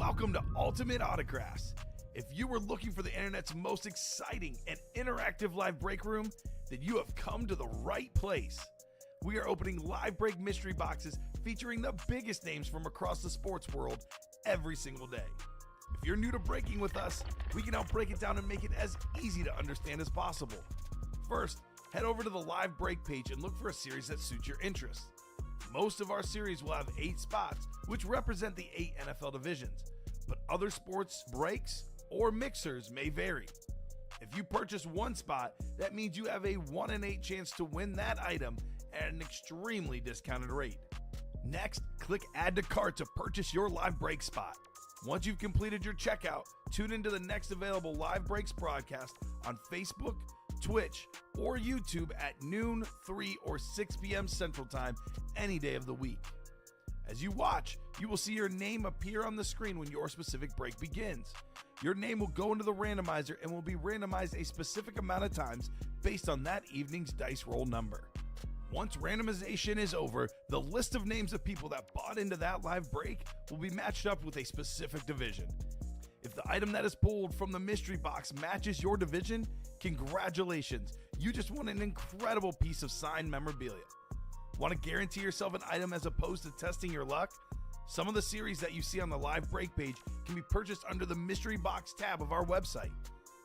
Welcome to Ultimate Autographs. If you were looking for the internet's most exciting and interactive live break room, then you have come to the right place. We are opening live break mystery boxes featuring the biggest names from across the sports world every single day. If you're new to breaking with us, we can help break it down and make it as easy to understand as possible. First, head over to the live break page and look for a series that suits your interests. Most of our series will have 8 spots, which represent the 8 NFL divisions, but other sports breaks or mixers may vary. If you purchase one spot, that means you have a 1 in 8 chance to win that item at an extremely discounted rate. Next, click Add to Cart to purchase your live break spot. Once you've completed your checkout, tune into the next available live breaks broadcast on Facebook, Twitch, or YouTube at noon, 3, or 6 p.m. Central Time any day of the week. As you watch, you will see your name appear on the screen when your specific break begins. Your name will go into the randomizer and will be randomized a specific amount of times based on that evening's dice roll number. Once randomization is over, the list of names of people that bought into that live break will be matched up with a specific division. If the item that is pulled from the mystery box matches your division, congratulations, you just won an incredible piece of signed memorabilia. Want to guarantee yourself an item as opposed to testing your luck? Some of the series that you see on the live break page can be purchased under the mystery box tab of our website.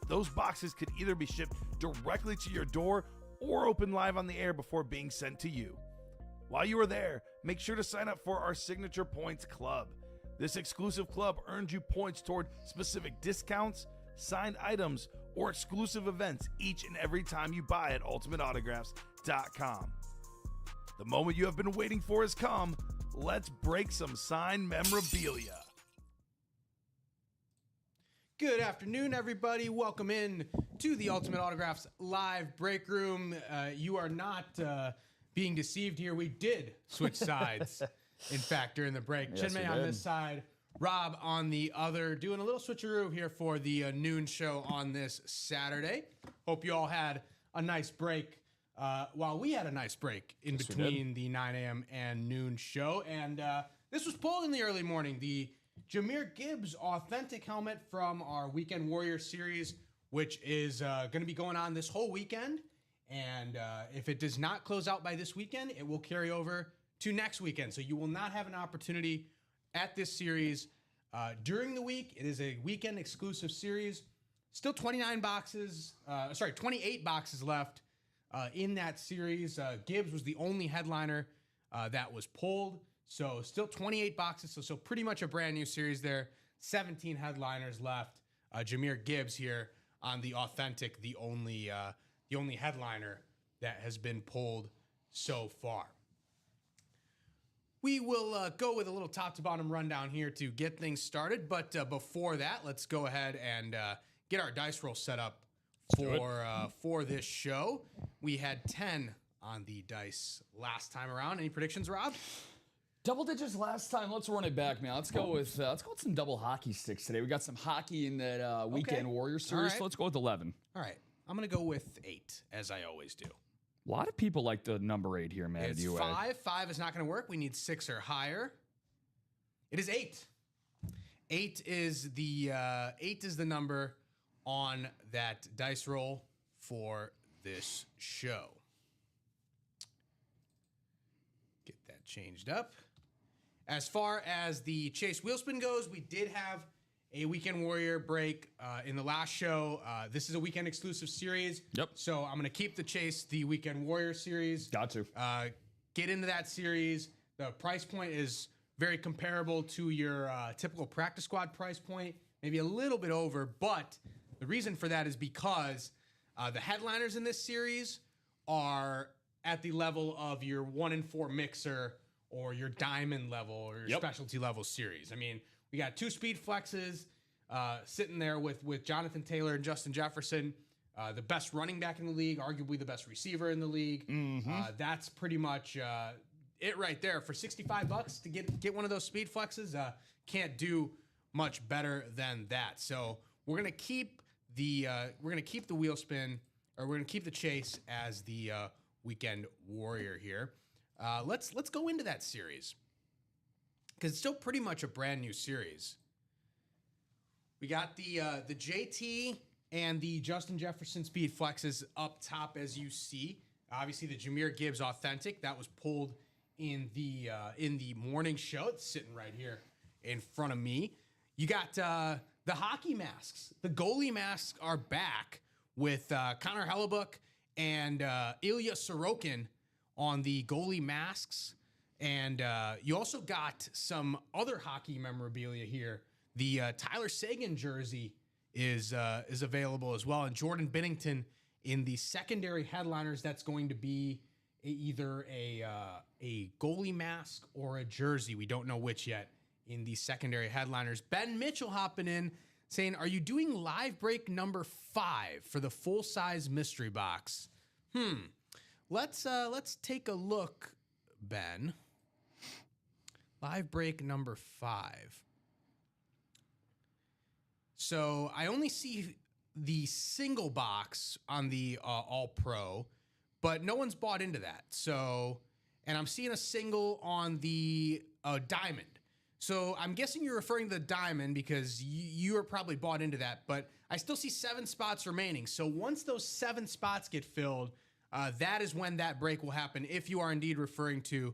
Those boxes could either be shipped directly to your door or open live on the air before being sent to you. While you are there, make sure to sign up for our Signature Points Club. This exclusive club earns you points toward specific discounts, signed items, or exclusive events each and every time you buy at ultimateautographs.com. The moment you have been waiting for has come. Let's break some signed memorabilia. Good afternoon, everybody. Welcome in to the Ultimate Autographs live break room. You are not being deceived here. We did switch sides, in fact, during the break. Yes, Chinmay on this side, Rob on the other, doing a little switcheroo here for the noon show on this Saturday. Hope you all had a nice break while we had a nice break in between the 9 a.m. and noon show. And this was pulled in the early morning. The Jahmyr Gibbs authentic helmet from our Weekend Warrior series, which is going to be going on this whole weekend. And if it does not close out by this weekend, it will carry over to next weekend. So you will not have an opportunity at this series during the week. It is a weekend exclusive series. Still 28 boxes left in that series. Gibbs was the only headliner that was pulled. So still 28 boxes. So pretty much a brand new series there. 17 headliners left. Jahmyr Gibbs here on the authentic, the only headliner that has been pulled so far. We will go with a little top to bottom rundown here to get things started. But before that, let's go ahead and get our dice roll set up for this show. We had 10 on the dice last time around. Any predictions, Rob? Double digits last time. Let's run it back, man. Let's go with some double hockey sticks today. We got some hockey in that Weekend Warrior series, so let's go with 11. All right. I'm going to go with 8, as I always do. A lot of people like the number 8 here, man. It's 5. 5 is not going to work. We need 6 or higher. It is 8. 8 is the number on that dice roll for this show. Get that changed up. As far as the Chase Wheelspin goes, we did have a Weekend Warrior break in the last show. This is a weekend exclusive series. Yep. So I'm going to keep the Chase, the Weekend Warrior series. Got to. Get into that series. The price point is very comparable to your typical practice squad price point, maybe a little bit over. But the reason for that is because the headliners in this series are at the level of your 1 in 4 mixer or your diamond level or your specialty level series. I mean, we got 2 speed flexes sitting there with Jonathan Taylor and Justin Jefferson, the best running back in the league, arguably the best receiver in the league. Mm-hmm. That's pretty much it right there. For $65 to get one of those speed flexes, can't do much better than that. So we're gonna keep the wheel spin, or we're gonna keep the Chase as the Weekend Warrior here. Let's go into that series, because it's still pretty much a brand new series. We got the JT and the Justin Jefferson speed flexes up top, as you see. Obviously, the Jahmyr Gibbs authentic that was pulled in the morning show. It's sitting right here in front of me. You got the hockey masks. The goalie masks are back with Connor Hellebuck and Ilya Sorokin on the goalie masks. And you also got some other hockey memorabilia here. The Tyler Seguin jersey is available as well. And Jordan Binnington in the secondary headliners, that's going to be either a goalie mask or a jersey. We don't know which yet in the secondary headliners. Ben Mitchell hopping in saying, are you doing live break number 5 for the full-size mystery box? Let's take a look, Ben. Live break number 5. So I only see the single box on the All Pro, but no one's bought into that. So, and I'm seeing a single on the diamond. So I'm guessing you're referring to the diamond because you are probably bought into that, but I still see 7 spots remaining. So once those 7 spots get filled, that is when that break will happen, if you are indeed referring to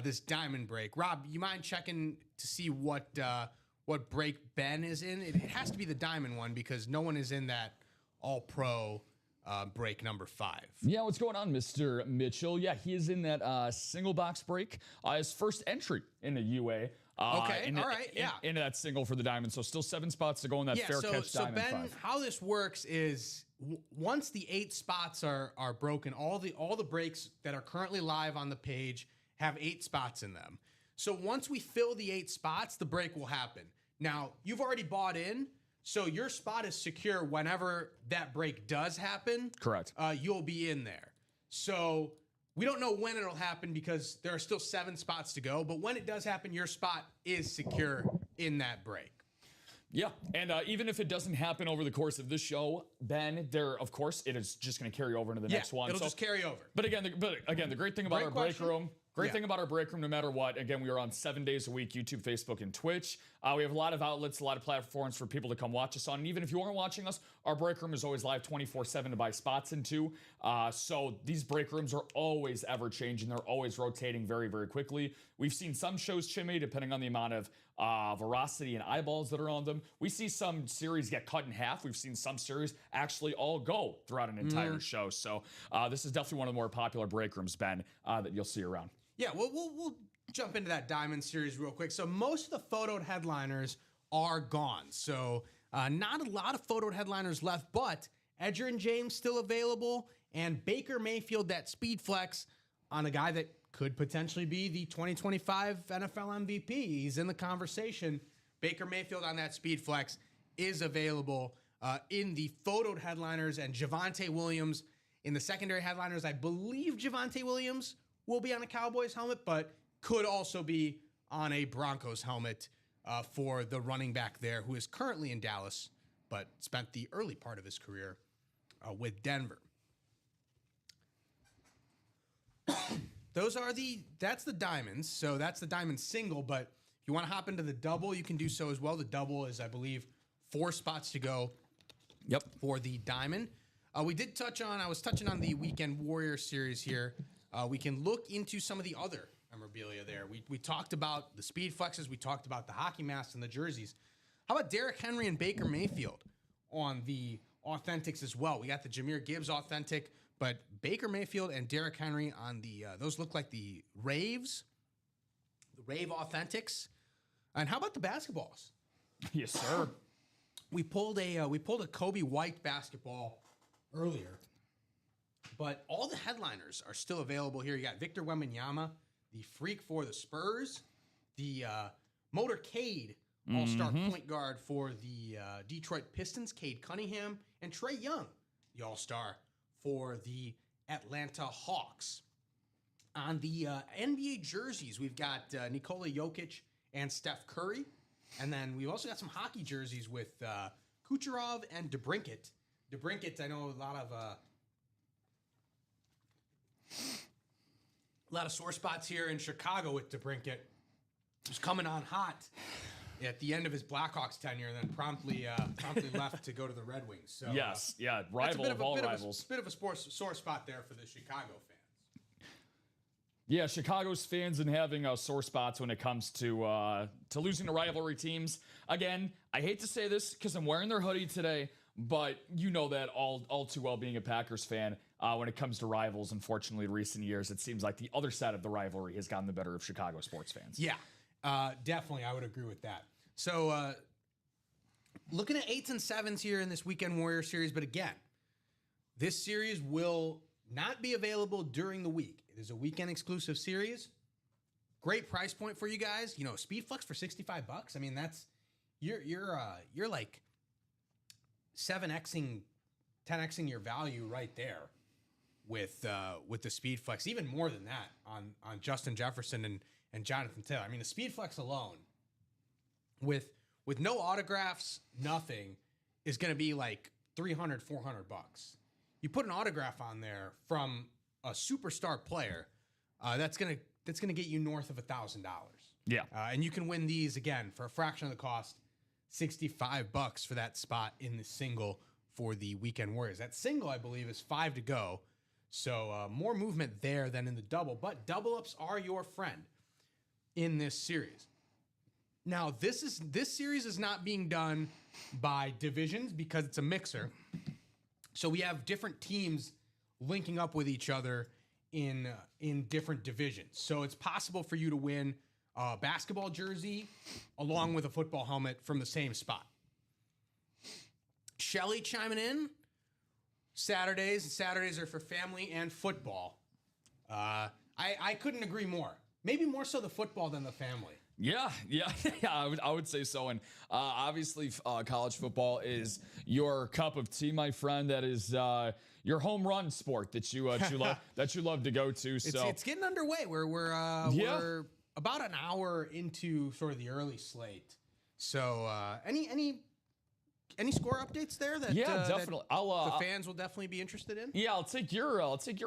this diamond break. Rob, you mind checking to see what break Ben is in? It has to be the diamond one because no one is in that All-Pro break number 5. Yeah, what's going on, Mr. Mitchell? Yeah, he is in that single box break. His first entry in the UA. Okay, all right, into that single for the diamond. So still 7 spots to go in that fair catch diamond. So Ben, 5. how this works is once the 8 spots are broken, all the breaks that are currently live on the page have 8 spots in them. So once we fill the 8 spots, the break will happen. Now, you've already bought in, so your spot is secure whenever that break does happen. Correct. You'll be in there. So we don't know when it'll happen because there are still 7 spots to go. But when it does happen, your spot is secure in that break. Yeah, and even if it doesn't happen over the course of this show, Ben, of course, it is just going to carry over into the next one. It'll just carry over. But again, the great thing about our break room. Great thing about our break room, no matter what, again, we are on 7 days a week, YouTube, Facebook, and Twitch. We have a lot of outlets, a lot of platforms for people to come watch us on. And even if you aren't watching us, our break room is always live 24/7 to buy spots into. So these break rooms are always ever changing. They're always rotating very, very quickly. We've seen some shows, Chimmy, depending on the amount of veracity and eyeballs that are on them. We see some series get cut in half. We've seen some series actually all go throughout an entire show. So this is definitely one of the more popular break rooms, Ben, that you'll see around. Yeah, we'll jump into that Diamond series real quick. So most of the photoed headliners are gone. So not a lot of photoed headliners left, but Edger and James still available, and Baker Mayfield, that speed flex on a guy that could potentially be the 2025 NFL MVP. He's in the conversation. Baker Mayfield on that speed flex is available in the photoed headliners, and Javonte Williams in the secondary headliners. I believe Javonte Williams will be on a Cowboys helmet, but could also be on a Broncos helmet for the running back there, who is currently in Dallas, but spent the early part of his career with Denver. That's the diamonds. So that's the diamond single, but if you want to hop into the double, you can do so as well. The double is, I believe, 4 spots to go. Yep. For the diamond. I was touching on the Weekend Warrior series here. We can look into some of the other memorabilia there. We talked about the speed flexes. We talked about the hockey masks and the jerseys. How about Derrick Henry and Baker Mayfield on the authentics as well? We got the Jahmyr Gibbs authentic, but Baker Mayfield and Derrick Henry on the those look like the Raves, the Rave authentics. And how about the basketballs? Yes, sir. We pulled a Kobe White basketball earlier. But all the headliners are still available here. You got Victor Wembanyama, the freak for the Spurs, the motorcade all-star point guard for the Detroit Pistons, Cade Cunningham, and Trae Young, the all-star for the Atlanta Hawks. On the NBA jerseys, we've got Nikola Jokic and Steph Curry. And then we've also got some hockey jerseys with Kucherov and DeBrincat. DeBrincat, I know a lot of sore spots here in Chicago with DeBrincat. He's coming on hot at the end of his Blackhawks tenure, and then promptly left to go to the Red Wings. So yes, rival of all rivals. Bit of a sore spot there for the Chicago fans. Yeah, Chicago's fans and having sore spots when it comes to losing to rivalry teams. Again, I hate to say this because I'm wearing their hoodie today, but you know that all too well being a Packers fan. When it comes to rivals, unfortunately, in recent years, it seems like the other side of the rivalry has gotten the better of Chicago sports fans. Yeah, definitely. I would agree with that. So looking at 8s and 7s here in this Weekend Warrior series, but again, this series will not be available during the week. It is a weekend exclusive series. Great price point for you guys. You know, Speedflex for $65. I mean, that's you're like 7xing, 10xing your value right there with the Speedflex. Even more than that on Justin Jefferson and Jonathan Taylor. I mean, the Speedflex alone, with no autographs, nothing, is going to be like $300, $400. You put an autograph on there from a superstar player, that's gonna get you north of $1,000. Yeah, and you can win these again for a fraction of the cost, $65 for that spot in the single for the Weekend Warriors. That single, I believe, is 5 to go, so more movement there than in the double. But double ups are your friend in this series. Now, this series is not being done by divisions because it's a mixer. So we have different teams linking up with each other in different divisions. So it's possible for you to win a basketball jersey along with a football helmet from the same spot. Shelly chiming in. Saturdays are for family and football. I couldn't agree more. Maybe more so the football than the family. Yeah, I would say so. And obviously, college football is your cup of tea, my friend. That is your home run sport that you love to go to. So it's getting underway. We're about an hour into sort of the early slate. So any score updates there? Definitely. The fans will definitely be interested in. Yeah, I'll take your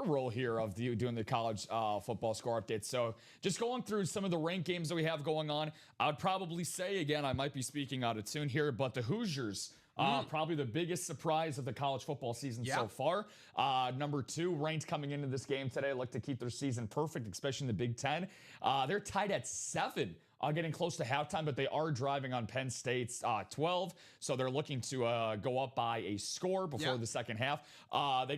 role here of doing the college football score updates. So just going through some of the ranked games that we have going on, I would probably say, again, I might be speaking out of tune here, but the Hoosiers, probably the biggest surprise of the college football season so far. Number 2 ranked coming into this game today, look to keep their season perfect, especially in the Big Ten. They're tied at 7. Getting close to halftime, but they are driving on Penn State's 12, so they're looking to go up by a score before the second half.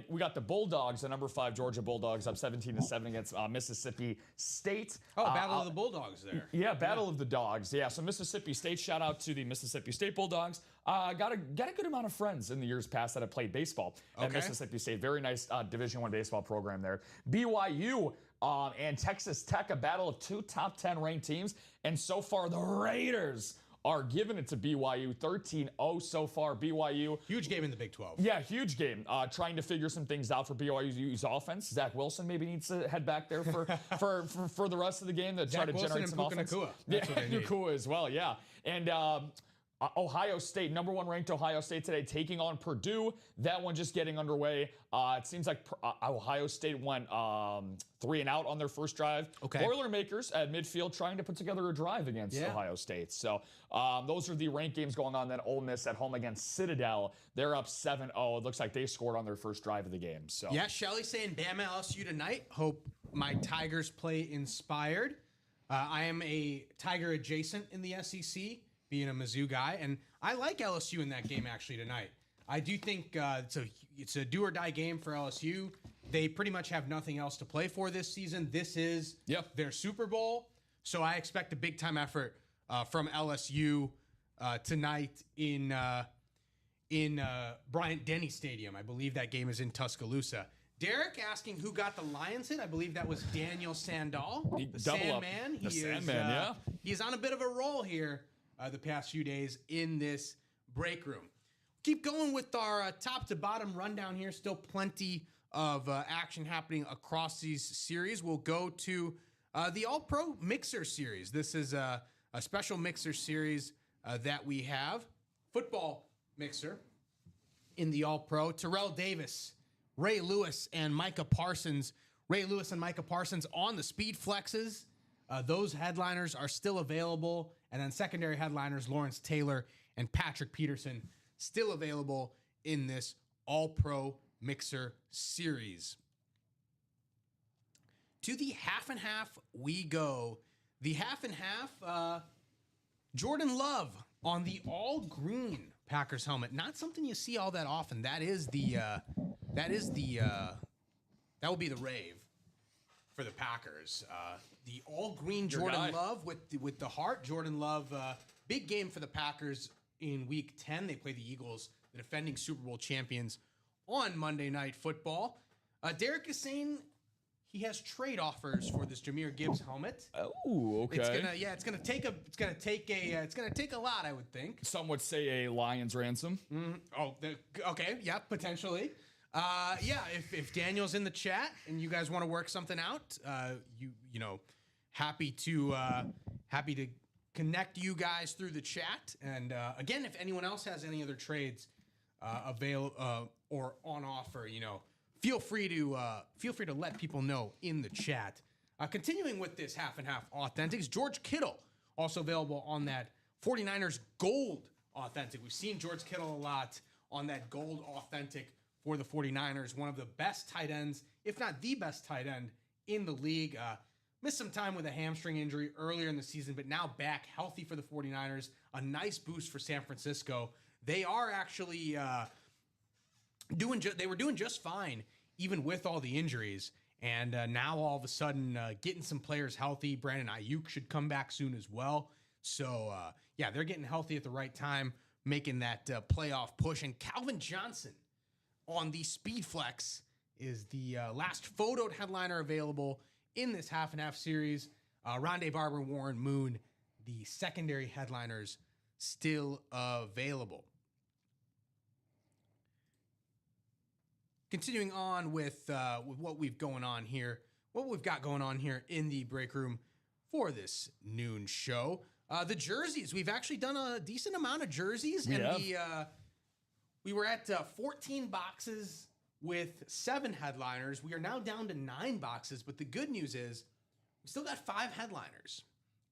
We got the Bulldogs, the number 5 Georgia Bulldogs, up 17-7 against Mississippi State. Battle of the Bulldogs there. Yeah, Battle of the Dogs. Yeah, so Mississippi State, shout out to the Mississippi State Bulldogs. Got a good amount of friends in the years past that have played baseball at Mississippi State. Very nice Division I baseball program there. BYU and Texas Tech, a battle of 2 top 10 ranked teams. And so far, the Raiders are giving it to BYU, 13-0 so far. BYU. Huge game in the Big 12. Yeah, huge game. Trying to figure some things out for BYU's offense. Zach Wilson maybe needs to head back there for the rest of the game to try to generate some offense. Nakua as well, yeah. And Ohio State, number 1 ranked Ohio State today, taking on Purdue. That one just getting underway. It seems like Ohio State went 3 and out on their first drive. Boilermakers at midfield trying to put together a drive against Ohio State. So those are the ranked games going on. Then Ole Miss at home against Citadel. They're up 7-0. It looks like they scored on their first drive of the game. So yeah, Shelly saying Bama LSU tonight. Hope my Tigers play inspired. I am a Tiger adjacent in the SEC. Being a Mizzou guy, and I like LSU in that game actually tonight. I do think it's a do or die game for LSU. They pretty much have nothing else to play for this season. This is their Super Bowl, so I expect a big time effort from LSU tonight in Bryant Denny Stadium. I believe that game is in Tuscaloosa. Derek asking who got the Lions hit. I believe that was Daniel Sandal, the Sandman. He's on a bit of a roll here. The past few days in this break room. Keep going with our top to bottom rundown here. Still plenty of action happening across these series. We'll go to the All-Pro Mixer Series. This is a special Mixer Series that we have. Football Mixer in the All-Pro. Terrell Davis, Ray Lewis, and Micah Parsons. Ray Lewis and Micah Parsons on the Speed Flexes. Those headliners are still available. And then secondary headliners, Lawrence Taylor and Patrick Peterson, still available in this All-Pro Mixer Series. To the half and half we go. The half and half, Jordan Love on the all-green Packers helmet. Not something you see all that often. That will be the rave for the Packers. The all-green Jordan Love with the heart. Jordan Love, big game for the Packers in Week 10. They play the Eagles, the defending Super Bowl champions, on Monday Night Football. Derek is saying he has trade offers for this Jahmyr Gibbs helmet. Oh, okay. It's gonna take a lot, I would think. Some would say a lion's ransom. Okay, yeah, potentially. If Daniel's in the chat and you guys want to work something out, happy to connect you guys through the chat. And again, if anyone else has any other trades or on offer, feel free to let people know in the chat. Continuing with this half and half authentics, George Kittle also available on that 49ers gold authentic. We've seen George Kittle a lot on that gold authentic for the 49ers, one of the best tight ends, if not the best tight end in the league. Missed some time with a hamstring injury earlier in the season, but now back healthy for the 49ers. A nice boost for San Francisco. They are actually they were doing just fine, even with all the injuries. And now all of a sudden getting some players healthy. Brandon Ayuk should come back soon as well. So, they're getting healthy at the right time, making that playoff push. And Calvin Johnson on the Speed Flex is the last photoed headliner available in this half and half series. Rondé Barber, Warren Moon, the secondary headliners still available. Continuing on with what we've got going on here in the break room for this noon show. The jerseys, we've actually done a decent amount of jerseys, we were at 14 boxes with 7 headliners. We are now down to 9 boxes, but the good news is we still got 5 headliners.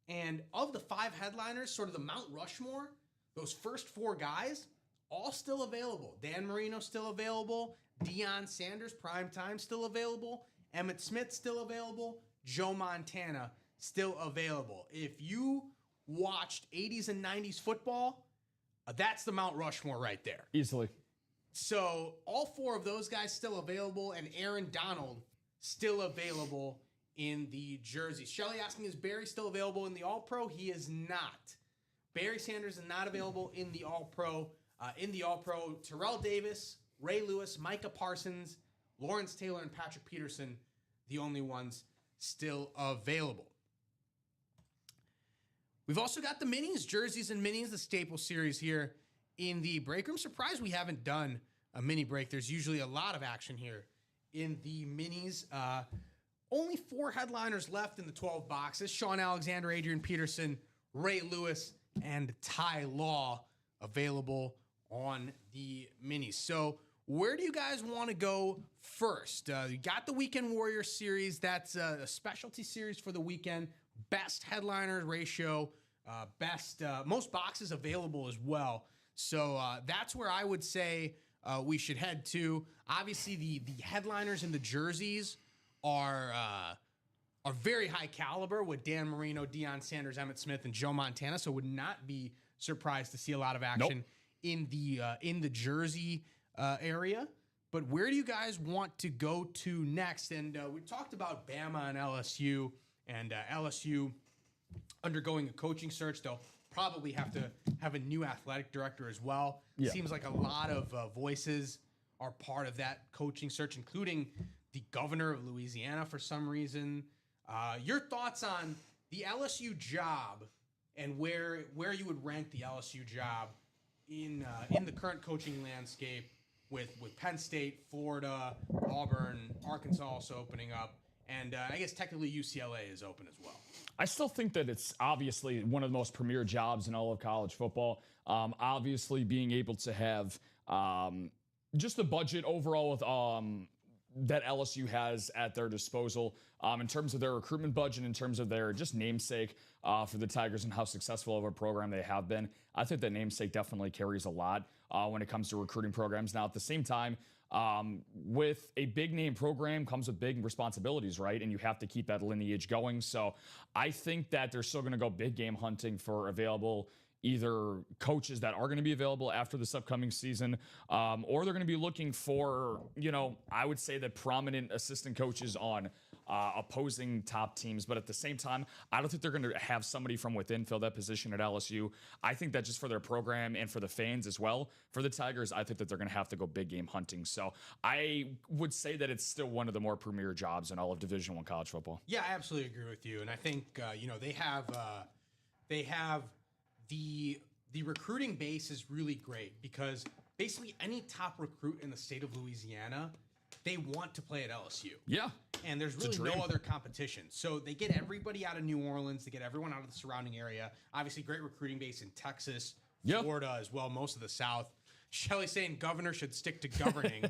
And of the 5 headliners, sort of the Mount Rushmore, those first 4 guys, all still available. Dan Marino still available. Deion Sanders, primetime, still available. Emmitt Smith still available. Joe Montana still available. If you watched 80s and 90s football, that's the Mount Rushmore right there. Easily. So all 4 of those guys still available, and Aaron Donald still available in the jerseys. Shelly asking, is Barry still available in the All-Pro? He is not. Barry Sanders is not available in the All-Pro. Terrell Davis, Ray Lewis, Micah Parsons, Lawrence Taylor, and Patrick Peterson, the only ones still available. We've also got the minis, jerseys and minis, the staple series here in the break room. Surprised we haven't done a mini break. There's usually a lot of action here in the minis. Only 4 headliners left in the 12 boxes. Sean Alexander, Adrian Peterson, Ray Lewis, and Ty Law available on the minis. So where do you guys want to go first? You got the Weekend Warrior series. That's a specialty series for the weekend. Best headliner ratio, most boxes available as well. So that's where I would say we should head to. Obviously, the headliners and the jerseys are very high caliber with Dan Marino, Deion Sanders, Emmitt Smith, and Joe Montana. So would not be surprised to see a lot of action in the jersey area. But where do you guys want to go to next? And we talked about Bama and LSU, and LSU undergoing a coaching search. They'll probably have to have a new athletic director as well. Yeah. Seems like a lot of voices are part of that coaching search, including the governor of Louisiana for some reason. Your thoughts on the LSU job and where you would rank the LSU job in the current coaching landscape with Penn State, Florida, Auburn, Arkansas also opening up, and I guess technically UCLA is open as well. I still think that it's obviously one of the most premier jobs in all of college football. Obviously being able to have just the budget overall with that LSU has at their disposal in terms of their recruitment budget, in terms of their just namesake for the Tigers and how successful of a program they have been. I think that namesake definitely carries a lot when it comes to recruiting programs. Now, at the same time, with a big name program comes with big responsibilities, right? And you have to keep that lineage going. So I think that they're still going to go big game hunting for available either coaches that are going to be available after this upcoming season, or they're going to be looking for, I would say that prominent assistant coaches on opposing top teams. But at the same time, I don't think they're going to have somebody from within fill that position at LSU. I think that just for their program and for the fans as well, for the Tigers, I think that they're going to have to go big game hunting. So I would say that it's still one of the more premier jobs in all of Division I college football. Yeah, I absolutely agree with you. And I think, they have the recruiting base is really great because basically any top recruit in the state of Louisiana, they want to play at LSU. Yeah. And there's really no other competition. So they get everybody out of New Orleans. They get everyone out of the surrounding area. Obviously, great recruiting base in Texas, Florida as well, most of the South. Shelley saying governor should stick to governing.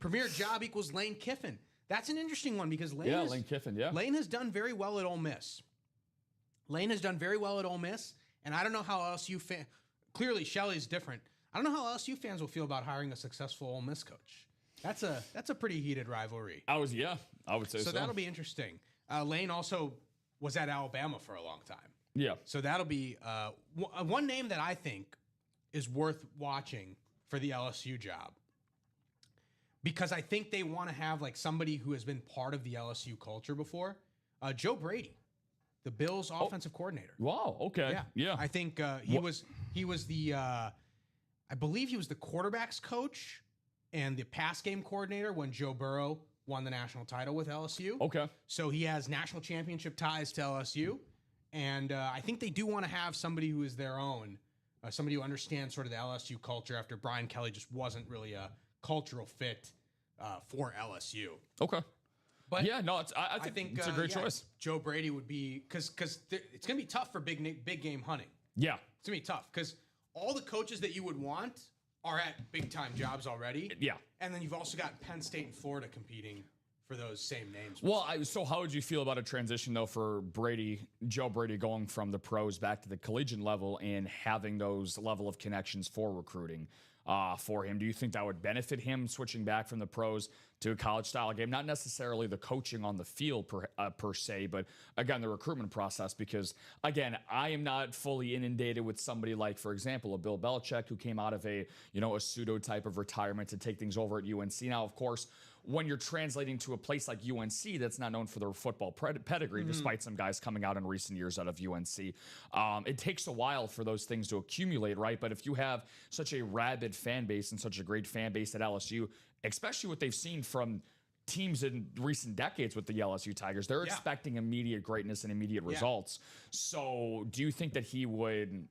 Premier job equals Lane Kiffin. That's an interesting one because Lane Kiffin, Lane has done very well at Ole Miss. And I don't know how LSU fans, clearly Shelley's different. I don't know how LSU fans will feel about hiring a successful Ole Miss coach. That's a pretty heated rivalry. I would say so. So that'll be interesting. Lane also was at Alabama for a long time. Yeah. So that'll be one name that I think is worth watching for the LSU job. Because I think they want to have like somebody who has been part of the LSU culture before. Joe Brady. The Bills' offensive coordinator. Wow. Okay. Yeah. I think he was the I believe he was the quarterbacks coach and the pass game coordinator when Joe Burrow won the national title with LSU. Okay. So he has national championship ties to LSU, and I think they do want to have somebody who is their own, somebody who understands sort of the LSU culture. After Brian Kelly just wasn't really a cultural fit for LSU. Okay. But yeah, no, I think it's a great choice. Joe Brady would be because it's going to be tough for big game hunting. Yeah, it's going to be tough because all the coaches that you would want are at big time jobs already. Yeah, and then you've also got Penn State and Florida competing for those same names. Well, so how would you feel about a transition though for Joe Brady going from the pros back to the collegiate level and having those level of connections for recruiting? For him, do you think that would benefit him switching back from the pros to a college style game? Not necessarily the coaching on the field per se, but again, the recruitment process, because again, I am not fully inundated with somebody like, for example, a Bill Belichick who came out of a pseudo type of retirement to take things over at UNC. Now, of course, when you're translating to a place like UNC that's not known for their football pedigree, despite some guys coming out in recent years out of UNC, it takes a while for those things to accumulate, right? But if you have such a rabid fan base and such a great fan base at LSU, especially what they've seen from teams in recent decades with the LSU Tigers, they're expecting immediate greatness and immediate results. So do you think that he would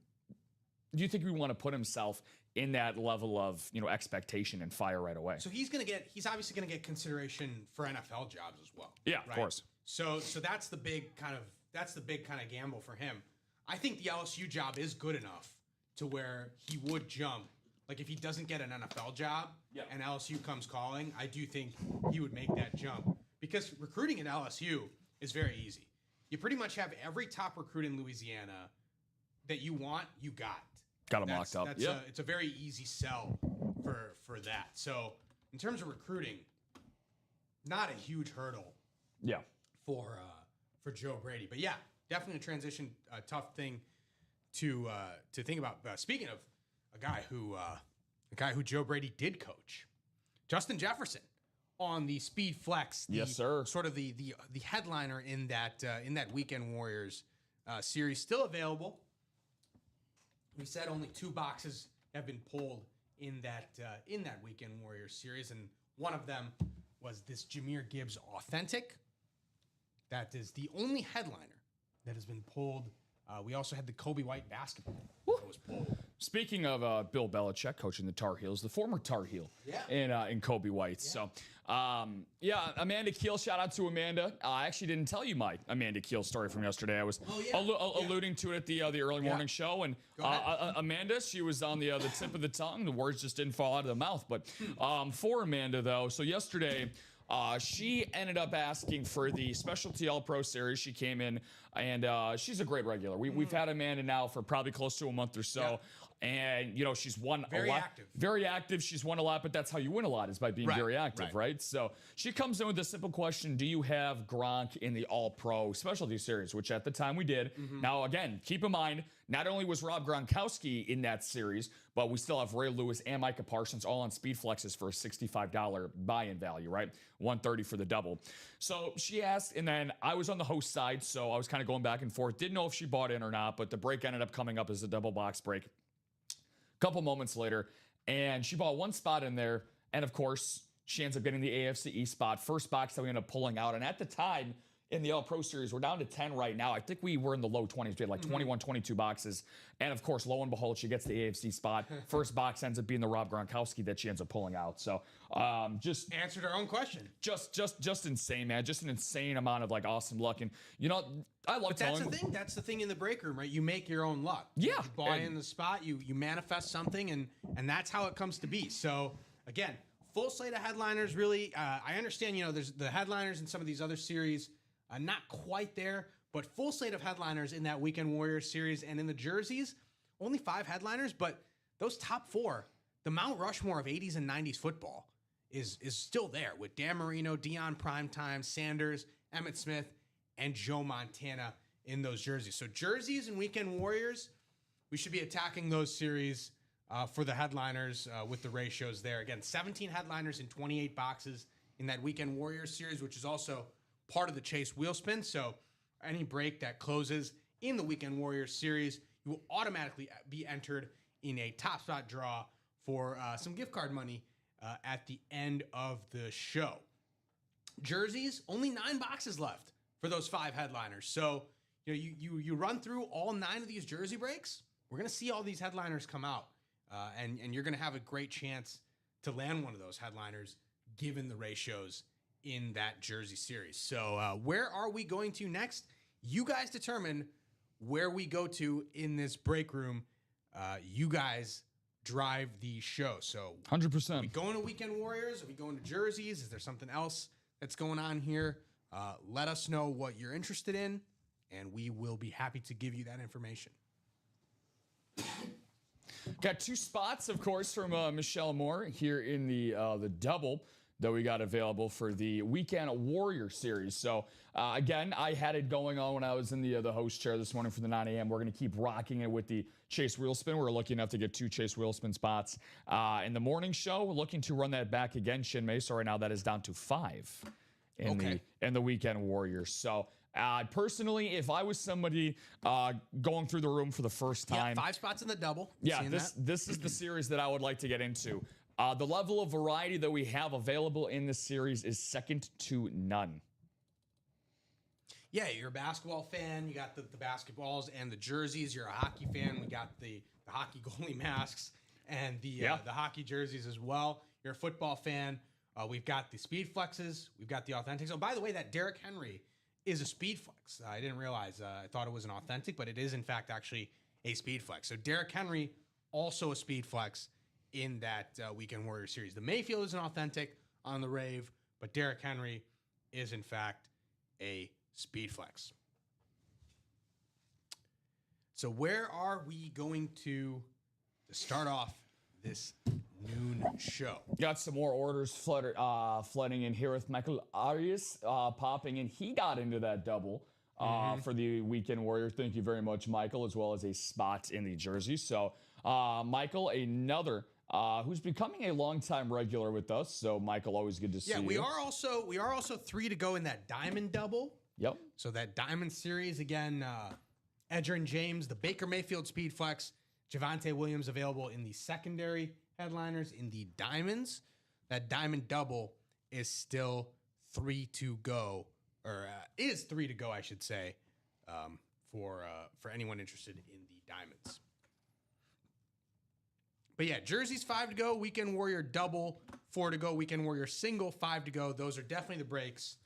want to put himself in that level of expectation and fire right away? So he's obviously gonna get consideration for NFL jobs as well. Yeah, right? Of course. So that's the big kind of gamble for him. I think the LSU job is good enough to where he would jump. Like if he doesn't get an NFL job and LSU comes calling, I do think he would make that jump because recruiting at LSU is very easy. You pretty much have every top recruit in Louisiana that you want, you got. Got them locked up. It's a very easy sell for that. So in terms of recruiting, not a huge hurdle. Yeah. For Joe Brady, but yeah, definitely a transition, tough thing to think about. Speaking of a guy who Joe Brady did coach, Justin Jefferson on the Speed Flex. Yes, sir. Sort of the headliner in that Weekend Warriors series, still available. We said only 2 boxes have been pulled in that Weekend Warriors series, and one of them was this Jahmyr Gibbs Authentic. That is the only headliner that has been pulled. We also had the Kobe White basketball that was pulled. Speaking of Bill Belichick coaching the Tar Heels, the former Tar Heel in Kobe White. Yeah. So, Amanda Keel, shout out to Amanda. I actually didn't tell you my Amanda Keel story from yesterday. I was alluding to it at the early morning show. And Amanda, she was on the tip of the tongue. The words just didn't fall out of the mouth. But for Amanda, though, so yesterday, She ended up asking for the Specialty All-Pro Series. She came in, and she's a great regular. We've had Amanda now for probably close to a month or so. Yep. And, you know, she's won a lot. Very active. She's won a lot, but that's how you win a lot, is by being very active, right? So she comes in with a simple question. Do you have Gronk in the All-Pro Specialty Series? Which at the time we did. Now, again, keep in mind, not only was Rob Gronkowski in that series, but we still have Ray Lewis and Micah Parsons all on speed flexes for a $65 buy-in value, right? $130 for the double. So she asked, and then I was on the host side, so I was kind of going back and forth. Didn't know if she bought in or not, but the break ended up coming up as a double box break. Couple moments later, and she bought one spot in there, and of course she ends up getting the AFC East spot, first box that we ended up pulling out. And at the time in the All Pro Series, we're down to 10 right now. I think we were in the low 20s. We had like 21, 22 boxes, and of course, lo and behold, she gets the AFC spot. First box ends up being the Rob Gronkowski that she ends up pulling out. So just answered her own question. Just insane, man. Just an insane amount of like awesome luck. And you know, I love telling. That's the thing in the break room, right? You make your own luck. Yeah. You buy in the spot, you manifest something, and that's how it comes to be. So again, full slate of headliners. Really, I understand. You know, there's the headliners in some of these other series, not quite there, but full slate of headliners in that Weekend Warriors series, and in the jerseys, only 5 headliners. But those top 4, the Mount Rushmore of 80s and 90s football is still there with Dan Marino, Deion Primetime, Sanders, Emmitt Smith, and Joe Montana in those jerseys. So jerseys and Weekend Warriors, we should be attacking those series for the headliners with the ratios there. Again, 17 headliners in 28 boxes in that Weekend Warriors series, which is also part of the Chase Wheel Spin. So any break that closes in the Weekend Warriors series, you will automatically be entered in a top spot draw for some gift card money at the end of the show. Jerseys, only 9 boxes left for those 5 headliners. So you run through all 9 of these jersey breaks. We're going to see all these headliners come out, and you're going to have a great chance to land one of those headliners given the ratios in that jersey series. So where are we going to next? You guys determine where we go to in this break room. You guys drive the show. So 100%. Are we going to Weekend Warriors? Are we going to jerseys? Is there something else that's going on here? Let us know what you're interested in, and we will be happy to give you that information. Got 2 spots, of course, from Michelle Moore here in the double that we got available for the Weekend Warrior series. So again, I had it going on when I was in the host chair this morning for the 9 a.m. We're going to keep rocking it with the Chase Wheel Spin. We're lucky enough to get 2 Chase Wheel Spin spots in the morning show. We're looking to run that back again, Shinmei. So right now that is down to 5 in the Weekend Warriors. So personally, if I was somebody going through the room for the first time, 5 spots in the double. Yeah, this is the series that I would like to get into. The level of variety that we have available in this series is second to none. Yeah, you're a basketball fan. You got the basketballs and the jerseys. You're a hockey fan. We got the hockey goalie masks and the hockey jerseys as well. You're a football fan. We've got the speed flexes. We've got the authentics. Oh, by the way, that Derrick Henry is a speed flex. I didn't realize. I thought it was an authentic, but it is, in fact, actually a speed flex. So Derrick Henry, also a speed flex in that Weekend Warrior series. The Mayfield is an authentic on the rave, but Derrick Henry is, in fact, a speed flex. So where are we going to start off this noon show? Got some more orders flooding in here with Michael Arias popping in. He got into that double for the Weekend Warrior. Thank you very much, Michael, as well as a spot in the jersey. So Michael, another who's becoming a longtime regular with us. So Michael, always good to see you. Yeah, we are also 3 to go in that diamond double. Yep. So that diamond series again, Edgerrin James, the Baker Mayfield speed flex, Javonte Williams available in the secondary headliners in the diamonds. That diamond double is still 3 to go, or is 3 to go, I should say, for anyone interested in the diamonds. But yeah, jerseys 5 to go, Weekend Warrior double 4 to go, Weekend Warrior single 5 to go. Those are definitely the breaks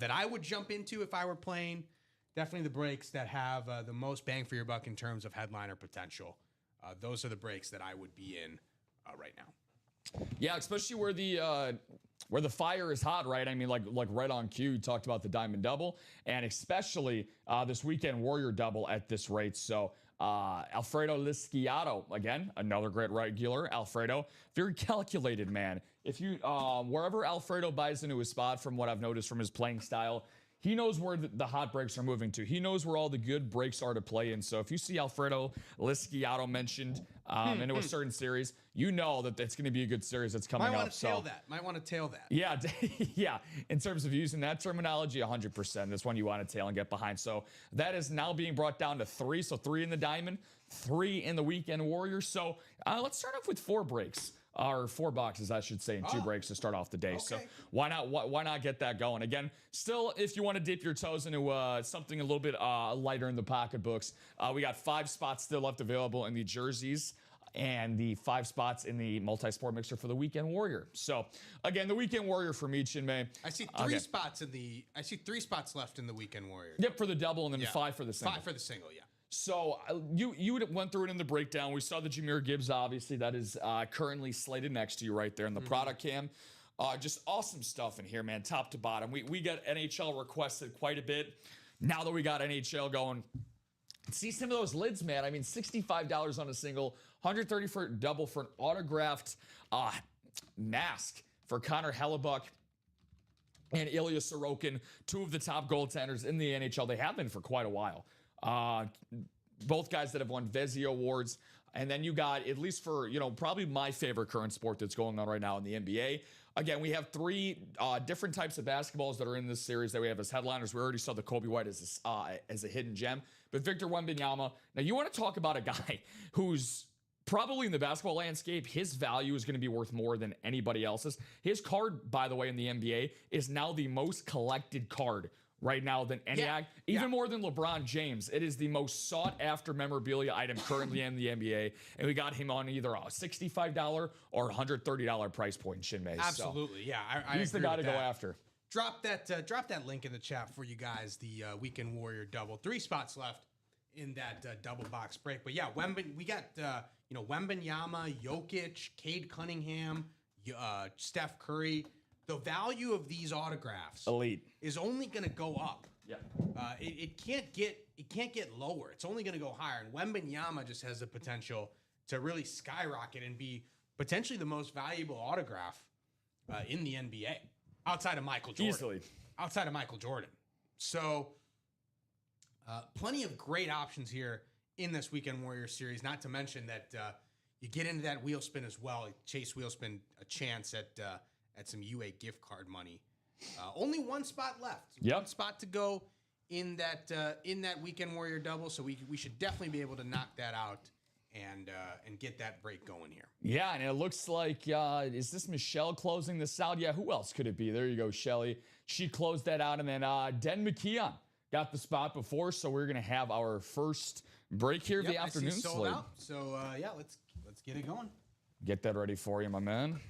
that I would jump into if I were playing. Definitely the breaks that have the most bang for your buck in terms of headliner potential. Those are the breaks that I would be in right now. Yeah, especially where the fire is hot, right? I mean, like right on cue. You talked about the diamond double, and especially this weekend Warrior double at this rate. So Alfredo Lisciato, again, another great regular. Alfredo, very calculated man. If you wherever Alfredo buys into his spot, from what I've noticed from his playing style, he knows where the hot breaks are moving to. He knows where all the good breaks are to play in. So if you see Alfredo Lisciato mentioned into a certain series, you know that it's going to be a good series that's coming up. Might want to tail that. Yeah, yeah. In terms of using that terminology, 100%. This one you want to tail and get behind. So that is now being brought down to 3. So 3 in the diamond, 3 in the weekend Warriors. So let's start off with 4 breaks. Or 4 boxes, I should say, and 2 breaks to start off the day. Okay. So why not get that going? Again, still, if you want to dip your toes into something a little bit lighter in the pocketbooks, we got 5 spots still left available in the jerseys and the 5 spots in the multi-sport mixer for the weekend Warrior. So again, the weekend Warrior for me, Chinmay. I see 3 spots in the. I see 3 spots left in the weekend Warrior. Yep, for the double, and then 5 for the single. 5 for the single, yeah. So you went through it in the breakdown. We saw the Jahmyr Gibbs, obviously, that is currently slated next to you right there in the product cam. Just awesome stuff in here, man, top to bottom. We got NHL requested quite a bit. Now that we got NHL going, see some of those lids, man. I mean, $65 on a single, $130 for a double for an autographed mask for Connor Hellebuck and Ilya Sorokin, 2 of the top goaltenders in the NHL. They have been for quite a while. Both guys that have won Vezina awards. And then you got, at least for, probably my favorite current sport that's going on right now in the NBA. Again, we have 3 different types of basketballs that are in this series that we have as headliners. We already saw the Kobe White as a hidden gem. But Victor Wembanyama, now you want to talk about a guy who's probably in the basketball landscape, his value is going to be worth more than anybody else's. His card, by the way, in the NBA is now the most collected card right now than any even more than LeBron James. It is the most sought after memorabilia item currently in the NBA, and we got him on either a $65 or $130 price point. Chinmay, absolutely, so yeah, I he's the guy to go after. Drop that link in the chat for you guys. The weekend Warrior double, 3 spots left in that double box break. But yeah, we got Wembanyama, Jokic, Cade Cunningham, Steph Curry. The value of these autographs is only going to go up. Yeah. It can't get lower. It's only going to go higher. And Wembanyama just has the potential to really skyrocket and be potentially the most valuable autograph in the NBA outside of Michael Jordan. Easily. Outside of Michael Jordan. So plenty of great options here in this Weekend Warrior series, not to mention that you get into that wheel spin as well. Chase wheel spin a chance at some UA gift card money. Only 1 spot left. Yep. 1 spot to go in that Weekend Warrior double. So we should definitely be able to knock that out and get that break going here. Yeah, and it looks like is this Michelle closing this out? Yeah, who else could it be? There you go, Shelly. She closed that out, and then Den McKeon got the spot before. So we're gonna have our first break here of the afternoon slate. Out. So let's get it going. Get that ready for you, my man.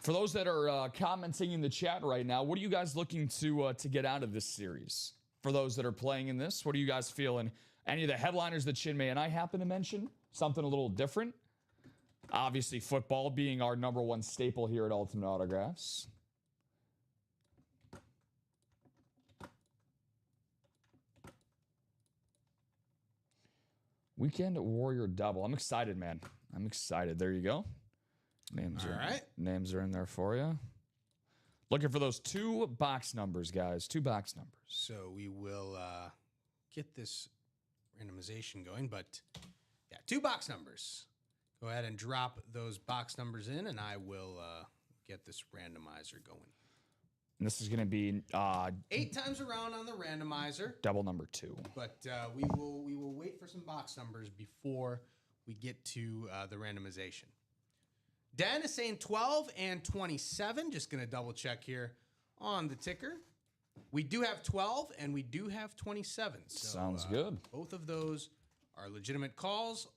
For those that are commenting in the chat right now, what are you guys looking to get out of this series? For those that are playing in this, what are you guys feeling? Any of the headliners that Chinmay and I happen to mention? Something a little different? Obviously, football being our #1 staple here at Ultimate Autographs. Weekend Warrior double. I'm excited, man. I'm excited. There you go. Names are in there for you. Looking for those 2 box numbers, guys. 2 box numbers. So we will get this randomization going, but yeah, 2 box numbers. Go ahead and drop those box numbers in, and I will get this randomizer going. And this is going to be 8 times around on the randomizer. Double number 2. But we will wait for some box numbers before we get to the randomization. Dan is saying 12 and 27. Just going to double check here on the ticker. We do have 12 and we do have 27. So, Sounds good. Both of those are legitimate calls.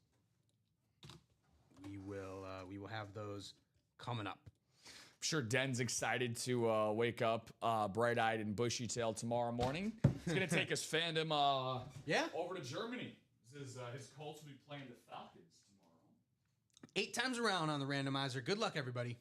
We will have those coming up. I'm sure Den's excited to wake up bright-eyed and bushy-tailed tomorrow morning. He's going to take his fandom over to Germany. His Colts will be playing the Falcons tomorrow. 8 times around on the randomizer. Good luck, everybody.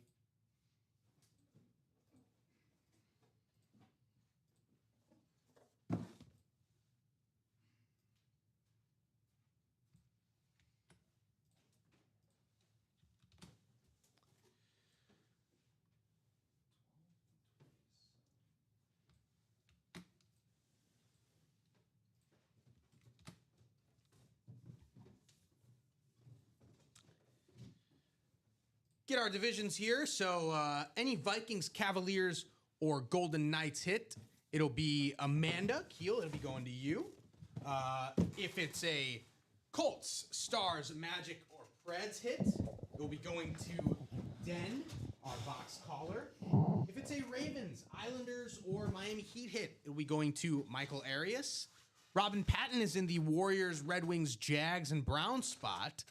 Get our divisions here. So any Vikings, Cavaliers, or Golden Knights hit, it'll be Amanda Keel. It'll be going to you. If it's a Colts, Stars, Magic, or Preds hit, it'll be going to Den, our box caller. If it's a Ravens, Islanders, or Miami Heat hit, it'll be going to Michael Arias. Robin Patton is in the Warriors, Red Wings, Jags, and Browns spot.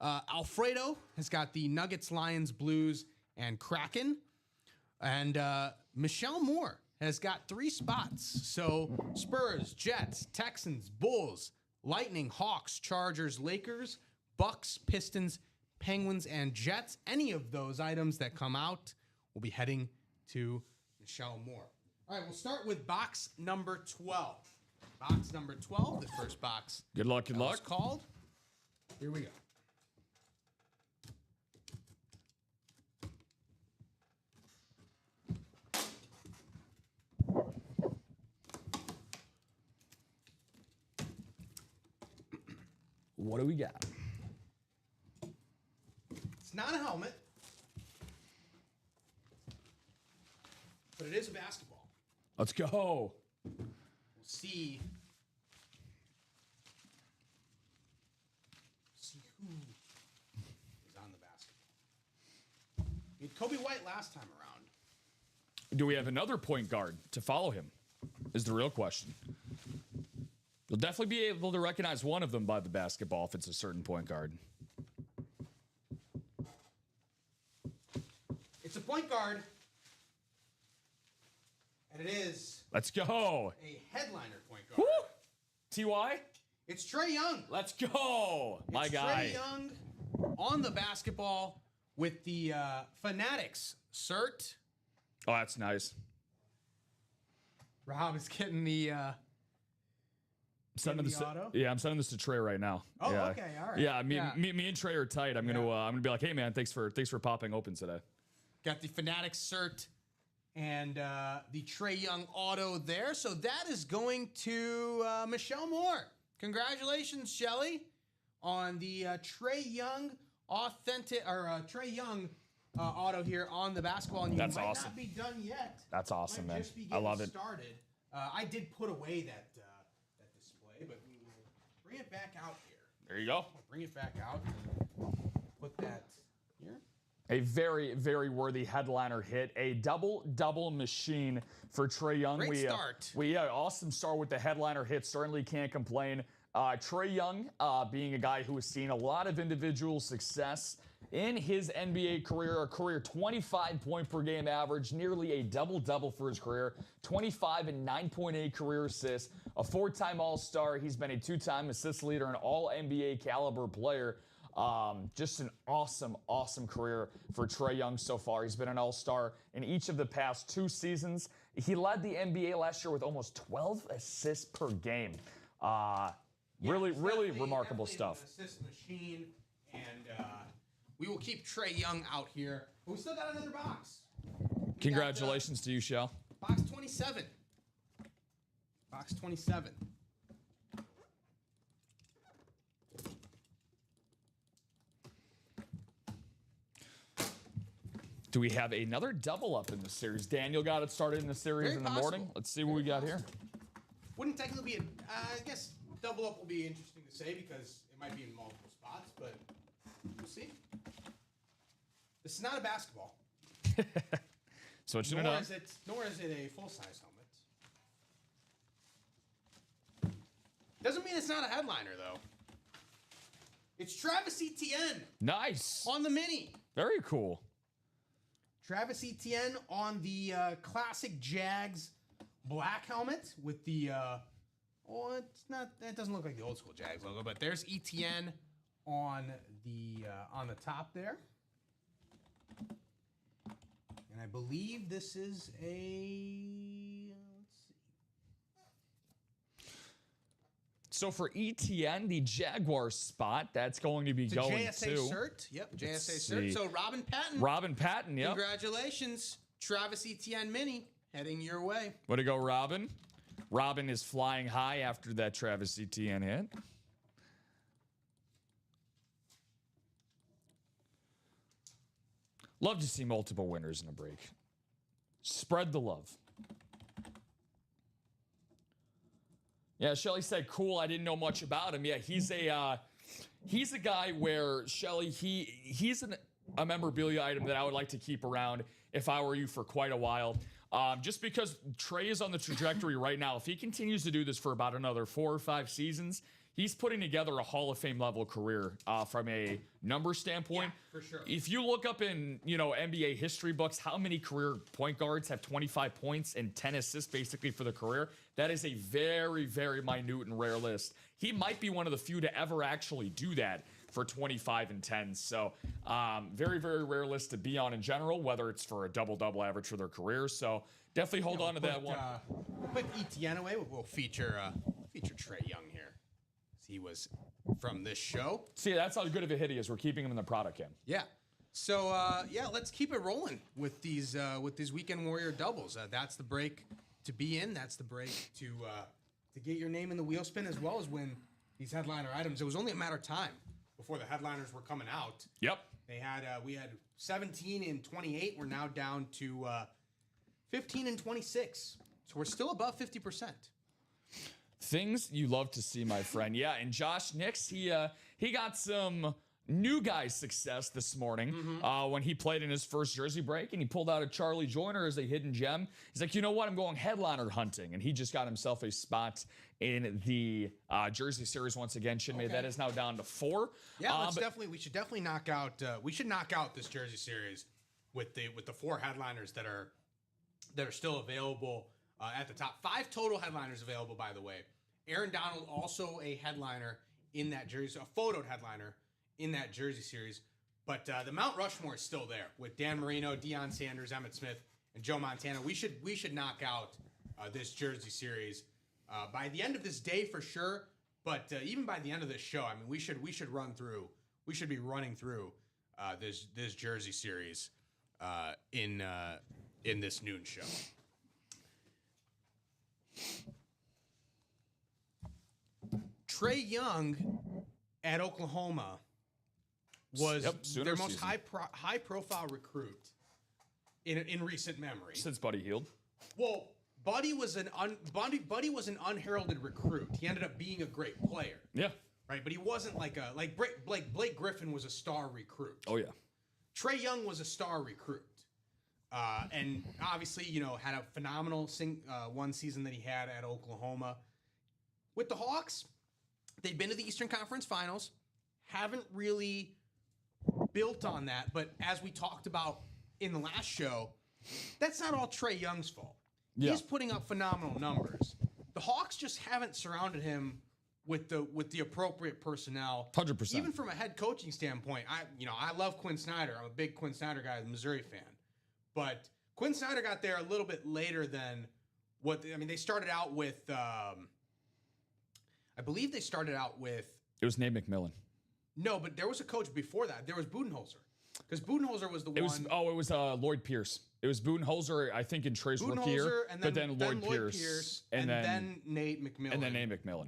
Alfredo has got the Nuggets, Lions, Blues, and Kraken. And Michelle Moore has got 3 spots. So Spurs, Jets, Texans, Bulls, Lightning, Hawks, Chargers, Lakers, Bucks, Pistons, Penguins, and Jets. Any of those items that come out will be heading to Michelle Moore. All right, we'll start with box number 12. Box number 12, the first box. Good luck, good luck. Called. Here we go. What do we got? It's not a helmet, but it is a basketball. Let's go. We'll see who is on the basketball. We had Kobe White last time around. Do we have another point guard to follow him? Is the real question. You'll definitely be able to recognize one of them by the basketball if it's a certain point guard. It's a point guard, and it is Let's go. a headliner point guard. Woo! T.Y.? It's Trae Young. Let's go. My guy. Trae Young on the basketball with the Fanatics cert. Oh, that's nice. Rob is getting the... Sending this auto? I'm sending this to Trey right now. Oh, yeah. okay, all right. Yeah, me and Trey are tight. I'm gonna be like, hey man, thanks for popping open today. Got the Fanatics cert and the Trae Young auto there. So that is going to Michelle Moore. Congratulations, Shelly, on the Trae Young Trae Young auto here on the basketball. And you That's might awesome. not be done yet. That's awesome, Might man. just be I love it. Started. I did put away that display, but we will bring it back out here. There you go. Bring it back out. Put that here. A very, very worthy headliner hit. A double machine for Trae Young. Great start. Awesome start with the headliner hit. Certainly can't complain. Trae Young being a guy who has seen a lot of individual success in his NBA career, a career 25 point per game average, nearly a double-double for his career, 25 and 9.8 career assists, a 4-time All-Star. He's been a 2-time assist leader, an All-NBA caliber player. Just an awesome, awesome career for Trae Young so far. He's been an All-Star in each of the past 2 seasons. He led the NBA last year with almost 12 assists per game. Really remarkable stuff. An assist machine, and we will keep Trae Young out here. But we still got another box. Congratulations to you, Shell. Box 27. Box 27. Do we have another double up in the series? Daniel got it started in the series Very in the possible. morning. Let's see what we got here. Wouldn't technically be I guess double up will be interesting to say because it might be in multiple spots, but we'll see. This is not a basketball. Switching it up. Nor is it a full-size helmet. Doesn't mean it's not a headliner, though. It's Travis Etienne. Nice. On the mini. Very cool. Travis Etienne on the classic Jags black helmet with the it's not, that doesn't look like the old school Jags logo, but there's Etienne on the top there. And I believe this is a So for ETN, the Jaguar spot, that's going to be going JSA to cert. Yep, JSA cert. So Robin Patton, yep. Congratulations, Travis Etienne mini heading your way. Way to go, Robin. Robin is flying high after that Travis Etienne hit. Love to see multiple winners in a break. Spread the love. Yeah, Shelly said, cool. I didn't know much about him. Yeah, he's a guy where, Shelly, he's a memorabilia item that I would like to keep around if I were you for quite a while. Just because Trey is on the trajectory right now. If he continues to do this for about another 4 or 5 seasons, he's putting together a Hall of Fame level career from a number standpoint. Yeah, for sure. If you look up in, NBA history books, how many career point guards have 25 points and 10 assists basically for the career? That is a very, very minute and rare list. He might be one of the few to ever actually do that for 25 and 10. So very, very rare list to be on in general, whether it's for a double-double average for their career. So definitely hold on to that one. We'll put Etienne away. We'll feature Trey Young here. He was from this show. See, that's how good of a hit he is. We're keeping him in the product cam. Yeah. So let's keep it rolling with these Weekend Warrior doubles. That's the break to be in. That's the break to get your name in the wheel spin, as well as win these headliner items. It was only a matter of time before the headliners were coming out. Yep. We had 17 and 28. We're now down to 15 and 26. So we're still above 50%. Things you love to see, my friend. Yeah, and Josh Nix, he got some new guy success this morning when he played in his first jersey break, and he pulled out a Charlie Joyner as a hidden gem. He's like, you know what? I'm going headliner hunting, and he just got himself a spot in the jersey series once again. That is now down to 4. Yeah, we should definitely knock out this jersey series with the 4 headliners that are still available. At the top, 5 total headliners available, by the way. Aaron Donald also a headliner in that jersey, a photoed headliner in that jersey series. But the Mount Rushmore is still there with Dan Marino, Deion Sanders, Emmitt Smith, and Joe Montana. We should knock out this jersey series by the end of this day for sure. But even by the end of this show, I mean, we should be running through this jersey series in this noon show. Trey Young at Oklahoma was their most high profile recruit in recent memory since Buddy Hield. Well, Buddy was an unheralded recruit. He ended up being a great player. Yeah. Right, but he wasn't like Blake Griffin was a star recruit. Oh yeah. Trey Young was a star recruit. And obviously, had a phenomenal one season that he had at Oklahoma. With the Hawks, they've been to the Eastern Conference Finals, haven't really built on that. But as we talked about in the last show, that's not all Trey Young's fault. Yeah. He's putting up phenomenal numbers. The Hawks just haven't surrounded him with the appropriate personnel. 100%. Even from a head coaching standpoint, I love Quinn Snyder. I'm a big Quinn Snyder guy, Missouri fan. But Quinn Snyder got there a little bit later than they started out with. I believe they started out with. It was Nate McMillan. No, but there was a coach before that. There was Budenholzer. Because Budenholzer was the one. It was Lloyd Pierce. It was Budenholzer, I think, in Trey's rookie year. But then Lloyd Pierce. And then Nate McMillan. And then Nate McMillan.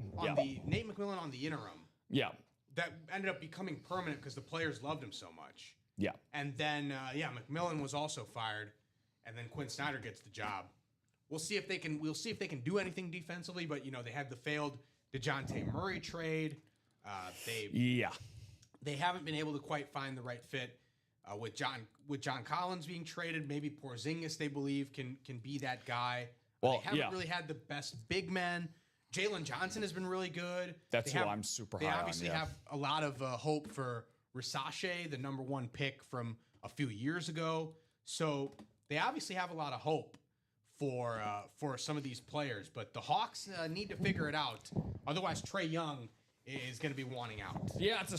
Nate McMillan on the interim. Yeah. That ended up becoming permanent because the players loved him so much. Yeah. And then, McMillan was also fired. And then Quinn Snyder gets the job. We'll see if they can do anything defensively. But, they had the failed DeJounte Murray trade. They haven't been able to quite find the right fit. With John Collins being traded, maybe Porzingis they believe can be that guy. Well, they haven't really had the best big men. Jalen Johnson has been really good. That's who I'm super high on. They obviously have a lot of hope for Risache, the number 1 pick from a few years ago. So they obviously have a lot of hope for some of these players. But the Hawks need to figure it out. Otherwise, Trae Young is going to be wanting out. Yeah, it's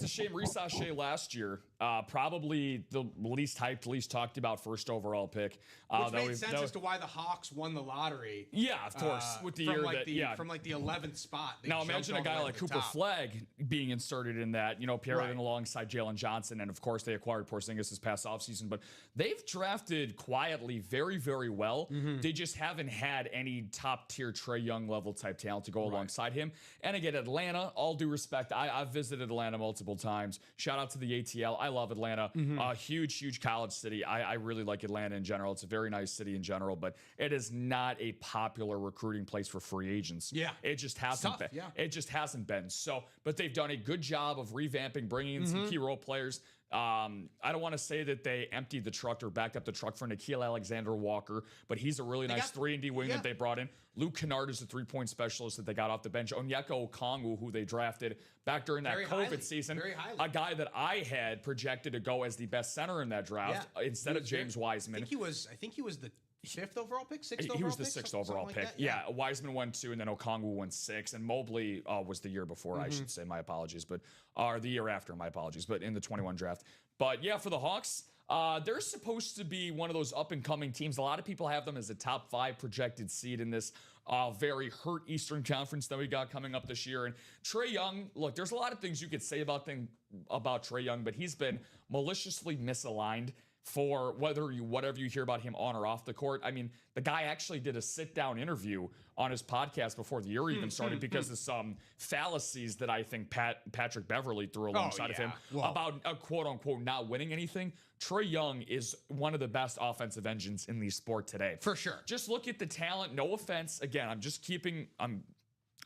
a shame. Risache last year, probably the least hyped, least talked about first overall pick. Which made sense as to why the Hawks won the lottery. Yeah, of course. With the year from the 11th spot. Now imagine a guy like Cooper Flagg being inserted in that, paired in alongside Jalen Johnson, and of course they acquired Porzingis this past offseason. But they've drafted quietly very, very well. They just haven't had any top tier Trae Young level type talent to go alongside him. And again, Atlanta. All due respect, I've visited Atlanta multiple times. Shout out to the ATL. I love Atlanta. Huge college city. I really like Atlanta in general. It's a very nice city in general, but it is not a popular recruiting place for free agents. Yeah, it just hasn't been. Yeah. It just hasn't been. So, but they've done a good job of revamping, bringing in some key role players. I don't want to say that they emptied the truck or backed up the truck for Nickeil Alexander-Walker, but he's a really nice 3-and-D wing that they brought in. Luke Kennard is a 3-point specialist that they got off the bench. Onyeka Okongwu, who they drafted back during that COVID season, a guy that I had projected to go as the best center in that draft instead of James Wiseman. I think he was the 5th overall pick, 6th overall pick? He was the 6th overall pick. Like yeah, Wiseman went 2, and then Okongwu went 6, and Mobley was the year before, I should say. My apologies. Or the year after, my apologies, but in the 21 draft. But yeah, for the Hawks, they're supposed to be one of those up-and-coming teams. A lot of people have them as a top 5 projected seed in this very hurt Eastern Conference that we got coming up this year. And Trae Young, look, there's a lot of things you could say about Trae Young, but he's been maliciously misaligned for whatever you hear about him on or off the court. I mean, the guy actually did a sit-down interview on his podcast before the year even started because of some fallacies that I think Patrick Beverley threw alongside of him about quote-unquote not winning anything. Trae Young is one of the best offensive engines in the sport today. For sure. Just look at the talent. No offense. Again,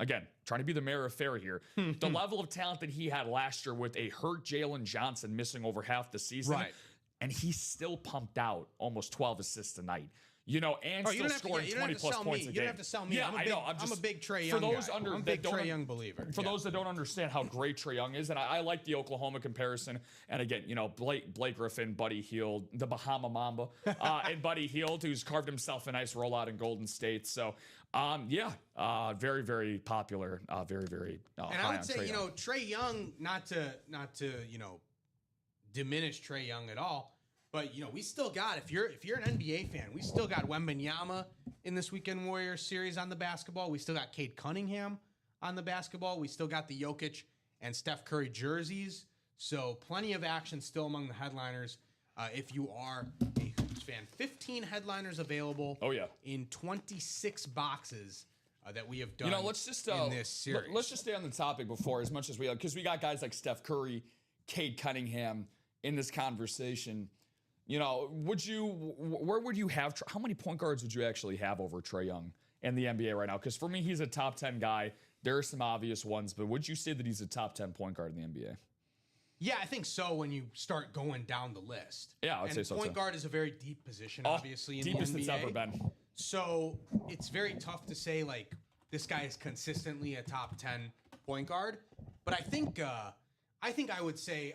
Again, trying to be the mayor of fair here. The level of talent that he had last year with a hurt Jalen Johnson missing over half the season. Right. And he still pumped out almost 12 assists a night. And still scoring 20-plus points a game. You don't have to sell me. Yeah, I'm a big Trae Young guy. I'm a big Trae Young believer. For those that don't understand how great Trae Young is, and I like the Oklahoma comparison. And again, Blake Griffin, Buddy Hield, the Bahama Mamba, and Buddy Hield, who's carved himself a nice rollout in Golden State. So, very, very popular. Very, very high and I would say, Trae Young. Trae Young, not to diminish Trae Young at all. But, we still got, if you're an NBA fan, we still got Wembanyama in this Weekend Warriors series on the basketball. We still got Cade Cunningham on the basketball. We still got the Jokic and Steph Curry jerseys. So plenty of action still among the headliners if you are a Hoops fan. 15 headliners available in 26 boxes that we have done let's just, in this series. Let's just stay on the topic before as much as we have, because we got guys like Steph Curry, Cade Cunningham in this conversation. Where would you have, how many point guards would you actually have over Trae Young in the NBA right now? Because for me, he's a top 10 guy. There are some obvious ones, but would you say that he's a top 10 point guard in the NBA? Yeah, I think so when you start going down the list. Yeah, I would say so. Point guard is a very deep position, obviously, in the NBA. Deepest it's ever been. So it's very tough to say, this guy is consistently a top 10 point guard. But I think I would say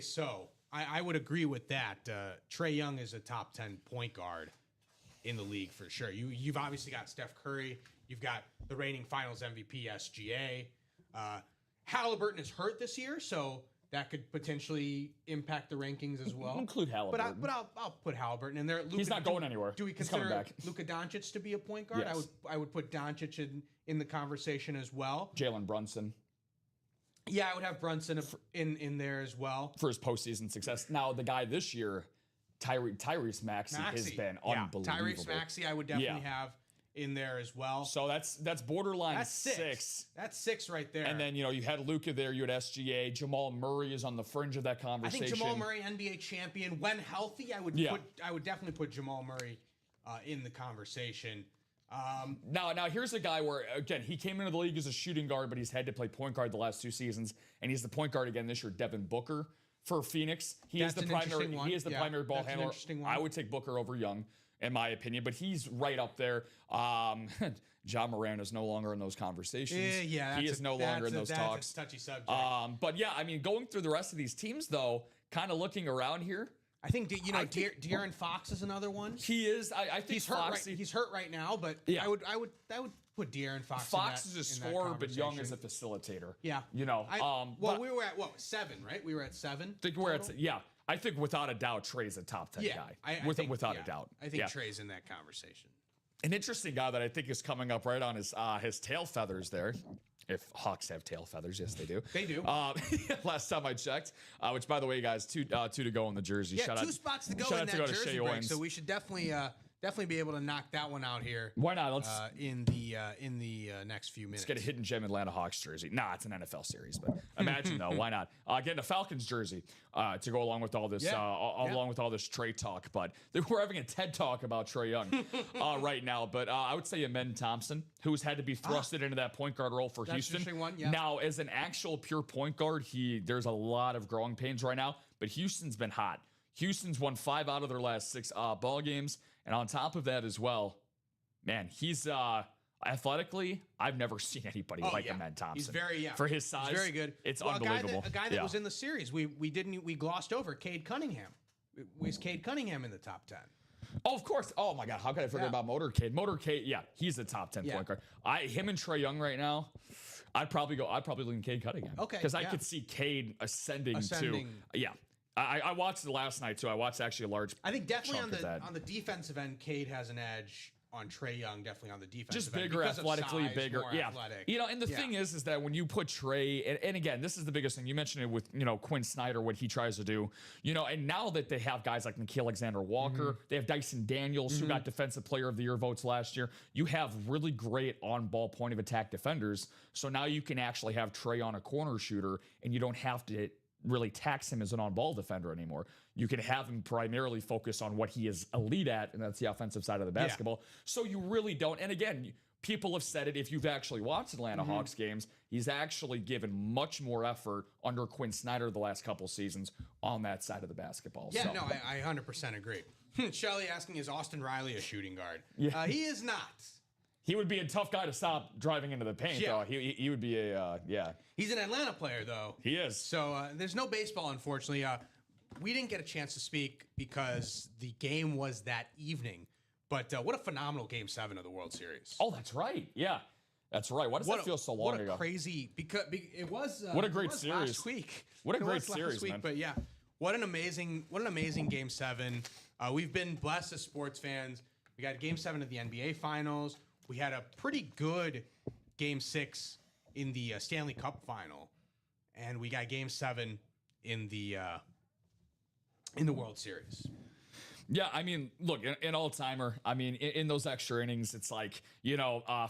so. I would agree with that. Trae Young is a top 10 point guard in the league for sure. You've obviously got Steph Curry. You've got the reigning Finals MVP SGA. Halliburton is hurt this year, so that could potentially impact the rankings as well. Include Halliburton. But I'll put Halliburton in there. He's not going anywhere. Do we consider Luka Dončić to be a point guard? Yes. I would put Dončić in the conversation as well. Jalen Brunson. Yeah, I would have Brunson in there as well. For his postseason success. Now, the guy this year, Tyrese Maxey has been unbelievable. Tyrese Maxey, I would definitely have in there as well. So that's borderline six. That's 6 right there. And then, you had Luka there, you had SGA. Jamal Murray is on the fringe of that conversation. I think Jamal Murray, NBA champion. When healthy, I would definitely put Jamal Murray in the conversation. Now here's a guy where, again, he came into the league as a shooting guard, but he's had to play point guard the last 2 seasons, and he's the point guard again this year, Devin Booker. for Phoenix. He is the primary ball handler. I would take Booker over Young, in my opinion, but he's right up there. John Moran is no longer in those conversations. He is no longer in those talks. That's a touchy subject. But yeah, I mean, going through the rest of these teams, though, kind of looking around here, I think De'Aaron Fox is another one. He is. I think he's hurt. He's hurt right now, but I would put De'Aaron Fox. Fox is a scorer, but Young is a facilitator. Yeah, you know. We were at 7, right? We were at 7. I think we're at I think without a doubt Trey's a top 10 guy. Without a doubt. I think Trey's in that conversation. An interesting guy that I think is coming up right on his tail feathers there. If Hawks have tail feathers, yes, they do. They do. Last time I checked, which, by the way, guys, two to go in the jersey. Yeah, 2 spots to go in that jersey break, so we should definitely be able to knock that one out here. Why not? Let's in the next few minutes. Let's get a hidden gem Atlanta Hawks jersey. Nah, it's an NFL series, but imagine though, why not? Getting a Falcons jersey to go along with all this, along with all this Trey talk. But we're having a TED talk about Trae Young right now. But I would say Amen Thompson, who's had to be thrusted into that point guard role for Houston. Now, as an actual pure point guard, there's a lot of growing pains right now. But Houston's been hot. Houston's won 5 out of their last 6 ball games. And on top of that as well, man, he's athletically, I've never seen anybody like Amen Thompson. He's very, for his size. He's very good. It's unbelievable. A guy that was in the series, we glossed over Cade Cunningham. Was Cade Cunningham in the top 10? Oh, of course. Oh my God, how could I forget about Motorcade? Motorcade, he's a top 10 point guard. Him and Trae Young right now, I'd probably lean Cade Cunningham. Okay, because I could see Cade ascending to. I watched it last night too. I watched actually a large. I think definitely on the defensive end, Cade has an edge on Trae Young. Definitely on the defensive just end. Bigger, athletically size, bigger. Athletic. You know, and the thing is that when you put Trae, and again, this is the biggest thing. You mentioned it with Quinn Snyder, what he tries to do. And now that they have guys like Nickeil Alexander-Walker, they have Dyson Daniels, who got Defensive Player of the Year votes last year. You have really great on-ball point of attack defenders. So now you can actually have Trae on a corner shooter, and you don't have to really tax him as an on-ball defender anymore. You can have him primarily focus on what he is elite at, and that's the offensive side of the basketball. So you really don't. And again, people have said it. If you've actually watched Atlanta Hawks games, he's actually given much more effort under Quinn Snyder the last couple seasons on that side of the basketball. Yeah, no, I 100% agree. Shelly asking, is Austin Riley a shooting guard? He is not. He would be a tough guy to stop driving into the paint, though. He would be a, He's an Atlanta player, though. He is. So there's no baseball, unfortunately. We didn't get a chance to speak because the game was that evening. But what a phenomenal Game 7 of the World Series. Oh, that's right. Yeah, that's right. Why does that feel so long ago? What a crazy, because it was. What a great series. Last week. What a great series, man. But yeah, what an amazing Game 7. We've been blessed as sports fans. We got Game 7 of the NBA Finals. We had a pretty good Game 6 in the Stanley Cup Final, and we got Game 7 in the World Series. Yeah, I mean, look, an all-timer. I mean, in those extra innings, it's like,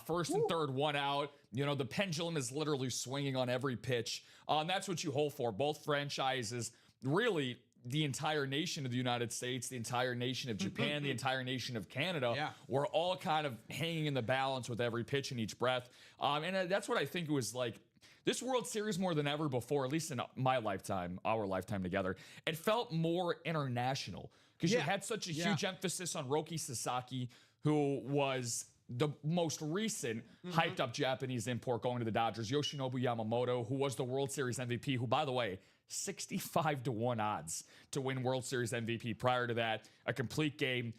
first and third, one out. The pendulum is literally swinging on every pitch. And that's what you hold for. Both franchises, really, the entire nation of the United States, the entire nation of Japan, the entire nation of Canada, were all kind of hanging in the balance with every pitch and each breath. And that's what I think it was like. This World Series, more than ever before, at least in my lifetime, our lifetime together, it felt more international because you had such a huge emphasis on Roki Sasaki, who was the most recent hyped up Japanese import going to the Dodgers, Yoshinobu Yamamoto, who was the World Series MVP, who, by the way, 65-1 odds to win World Series MVP. Prior to that, a complete game.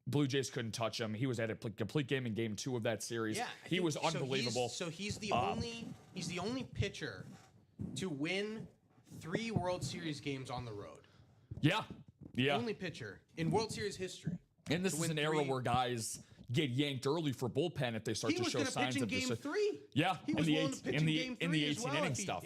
Blue Jays couldn't touch him. He was at a complete game in Game 2 of that series. Yeah, he was unbelievable. So he's the only pitcher to win 3 World Series games on the road. Yeah. Only pitcher in World Series history. And this is an era where guys get yanked early for bullpen if they start to show signs of this. He was going to pitch in Game 3. Yeah, he was willing to pitch in Game 3 in the 18 inning stuff.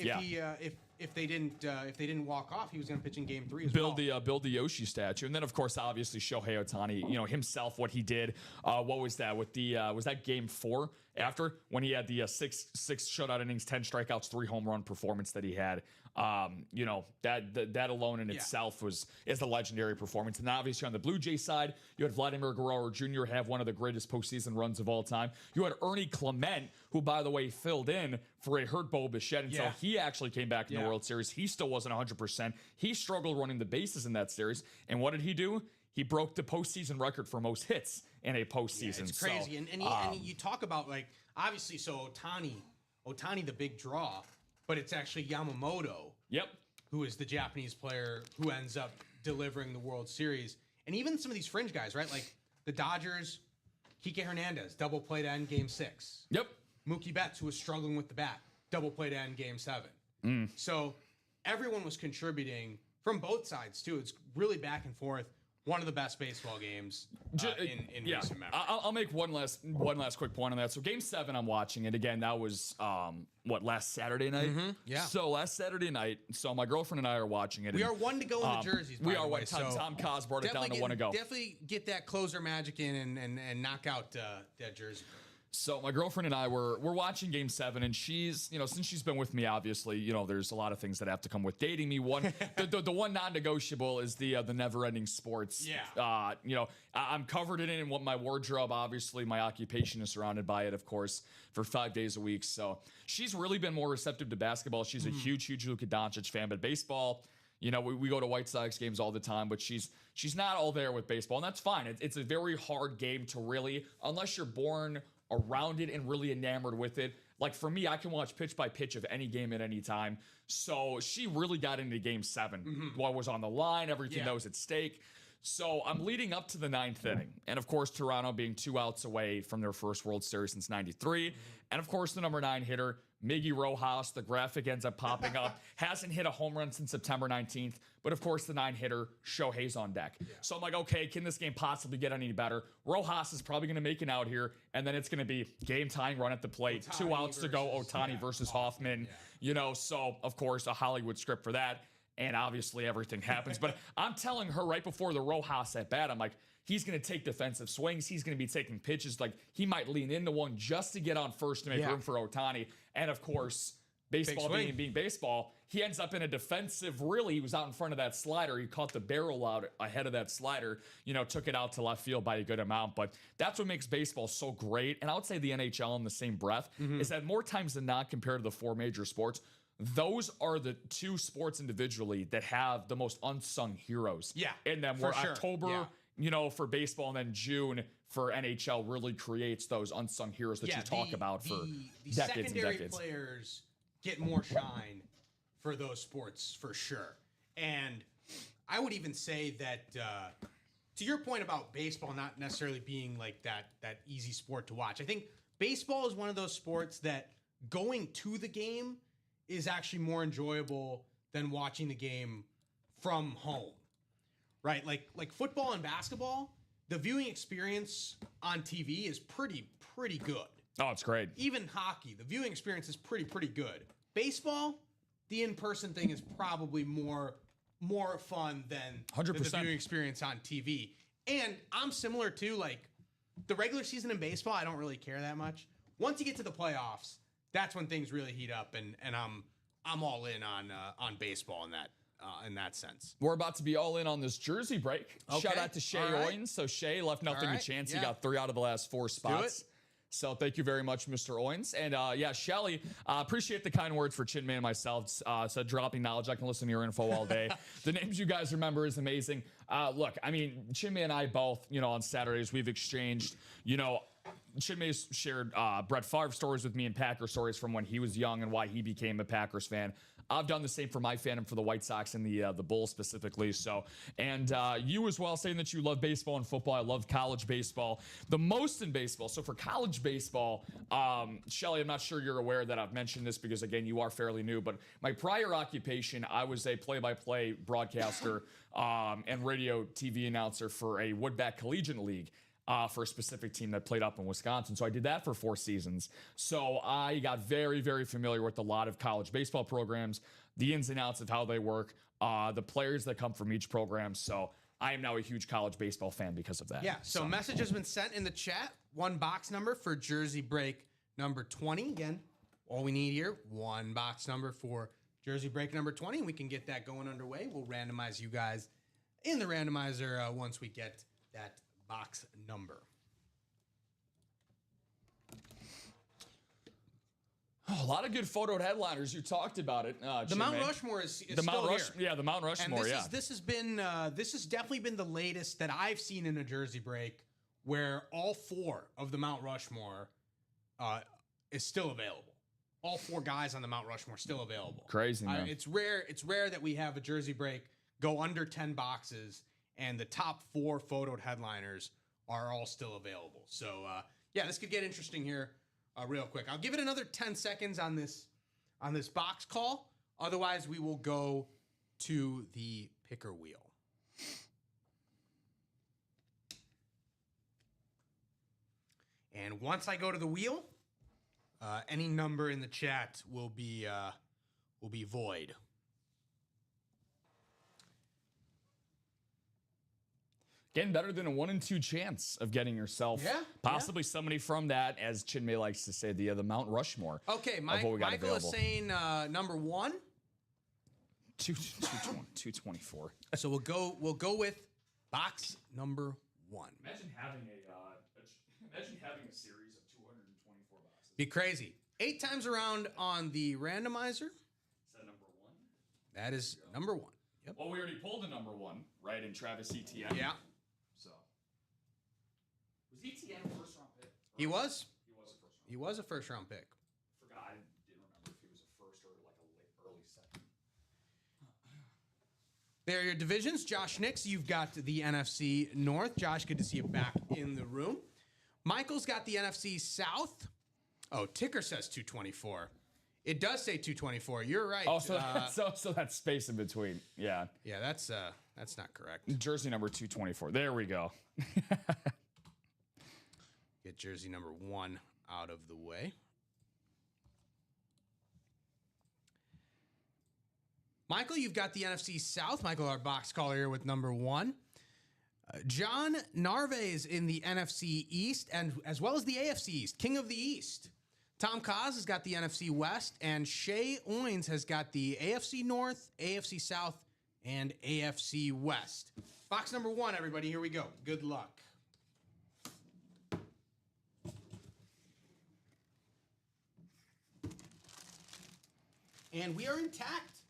If they didn't walk off, he was going to pitch in Game 3 as well. Build the Yoshi statue, and then of course, obviously Shohei Ohtani, himself, what he did. What was that with the was that Game 4 after when he had the six shutout innings, 10 strikeouts, 3 home run performance that he had. That alone in itself is a legendary performance. And obviously on the Blue Jay side, you had Vladimir Guerrero Jr. have one of the greatest postseason runs of all time. You had Ernie Clement, who, by the way, filled in for a hurt Bo Bichette until he actually came back in the World Series. He still wasn't 100%. He struggled running the bases in that series. And what did he do? He broke the postseason record for most hits in a postseason. It's crazy. And you talk about, like, obviously, so Ohtani the big draw, but it's actually Yamamoto, who is the Japanese player who ends up delivering the World Series. And even some of these fringe guys, right? Like the Dodgers, Kike Hernandez, double play to end Game 6. Mookie Betts, who was struggling with the bat, double play to end Game 7. So everyone was contributing from both sides, too. It's really back and forth. One of the best baseball games in recent memory. I'll make one last quick point on that. So Game 7, I'm watching it again. That was last Saturday night. So last Saturday night. So my girlfriend and I are watching it. We are one to go in the jerseys. We are one. Tom Cos brought it down to one to go. Definitely get that closer magic in and knock out that jersey. So my girlfriend and I we're watching Game 7, and she's, since she's been with me, obviously, there's a lot of things that have to come with dating me. One, the one non-negotiable is the never-ending sports. I'm covered in it in what my wardrobe. Obviously, my occupation is surrounded by it, of course, for 5 days a week. So she's really been more receptive to basketball. She's a huge Luka Dončić fan, but baseball. We go to White Sox games all the time, but she's not all there with baseball, and that's fine. It's a very hard game to really, unless you're born around it and really enamored with it. Like for me, I can watch pitch by pitch of any game at any time. So she really got into Game 7. What was on the line, everything that was at stake. So I'm leading up to the 9th inning. And of course, Toronto being 2 outs away from their first World Series since '93. And of course, the number 9 hitter, Miggy Rojas, the graphic ends up popping up, hasn't hit a home run since September 19th. But of course, the 9 hitter, Shohei's on deck. So I'm like, okay, can this game possibly get any better? Rojas is probably going to make it out here, and then it's going to be game tying run at the plate. Ohtani 2 outs to go, Ohtani versus Hoffman. So of course, a Hollywood script for that. And obviously everything happens. But I'm telling her right before the Rojas at bat, I'm like, he's going to take defensive swings. He's going to be taking pitches. Like, he might lean into one just to get on first to make room for Ohtani. And of course, baseball being baseball, he ends up in a defensive, really, he was out in front of that slider. He caught the barrel out ahead of that slider, took it out to left field by a good amount. But that's what makes baseball so great. And I would say the NHL in the same breath is that more times than not, compared to the 4 major sports, those are the 2 sports individually that have the most unsung heroes in them. Where October, for baseball, and then June for NHL really creates those unsung heroes that you talk about for decades and decades. Players get more shine for those sports for sure. And I would even say that to your point about baseball not necessarily being like that easy sport to watch, I think baseball is one of those sports that going to the game is actually more enjoyable than watching the game from home, right? Like football and basketball, the viewing experience on TV is pretty good. Oh, it's great. Even hockey, the viewing experience is pretty good. Baseball, the in-person thing is probably more fun than 100%. The viewing experience on TV. And I'm similar to, like, the regular season in baseball, I don't really care that much. Once you get to the playoffs, that's when things really heat up, and I'm all in on baseball in that sense. We're about to be all in on this jersey break. Okay. Shout out to Shohei Owens. So Shohei left nothing to chance. He got 3 out of the last 4 spots. So thank you very much, Mr. Owens. And Shelly, appreciate the kind words for Chinmay and myself. So dropping knowledge. I can listen to your info all day. The names you guys remember is amazing. Look, I mean, Chinmay and I both, on Saturdays, we've exchanged, Chinmay's shared Brett Favre stories with me and Packer stories from when he was young and why he became a Packers fan. I've done the same for my fandom for the White Sox and the Bulls specifically. So, and you as well, saying that you love baseball and football. I love college baseball the most in baseball. So for college baseball, Shelly, I'm not sure you're aware that I've mentioned this because, again, you are fairly new, but my prior occupation, I was a play-by-play broadcaster and radio TV announcer for a Woodback Collegiate League. For a specific team that played up in Wisconsin. So I did that for 4 seasons. So I got very, very familiar with a lot of college baseball programs, the ins and outs of how they work, the players that come from each program. So I am now a huge college baseball fan because of that. Yeah, so message has been sent in the chat. 1 box number for jersey break number 20. Again, all we need here, one box number for jersey break number 20, and we can get that going underway. We'll randomize you guys in the randomizer once we get that box number. Oh, a lot of good photoed headliners. You talked about it. The Mount Rushmore is the still Mount here. Yeah, the Mount Rushmore. And this has definitely been the latest that I've seen in a jersey break where all 4 of the Mount Rushmore is still available. All 4 guys on the Mount Rushmore still available. Crazy, man. It's rare that we have a jersey break go under 10 boxes and the top 4 photoed headliners are all still available. So yeah, this could get interesting here real quick. I'll give it another 10 seconds on this box call. Otherwise, we will go to the picker wheel. And once I go to the wheel, any number in the chat will be void. Getting better than a 1 in 2 chance of getting yourself possibly somebody from that, as Chinmay likes to say, the Mount Rushmore. Okay, Michael is saying number 1. 224. So we'll go with box number 1. Imagine having a series of 224 boxes. Be crazy. 8 times around on the randomizer. Is that number 1? That is number 1. Yep. Well, we already pulled a number 1, right? In Travis Etienne. Yeah. So was Etienne a first round pick? He was. He was a first round pick. He was a first round pick. Forgot. I didn't remember if he was a first or like a late, early second. There are your divisions. Josh Nix, you've got the NFC North. Josh, good to see you back in the room. Michael's got the NFC South. Oh, ticker says 224. It does say 224. You're right. Oh, so that's space in between. Yeah. Yeah, that's not correct. Jersey number 224. There we go. Get jersey number 1 out of the way. Michael, you've got the NFC South. Michael, our box caller here with number 1. John Narvaez in the NFC East, and as well as the AFC East, King of the East. Tom Kaz has got the NFC West, and Shohei Owens has got the AFC North, AFC South, and AFC West. Box number 1, everybody. Here we go. Good luck. And we are intact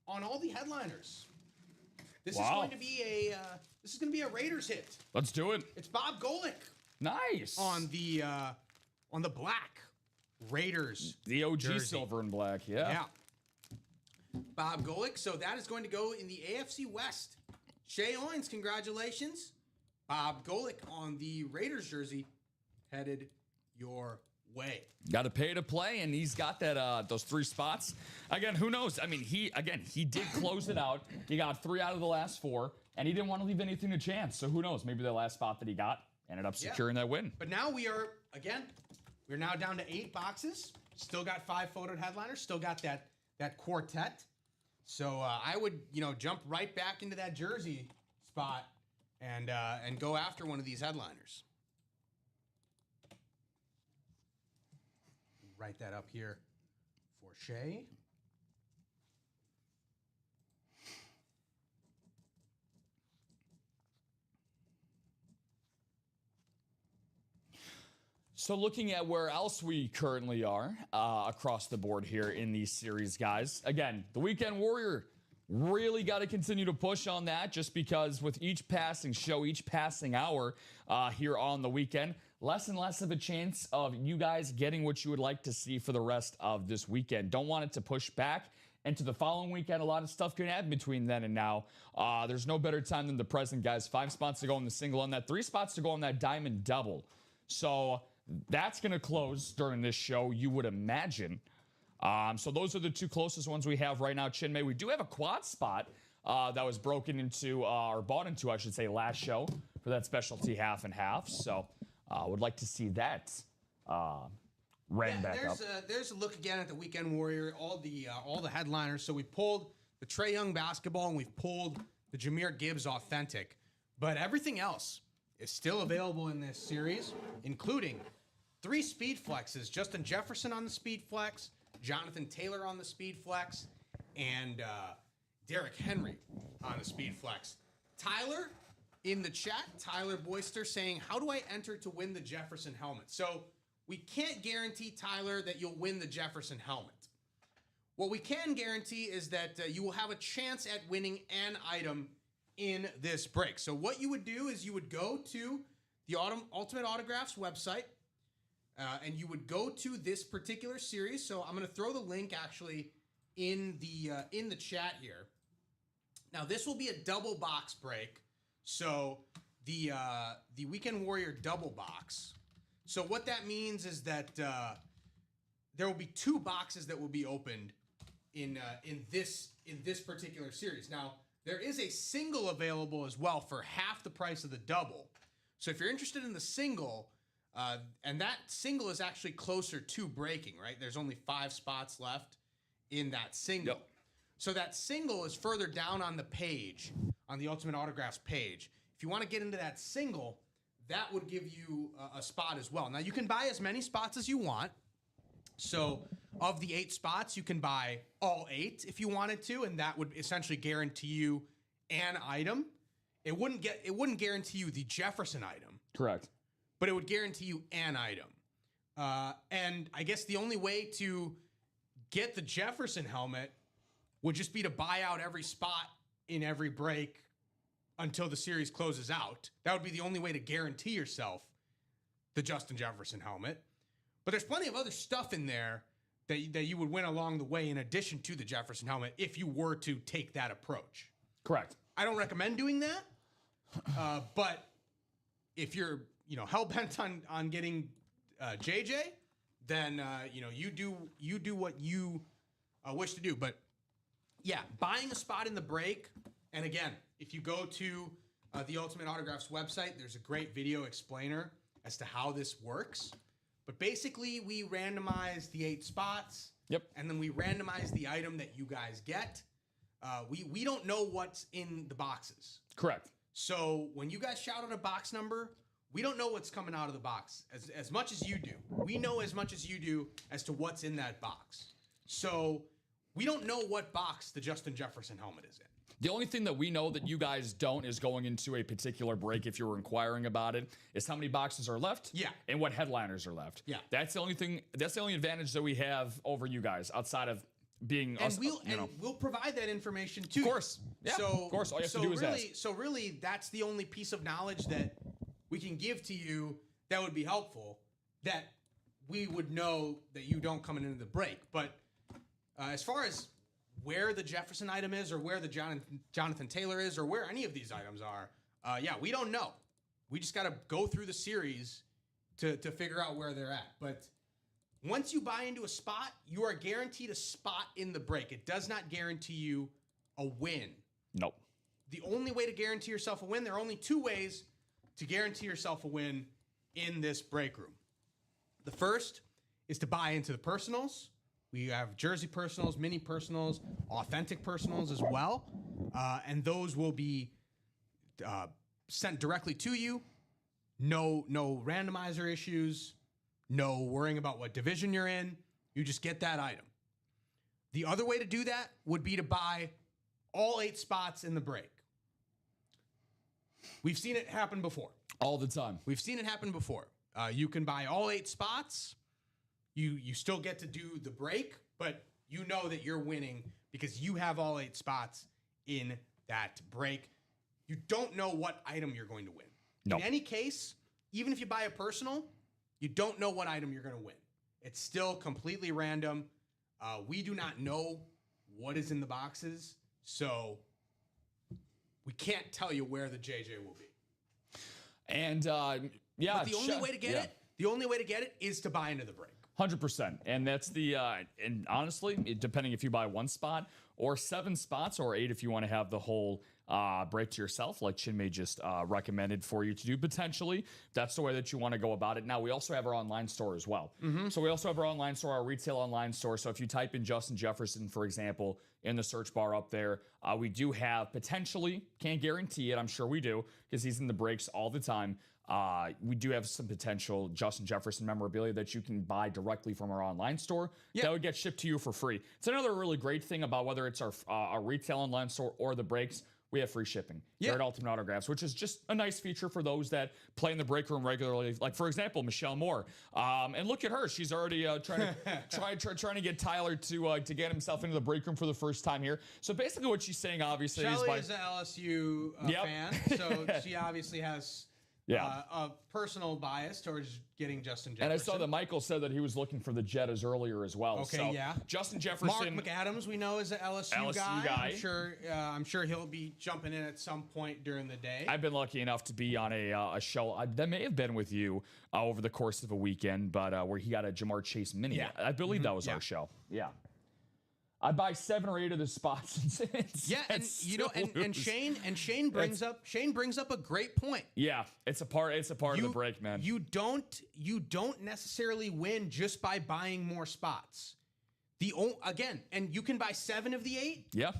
on all the headliners. This is going to be a Raiders hit. Let's do it. It's Bob Golick. Nice. On the black Raiders. The OG jersey. silver and black, yeah. Bob Golick. So that is going to go in the AFC West. Shohei Owens, congratulations. Bob Golick on the Raiders jersey headed your way. Got to pay to play, and he's got that those 3 spots. Again, who knows? I mean, he did close it out. He got 3 out of the last 4, and he didn't want to leave anything to chance. So who knows? Maybe the last spot that he got ended up securing that win. But now we're now down to 8 boxes. Still got 5 photoed headliners. Still got that quartet. So I would jump right back into that jersey spot and go after one of these headliners. Write that up here for Shohei. So looking at where else we currently are across the board here in these series, guys. Again, the Weekend Warrior really got to continue to push on that, just because with each passing show, each passing hour here on the weekend, less and less of a chance of you guys getting what you would like to see for the rest of this weekend. Don't want it to push back into the following weekend. A lot of stuff can happen between then and now. There's no better time than the present, guys. 5 spots to go in the single on that, 3 spots to go on that diamond double. So that's going to close during this show, you would imagine. So those are the 2 closest ones we have right now. Chinmay, we do have a quad spot that was broken into, or bought into, I should say, last show for that specialty half and half. So would like to see that ran back up. There's a look again at the Weekend Warrior, all the headliners. So we pulled the Trae Young basketball and we've pulled the Jahmyr Gibbs authentic, but everything else is still available in this series, including 3 speed flexes: Justin Jefferson on the speed flex, Jonathan Taylor on the speed flex, and Derrick Henry on the speed flex. Tyler in the chat, Tyler Boyster, saying, how do I enter to win the Jefferson helmet? So we can't guarantee, Tyler, that you'll win the Jefferson helmet. What we can guarantee is that you will have a chance at winning an item in this break. So what you would do is you would go to the Ultimate Autographs website, and you would go to this particular series. So I'm going to throw the link actually in the chat here. Now this will be a double box break. So the Weekend Warrior double box. So what that means is that there will be 2 boxes that will be opened in this particular series. Now there is a single available as well for half the price of the double. So if you're interested in the single, and that single is actually closer to breaking, right? There's only 5 spots left in that single. Yep. So that single is further down on the page, on the Ultimate Autographs page. If you want to get into that single, that would give you a spot as well. Now, you can buy as many spots as you want. So of the 8 spots, you can buy all 8 if you wanted to, and that would essentially guarantee you an item. It wouldn't guarantee you the Jefferson item. Correct. But it would guarantee you an item. And I guess the only way to get the Jefferson helmet would just be to buy out every spot in every break until the series closes out. That would be the only way to guarantee yourself the Justin Jefferson helmet. But there's plenty of other stuff in there that you would win along the way in addition to the Jefferson helmet if you were to take that approach. Correct. I don't recommend doing that, but if you're hell-bent on getting JJ, then you do what you wish to do. But yeah, buying a spot in the break, and again, if you go to the Ultimate Autographs website, there's a great video explainer as to how this works. But basically, we randomize the 8 spots. Yep. And then we randomize the item that you guys get. We don't know what's in the boxes. Correct. So when you guys shout out a box number, we don't know what's coming out of the box as much as you do. We know as much as you do as to what's in that box. So we don't know what box the Justin Jefferson helmet is in. The only thing that we know that you guys don't is going into a particular break, if you're inquiring about it, is how many boxes are left. Yeah. And what headliners are left. Yeah. That's the only thing. That's the only advantage that we have over you guys outside of being And us. we'll provide that information too. Of course. Yeah. So, of course. All you have to do is ask. So really, that's the only piece of knowledge that we can give to you that would be helpful, that we would know that you don't come into the break. But as far as where the Jefferson item is, or where the Jonathan Taylor is, or where any of these items are, we don't know. We just got to go through the series to figure out where they're at. But once you buy into a spot, you are guaranteed a spot in the break. It does not guarantee you a win. Nope. The only way to guarantee yourself a win, there are only 2 ways to guarantee yourself a win in this break room. The first is to buy into the personals. We have jersey personals, mini personals, authentic personals as well. And those will be sent directly to you. No randomizer issues. No worrying about what division you're in. You just get that item. The other way to do that would be to buy all 8 spots in the break. We've seen it happen before. All the time. We've seen it happen before. You can buy all 8 spots. You still get to do the break, but you know that you're winning because you have all 8 spots in that break. You don't know what item you're going to win. No. In any case, even if you buy a personal, you don't know what item you're going to win. It's still completely random. We do not know what is in the boxes, so we can't tell you where the JJ will be. And But the only way to get it is to buy into the break. 100%. And that's and honestly, depending if you buy 1 spot or 7 spots or 8 if you want to have the whole break to yourself, like Chinmay just recommended for you to do potentially. That's the way that you want to go about it. Now, we also have our online store as well. So we also have our online store, our retail online store. So if you type in Justin Jefferson, for example, in the search bar up there, we do have potentially, can't guarantee it, I'm sure we do, because he's in the breaks all the time. We do have some potential Justin Jefferson memorabilia that you can buy directly from our online store. That would get shipped to you for free. It's another really great thing about whether it's our retail online store or the breaks. We have free shipping here at Ultimate Autographs, which is just a nice feature for those that play in the break room regularly. Like, for example, Michelle Moore. And look at her. She's already trying to get Tyler to get himself into the break room for the first time here. So basically what she's saying, obviously, Shelly is an LSU fan, so she obviously has a personal bias towards getting Justin Jefferson. And I saw that Michael said that he was looking for the Jettas earlier as well. Okay, so yeah. Justin Jefferson. Mark McAdams, we know, is an LSU guy. I'm sure he'll be jumping in at some point during the day. I've been lucky enough to be on a show that may have been with you over the course of a weekend, but where he got a Jamar Chase mini. Yeah. I believe that was our show. Yeah. I buy 7 or 8 of the spots. And Shane brings up a great point. Yeah, it's a part of the break, man. You don't necessarily win just by buying more spots. And you can buy 7 of the 8. Yeah.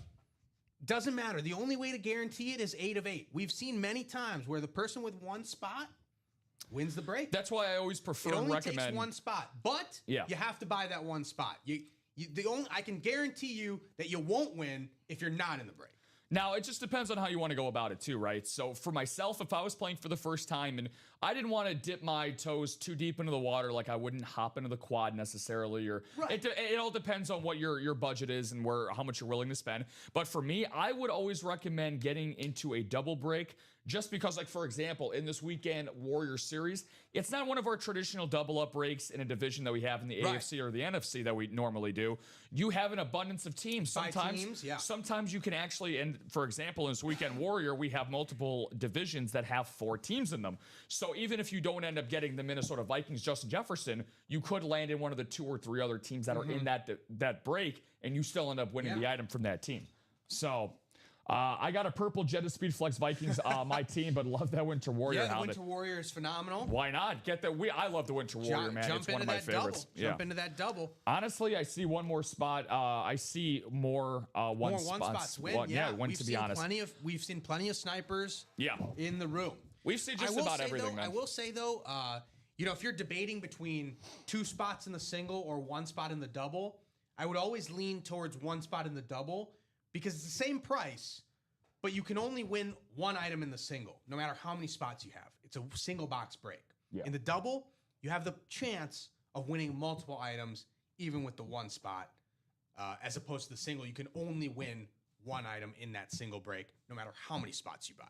Doesn't matter. The only way to guarantee it is 8 of 8. We've seen many times where the person with one spot wins the break. That's why I always prefer and recommend. It only takes one spot, but you have to buy that one spot. I can guarantee you that you won't win if you're not in the break. Now, it just depends on how you want to go about it too, right? So for myself, if I was playing for the first time and I didn't want to dip my toes too deep into the water, like I wouldn't hop into the quad necessarily, or it all depends on what your budget is and how much you're willing to spend. But for me, I would always recommend getting into a double break, just because, like, for example, in this weekend Warriors series, it's not one of our traditional double up breaks in a division that we have in the AFC or the NFC that we normally do. You have an abundance of teams. Sometimes you can actually, and for example, in this weekend Warrior, we have multiple divisions that have 4 teams in them. So even if you don't end up getting the Minnesota Vikings Justin Jefferson, you could land in one of the 2 or 3 other teams that are in that break, and you still end up winning the item from that team. So I got a purple Jetta Speed Flex Vikings on my team, but love that Winter Warrior. Yeah, the Winter Warrior is phenomenal. Why not? Get that. I love the Winter Warrior, man. It's one of my favorites. Jump into that double. Honestly, I see one more spot. I see more one spots win. To be honest. We've seen plenty of snipers in the room. We've seen just about everything, man. I will say, though, if you're debating between 2 spots in the single or 1 spot in the double, I would always lean towards 1 spot in the double, because it's the same price, but you can only win 1 item in the single, no matter how many spots you have. It's a single box break. Yeah. In the double, you have the chance of winning multiple items, even with the 1 spot, as opposed to the single. You can only win 1 item in that single break, no matter how many spots you buy.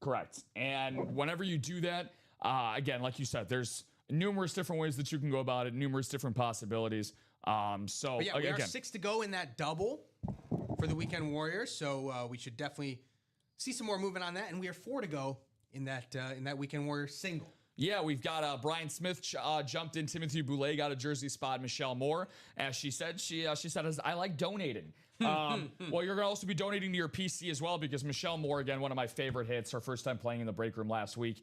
Correct. And whenever you do that, again, like you said, there's numerous different ways that you can go about it, numerous different possibilities. We are 6 to go in that double for the Weekend Warriors, so we should definitely see some more movement on that. And we are 4 to go in that Weekend Warriors single. Yeah, we've got Brian Smith jumped in. Timothy Boulay got a jersey spot. Michelle Moore, as she said, she said, I like donating. Well, you're going to also be donating to your PC as well, because Michelle Moore, again, one of my favorite hits, her first time playing in the break room last week.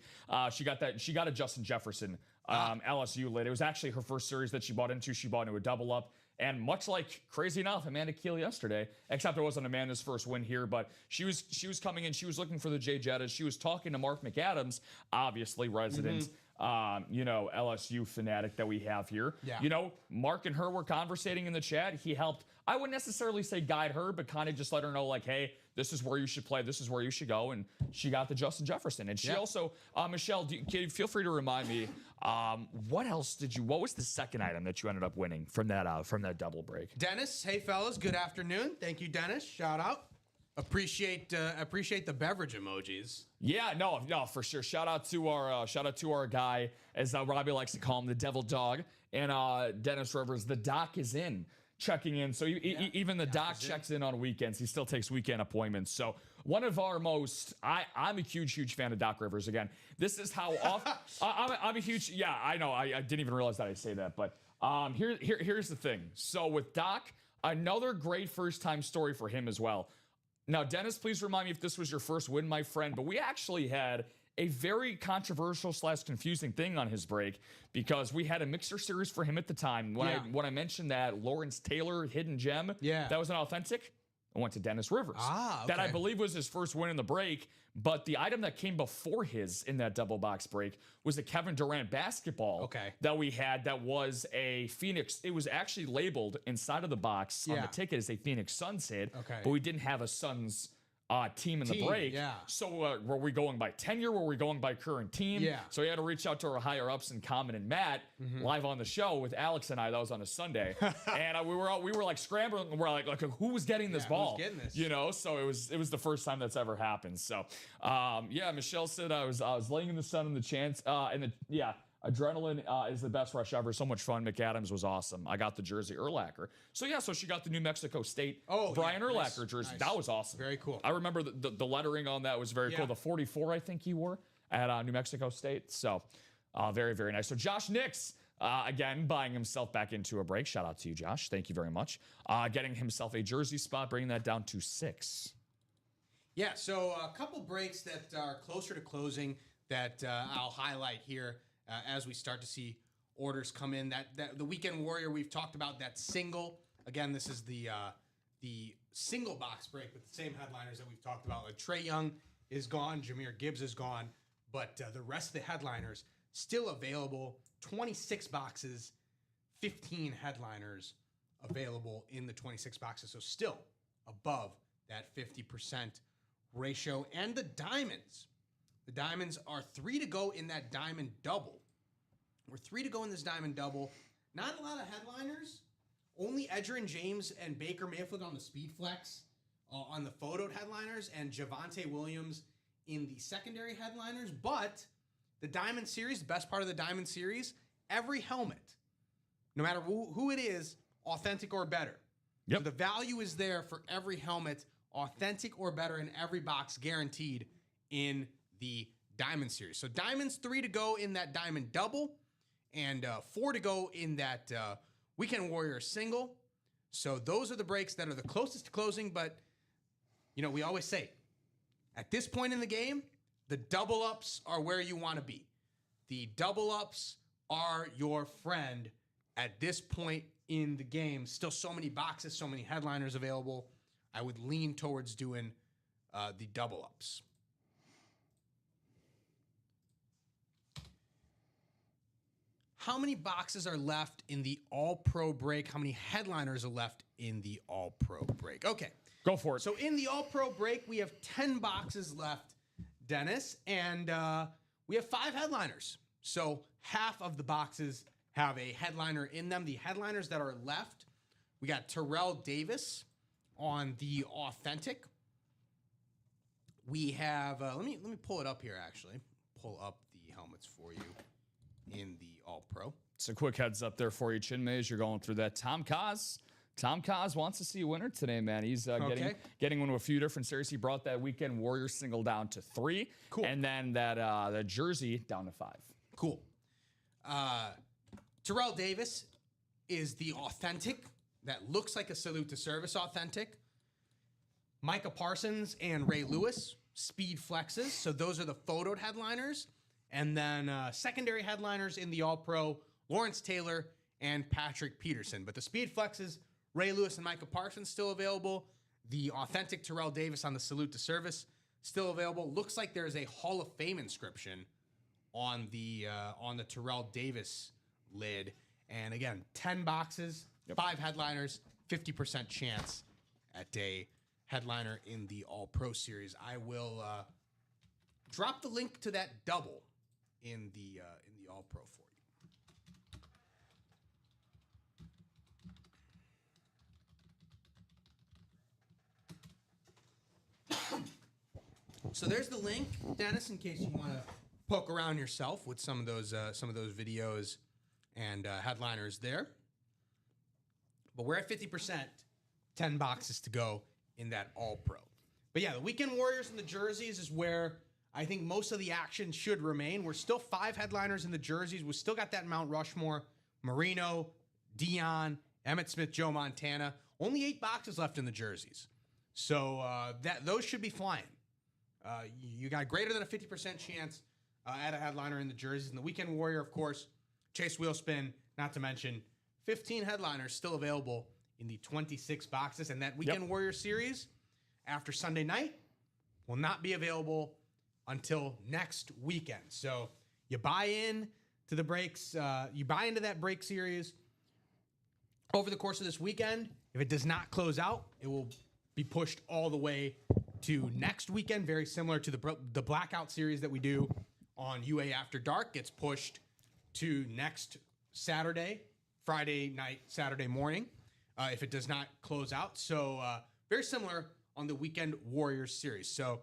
She got a Justin Jefferson LSU lid. It was actually her first series that she bought into. She bought into a double up. And much like, crazy enough, Amanda Keel yesterday, except it wasn't Amanda's first win here, but she was coming in. She was looking for the J Jettas. She was talking to Mark McAdams, obviously resident, LSU fanatic that we have here. Yeah. Mark and her were conversating in the chat. He helped, I wouldn't necessarily say guide her, but kind of just let her know, like, hey, this is where you should play. This is where you should go. And she got the Justin Jefferson. And she also, Michelle, feel free to remind me, what was the second item that you ended up winning from that double break? Dennis, hey fellas, good afternoon. Thank you, Dennis. Shout out. Appreciate the beverage emojis. Yeah, no, for sure. Shout out to our guy, as Robbie likes to call him, the Devil Dog, and Dennis Rivers. The doc is in, checking in. So even the doc checks in on weekends. He still takes weekend appointments. So one of our most, I'm a huge fan of Doc Rivers. Again, this is how often I'm a huge. Yeah, I know. I didn't even realize that I say that, but here's the thing. So with Doc, another great first time story for him as well. Now, Dennis, please remind me if this was your first win, my friend, but we actually had a very controversial / confusing thing on his break because we had a mixer series for him at the time. When I mentioned that Lawrence Taylor hidden gem, that was an authentic, I went to Dennis Rivers. Okay. That I believe was his first win in the break, but the item that came before his in that double box break was a Kevin Durant basketball that we had that was a Phoenix. It was actually labeled inside of the box on the ticket as a Phoenix Suns hit, but we didn't have a Suns team in the break. So were we going by tenure? Were we going by current team? So we had to reach out to our higher ups in Common and Matt live on the show with Alex and I. That was on a Sunday, and we were like scrambling. And we're like who was getting this ball? Who's getting this? You know, so it was the first time that's ever happened. So Michelle said I was laying in the sun in the chance adrenaline is the best rush ever. So much fun. McAdams was awesome. I got the jersey Urlacher. So she got the New Mexico State Brian Urlacher jersey. Nice. That was awesome. Very cool. I remember the lettering on that was very cool. The 44, I think he wore at New Mexico State. So very, very nice. So Josh Nix, again, buying himself back into a break. Shout out to you, Josh. Thank you very much. Getting himself a jersey spot, bringing that down to 6. Yeah, so a couple breaks that are closer to closing that I'll highlight here. As we start to see orders come in, that the Weekend Warrior we've talked about, that single. Again, this is the single box break with the same headliners that we've talked about. Like Trae Young is gone, Jahmyr Gibbs is gone, but the rest of the headliners still available. 26 boxes, 15 headliners available in the 26 boxes, so still above that 50% ratio. And the diamonds. The diamonds are 3 to go in that diamond double. We're 3 to go in this diamond double. Not a lot of headliners. Only Edgerrin James and Baker Mayfield on the Speed Flex on the photoed headliners, and Javonte Williams in the secondary headliners. But the Diamond Series, the best part of the Diamond Series, every helmet, no matter who it is, authentic or better. So the value is there for every helmet, authentic or better in every box, guaranteed in the Diamond Series. So Diamonds 3 to go in that Diamond Double, and 4 to go in that Weekend Warrior Single. So those are the breaks that are the closest to closing, but we always say, at this point in the game, the double ups are where you want to be. The double ups are your friend at this point in the game. Still so many boxes, so many headliners available. I would lean towards doing the double ups. How many boxes are left in the All-Pro break? How many headliners are left in the All-Pro break? Okay. Go for it. So in the All-Pro break, we have 10 boxes left, Dennis, and we have 5 headliners. So half of the boxes have a headliner in them. The headliners that are left, we got Terrell Davis on the Authentic. We have, let me pull it up here, actually. Pull up the helmets for you in the All-Pro. So quick heads up there for you, Chinmay, as you're going through that. Tom Kaz wants to see a winner today, man. He's getting into a few different series. He brought that Weekend Warrior single down to 3. Cool. And then that jersey down to 5. Cool. Terrell Davis is the Authentic. That looks like a Salute to Service Authentic. Micah Parsons and Ray Lewis, Speed Flexes. So those are the photoed headliners. And then secondary headliners in the All-Pro, Lawrence Taylor and Patrick Peterson. But the Speed Flexes, Ray Lewis and Micah Parsons still available. The Authentic Terrell Davis on the Salute to Service still available. Looks like there's a Hall of Fame inscription on the Terrell Davis lid. And again, 10 boxes, 5 headliners, 50% chance at a headliner in the All-Pro series. I will drop the link to that double in the All-Pro for you. So there's the link, Dennis, in case you want to poke around yourself with some of those videos and headliners there. But we're at 50%, 10 boxes to go in that All-Pro. But yeah, the Weekend Warriors and the jerseys is where I think most of the action should remain. We're still 5 headliners in the jerseys. We still got that Mount Rushmore, Marino, Deion, Emmitt Smith, Joe Montana. Only 8 boxes left in the jerseys. So those should be flying. You got greater than a 50% chance at a headliner in the jerseys. And the Weekend Warrior, of course, Chase Wheelspin, not to mention 15 headliners still available in the 26 boxes. And that Weekend Warrior series after Sunday night will not be available until next weekend. So you buy in to the breaks, you buy into that break series over the course of this weekend. If it does not close out, it will be pushed all the way to next weekend, very similar to the blackout series that we do on UA After Dark. Gets pushed to next Saturday, Friday night, Saturday morning, if it does not close out. So very similar on the Weekend Warriors series. So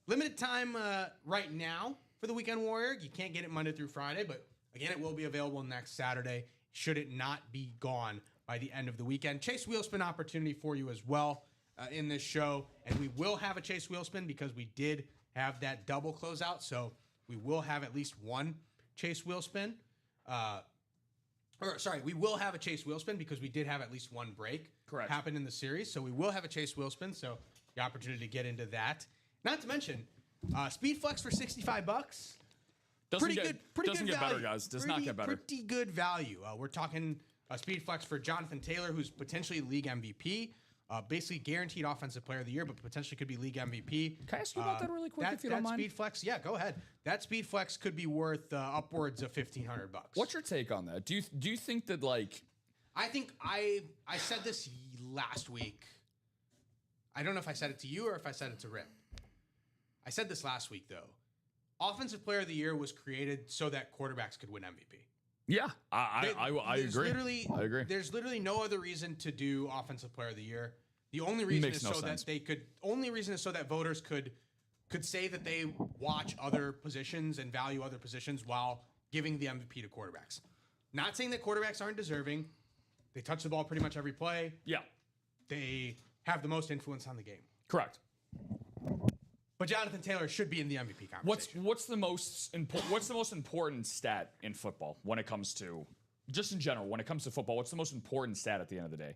limited time right now for the Weekend Warrior. You can't get it Monday through Friday, but again, it will be available next Saturday, should it not be gone by the end of the weekend. Chase Wheelspin opportunity for you as well in this show. And we will have a Chase Wheelspin because we did have that double closeout. So we will have at least one Chase Wheelspin. We will have a Chase Wheelspin because we did have at least one break happen in the series. So we will have a Chase Wheelspin. So the opportunity to get into that. Not to mention, Speed Flex for $65. Pretty good Doesn't get value. better, guys. Does not get better. Pretty good value. We're talking Speed Flex for Jonathan Taylor, who's potentially league MVP. Basically guaranteed offensive player of the year, but potentially could be league MVP. Can I ask you about that really quick, if you don't mind? Speed Flex, yeah, go ahead. That Speed Flex could be worth upwards of $1,500. What's your take on that? Do you think that, like... I think I said this last week. I don't know if I said it to you or if I said it to Rip. I said this last week, though. Offensive player of the year was created so that quarterbacks could win MVP. Yeah, I agree. I agree. There's literally no other reason to do offensive player of the year. The only reason is so that voters could say that they watch other positions and value other positions while giving the MVP to quarterbacks. Not saying that quarterbacks aren't deserving. They touch the ball pretty much every play. Yeah. They have the most influence on the game. Correct. But Jonathan Taylor should be in the MVP conversation. What's the most important stat in football when it comes to, just in general, when it comes to football? What's the most important stat at the end of the day?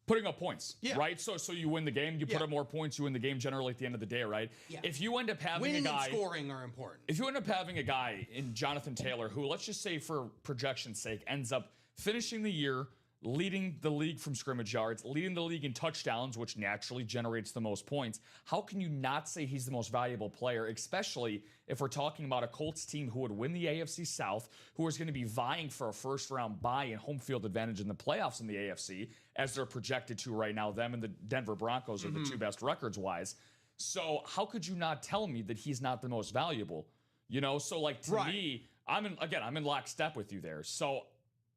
Putting up points, right? So you win the game, you put up more points, you win the game generally at the end of the day, right? Yeah. If you end up having winning a guy, and scoring are important. If you end up having a guy in Jonathan Taylor who, let's just say for projection's sake, ends up finishing the year leading the league from scrimmage yards, leading the league in touchdowns, which naturally generates the most points, how can you not say he's the most valuable player, especially if we're talking about a Colts team who would win the AFC South, who is going to be vying for a first-round bye and home field advantage in the playoffs in the AFC, as they're projected to right now. Them and the Denver Broncos are the two best records-wise. So how could you not tell me that he's not the most valuable? You know, so like to me, I'm in lockstep with you there. So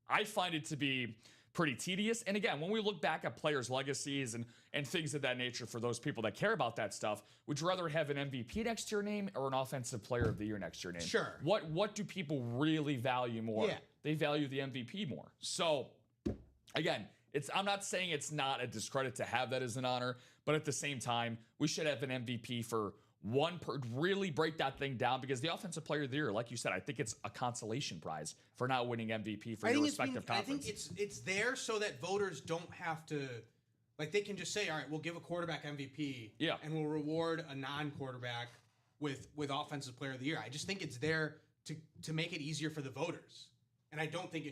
I find it to be pretty tedious. And again, when we look back at players' legacies and things of that nature for those people that care about that stuff, would you rather have an MVP next to your name or an offensive player of the year next to your name? Sure. What do people really value more? Yeah. They value the MVP more. So again, I'm not saying it's not a discredit to have that as an honor, but at the same time, we should have an MVP for really break that thing down, because the offensive player of the year, like you said, I think it's a consolation prize for not winning MVP for your respective conference. I think it's there so that voters don't have to, like, they can just say, all right, we'll give a quarterback MVP, and we'll reward a non-quarterback with offensive player of the year. I just think it's there to make it easier for the voters. And I don't think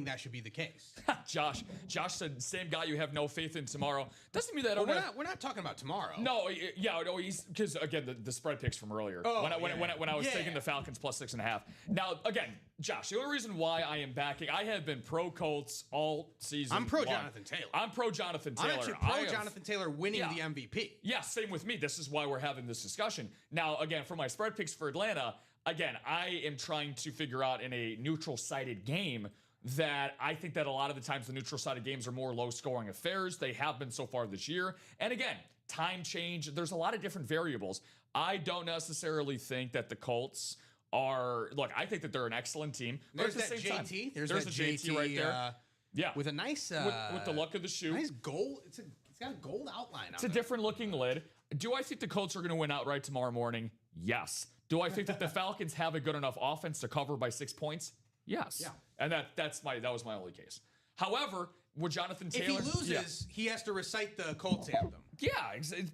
that should be the case. Josh said, same guy you have no faith in tomorrow. Doesn't mean that we're not talking about tomorrow. No, he's because again the spread picks from earlier. When I was taking the Falcons plus 6.5. Now again, Josh, the only reason why I am backing, I have been pro Colts all season. I'm pro Jonathan Taylor. I'm pro Jonathan Taylor. I'm actually pro Jonathan Taylor winning the MVP. Yeah, same with me. This is why we're having this discussion. Now again, for my spread picks for Atlanta. Again, I am trying to figure out in a neutral-sided game that I think that a lot of the times the neutral-sided games are more low-scoring affairs. They have been so far this year. And again, time change. There's a lot of different variables. I don't necessarily think that the Colts are... Look, I think that they're an excellent team. There's that JT. There's that JT right there. Yeah. With a nice... with the look of the shoe. Nice gold. It's got a gold outline on it. It's a different-looking lid. Do I think the Colts are going to win outright tomorrow morning? Yes. Do I think that the Falcons have a good enough offense to cover by 6 points? Yes. Yeah. And that was my only case. However, with Jonathan Taylor... If he loses, he has to recite the Colts anthem. Yeah,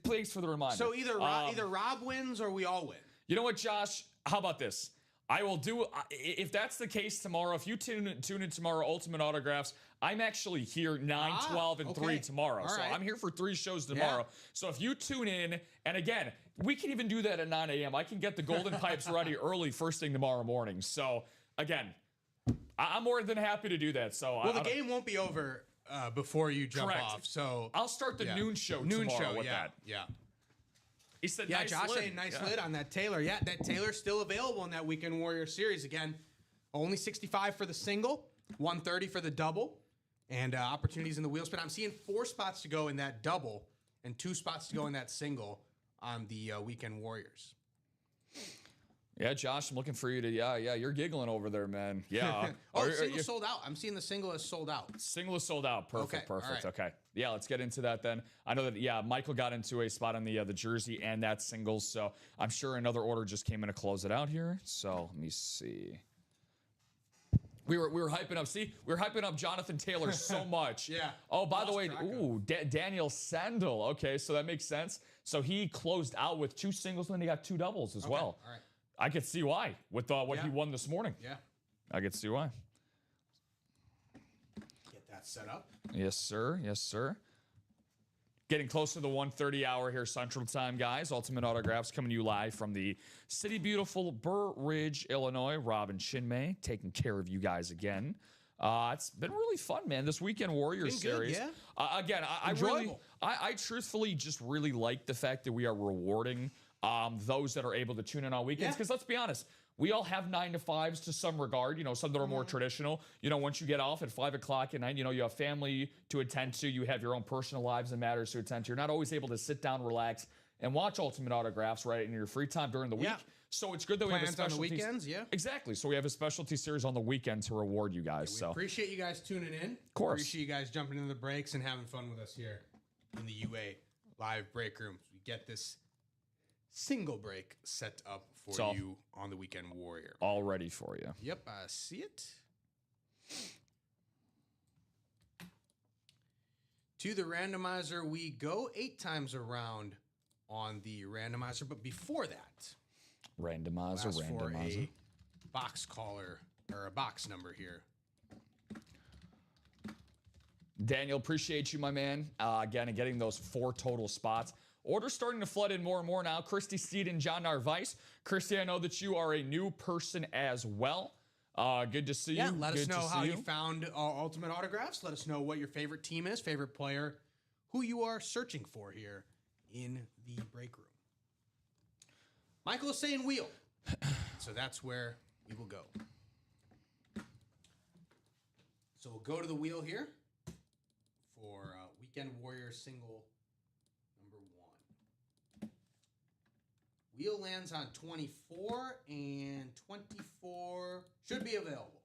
thanks for the reminder. So either Rob wins or we all win. You know what, Josh? How about this? I will do, if that's the case tomorrow, if you tune in tomorrow, Ultimate Autographs, I'm actually here 9, 12, and 3 tomorrow. All so right. I'm here for 3 shows tomorrow. Yeah. So if you tune in, and again, we can even do that at 9 a.m. I can get the Golden Pipes ready early first thing tomorrow morning. So again, I'm more than happy to do that. So the game won't be over before you jump off. So I'll start the noon show tomorrow with that. Yeah. He said, yeah, nice Josh lid. saying nice lid on that Taylor. Yeah, that Taylor's still available in that Weekend Warrior series. Again, only 65 for the single, 130 for the double, and opportunities in the wheel spin. I'm seeing 4 spots to go in that double and 2 spots to go in that single on the Weekend Warriors. Yeah, Josh, I'm looking for you to, you're giggling over there, man. Yeah. Single sold out. I'm seeing the single is sold out. Single is sold out. Perfect. Right. Okay. Yeah, let's get into that then. I know that, Michael got into a spot on the jersey and that singles, so I'm sure another order just came in to close it out here. So let me see. We were hyping up. See, we were hyping up Jonathan Taylor so much. Yeah. Oh, by the way, Daniel Sandel. Okay, so that makes sense. So he closed out with 2 singles, and then he got 2 doubles as well. All right. I could see why with what he won this morning. Yeah. I could see why. Get that set up. Yes, sir. Yes, sir. Getting close to the 1:30 hour here Central Time, guys. Ultimate Autographs coming to you live from the city beautiful Burr Ridge, Illinois. Rob and Chinmay taking care of you guys again. It's been really fun, man. This Weekend Warriors series. Yeah. Again, I truthfully just really like the fact that we are rewarding those that are able to tune in on weekends. Because let's be honest, we all have 9 to 5s to some regard, some that are more traditional. Once you get off at 5 o'clock at night, you have family to attend to. You have your own personal lives and matters to attend to. You're not always able to sit down, relax, and watch Ultimate Autographs, right, in your free time during the week. So it's good that we have a specialty. On the weekends, Exactly. So we have a specialty series on the weekend to reward you guys. We appreciate you guys tuning in. Of course. Appreciate you guys jumping into the breaks and having fun with us here in the UA live break room. We get this single break set up for you on the Weekend Warrior. All ready for you. Yep, I see it. To the randomizer we go 8 times around on the randomizer, but before that, randomizer. For a box caller or a box number here. Daniel, appreciate you, my man. Again, and getting those 4 total spots. Orders starting to flood in more and more now. Christy Steed and John Narvice. Christy, I know that you are a new person as well. Good to see you. Yeah, let us know how you found Ultimate Autographs. Let us know what your favorite team is, favorite player, who you are searching for here in the break room. Michael is saying wheel. So that's where we will go. So we'll go to the wheel here for Weekend Warrior single number 1. Wheel lands on 24, and 24 should be available.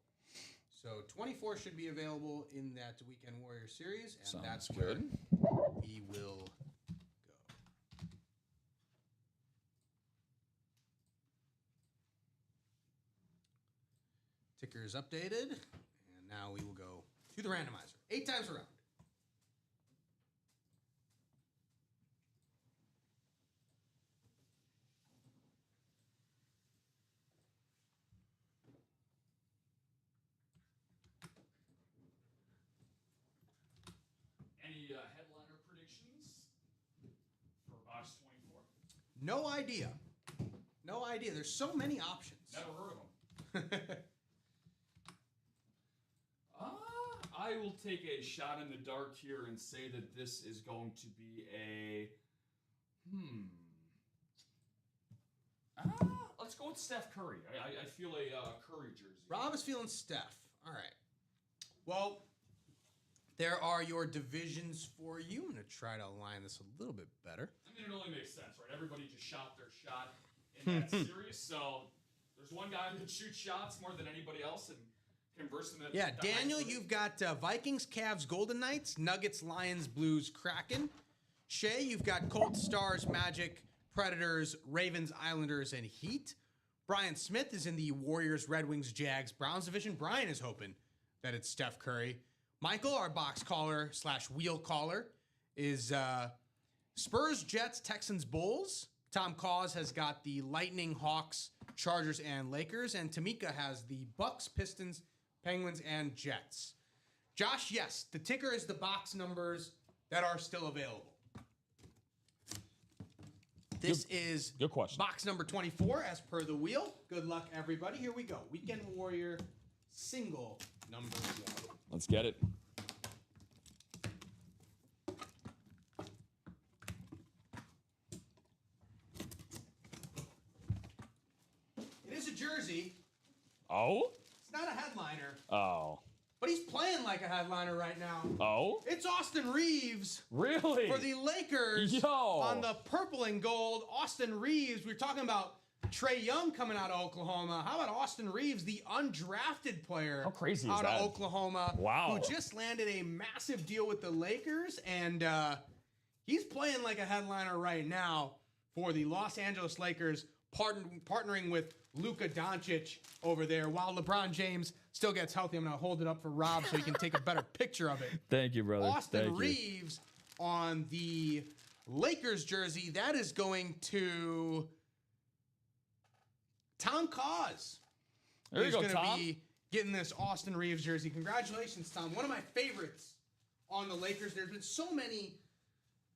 So 24 should be available in that Weekend Warrior series, and Sounds that's good. where we will go. Ticker is updated, and now we will go to the randomizer. 8 times around. Any headliner predictions for box 24? No idea. No idea. There's so many options. Never heard of them. I will take a shot in the dark here and say that this is going to be a let's go with Steph Curry. I feel a Curry jersey. Rob is feeling Steph. All right. Well, there are your divisions for you. I'm going to try to align this a little bit better. I mean, it only makes sense, right? Everybody just shot their shot in that series, so there's one guy that shoots shots more than anybody else, and converse them. Yeah, Daniel, you've got Vikings, Cavs, Golden Knights, Nuggets, Lions, Blues, Kraken. Shay, you've got Colts, Stars, Magic, Predators, Ravens, Islanders, and Heat. Brian Smith is in the Warriors, Red Wings, Jags, Browns division. Brian is hoping that it's Steph Curry. Michael, our box caller / wheel caller, is Spurs, Jets, Texans, Bulls. Tom Cause has got the Lightning, Hawks, Chargers, and Lakers. And Tamika has the Bucks, Pistons, Penguins, and Jets. Josh, yes, the ticker is the box numbers that are still available. This is good question. Box number 24 as per the wheel. Good luck, everybody. Here we go. Weekend Warrior single number 1. Let's get it. It is a jersey. Oh? It's not a headliner. Oh. But he's playing like a headliner right now. Oh? It's Austin Reeves. Really? For the Lakers. Yo. On the purple and gold, Austin Reeves. We're talking about Trae Young coming out of Oklahoma. How about Austin Reeves, the undrafted player? How crazy is out that? of Oklahoma. Wow. Who just landed a massive deal with the Lakers. And he's playing like a headliner right now for the Los Angeles Lakers, partnering with Luka Dončić over there while LeBron James still gets healthy. I'm going to hold it up for Rob so he can take a better picture of it. Thank you, brother. Austin Reeves on the Lakers jersey. That is going to Tom Cause. There you go, Tom. He's going to be getting this Austin Reeves jersey. Congratulations, Tom. One of my favorites on the Lakers. There's been so many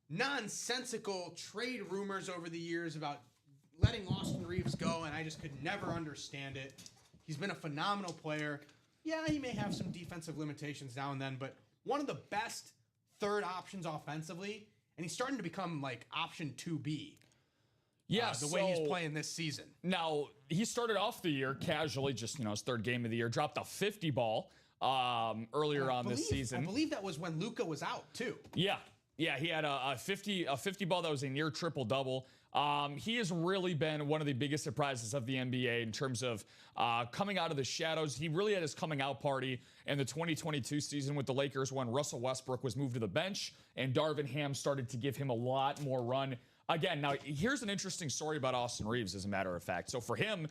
nonsensical trade rumors over the years about letting Austin Reeves go, and I just could never understand it. He's been a phenomenal player. Yeah, he may have some defensive limitations now and then, but one of the best third options offensively, and he's starting to become like option 2B. Yeah, the way he's playing this season. Now, he started off the year casually, just, his third game of the year, dropped a 50 ball earlier on this season. I believe that was when Luka was out, too. Yeah, he had a 50 ball that was a near triple-double. He has really been one of the biggest surprises of the NBA in terms of coming out of the shadows. He really had his coming out party in the 2022 season with the Lakers when Russell Westbrook was moved to the bench and Darvin Ham started to give him a lot more run. Again, now here's an interesting story about Austin Reeves, as a matter of fact. So for him,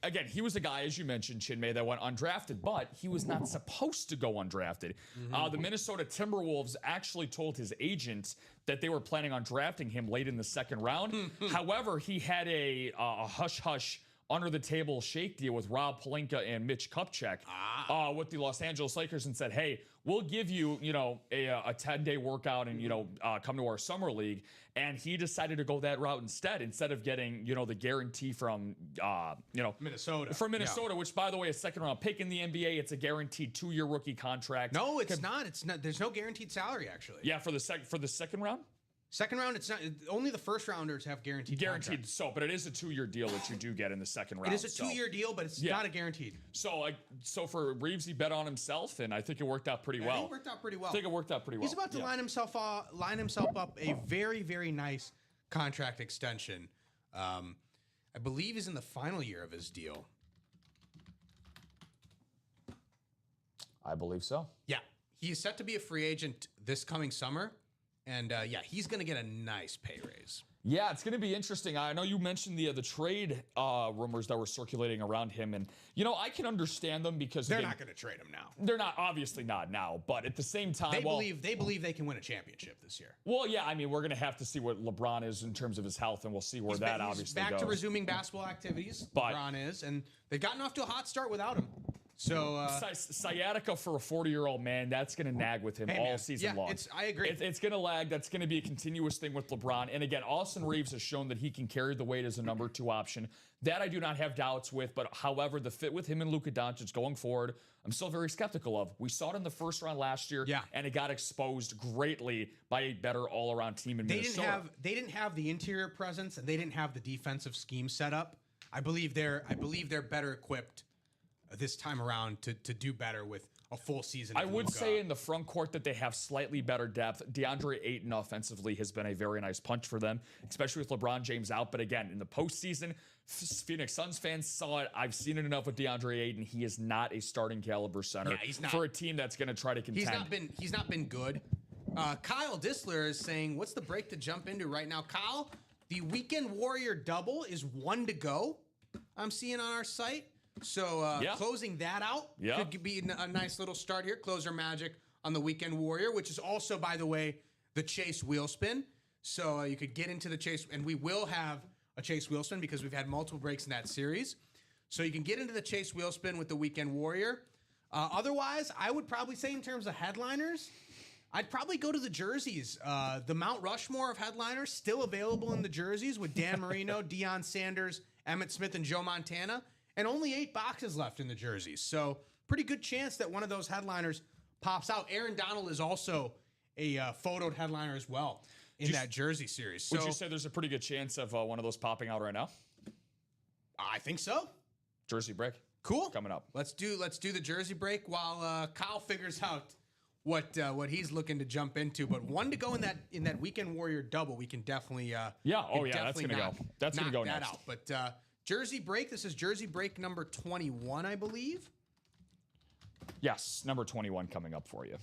again, he was a guy, as you mentioned, Chinmay, that went undrafted, but he was not supposed to go undrafted. The Minnesota Timberwolves actually told his agent that they were planning on drafting him late in the second round. However, he had a hush-hush under-the-table shake deal with Rob Pelinka and Mitch Kupchak with the Los Angeles Lakers and said, hey, we'll give you, a 10-day workout and, come to our summer league. And he decided to go that route instead of getting, the guarantee from, Minnesota. From Minnesota, which, by the way, a second-round pick in the NBA. It's a guaranteed 2-year rookie contract. No, it's not. It's not. There's no guaranteed salary, actually. Yeah, for the second round? Second round, it's not. Only the first rounders have guaranteed. Contracts. But it is a 2-year deal that you do get in the second round. It is a 2-year deal, but it's not a guaranteed. So for Reeves, he bet on himself, and I think it worked out pretty well. It worked out pretty well. I think it worked out pretty well. He's about to line himself up a very, very nice contract extension. I believe he's in the final year of his deal. I believe so. Yeah, he's set to be a free agent this coming summer. And, he's going to get a nice pay raise. Yeah, it's going to be interesting. I know you mentioned the trade rumors that were circulating around him. And, I can understand them because they're not going to trade him now. They're not, obviously not now. But at the same time, they believe they can win a championship this year. Well, yeah, I mean, we're going to have to see what LeBron is in terms of his health, and we'll see where that obviously goes. Back to resuming basketball activities, LeBron is. And they've gotten off to a hot start without him. So sciatica for a 40-year-old man, that's going to nag with him all season long. I agree. It's going to lag. That's going to be a continuous thing with LeBron. And again, Austin Reeves has shown that he can carry the weight as a number 2 option. That I do not have doubts with. But however, the fit with him and Luka Dončić going forward, I'm still very skeptical of. We saw it in the first round last year, and it got exposed greatly by a better all-around team in Minnesota. They didn't have the interior presence, and they didn't have the defensive scheme set up. I believe they're better equipped this time around to do better with a full season. I would say in the front court that they have slightly better depth. DeAndre Ayton offensively has been a very nice punch for them, especially with LeBron James out. But again, in the postseason, Phoenix Suns fans saw it. I've seen it enough with DeAndre Ayton. He is not a starting caliber center for a team that's going to try to contend. He's not been good. Kyle Dissler is saying, what's the break to jump into right now? Kyle, the Weekend Warrior double is 1 to go. I'm seeing on our site. So closing that out could be a nice little start here. Closer Magic on the Weekend Warrior, which is also, by the way, the Chase wheel spin. So you could get into the chase, and we will have a chase wheel spin because we've had multiple breaks in that series. So you can get into the chase wheel spin with the Weekend Warrior. Otherwise, I would probably say in terms of headliners, I'd probably go to the jerseys. The Mount Rushmore of headliners still available in the jerseys with Dan Marino, Deion Sanders, Emmitt Smith, and Joe Montana, and only 8 boxes left in the jerseys. So pretty good chance that one of those headliners pops out. Aaron Donald is also a photoed headliner as well in that jersey series. So, would you say there's a pretty good chance of one of those popping out right now? I think so. Jersey break. Cool. Coming up. Let's do the jersey break while Kyle figures out what he's looking to jump into. But one to go in that Weekend Warrior double, we can definitely that's gonna go. That's gonna go next. Out. But jersey break. This is jersey break number 21, I believe. Yes, number 21 coming up for you.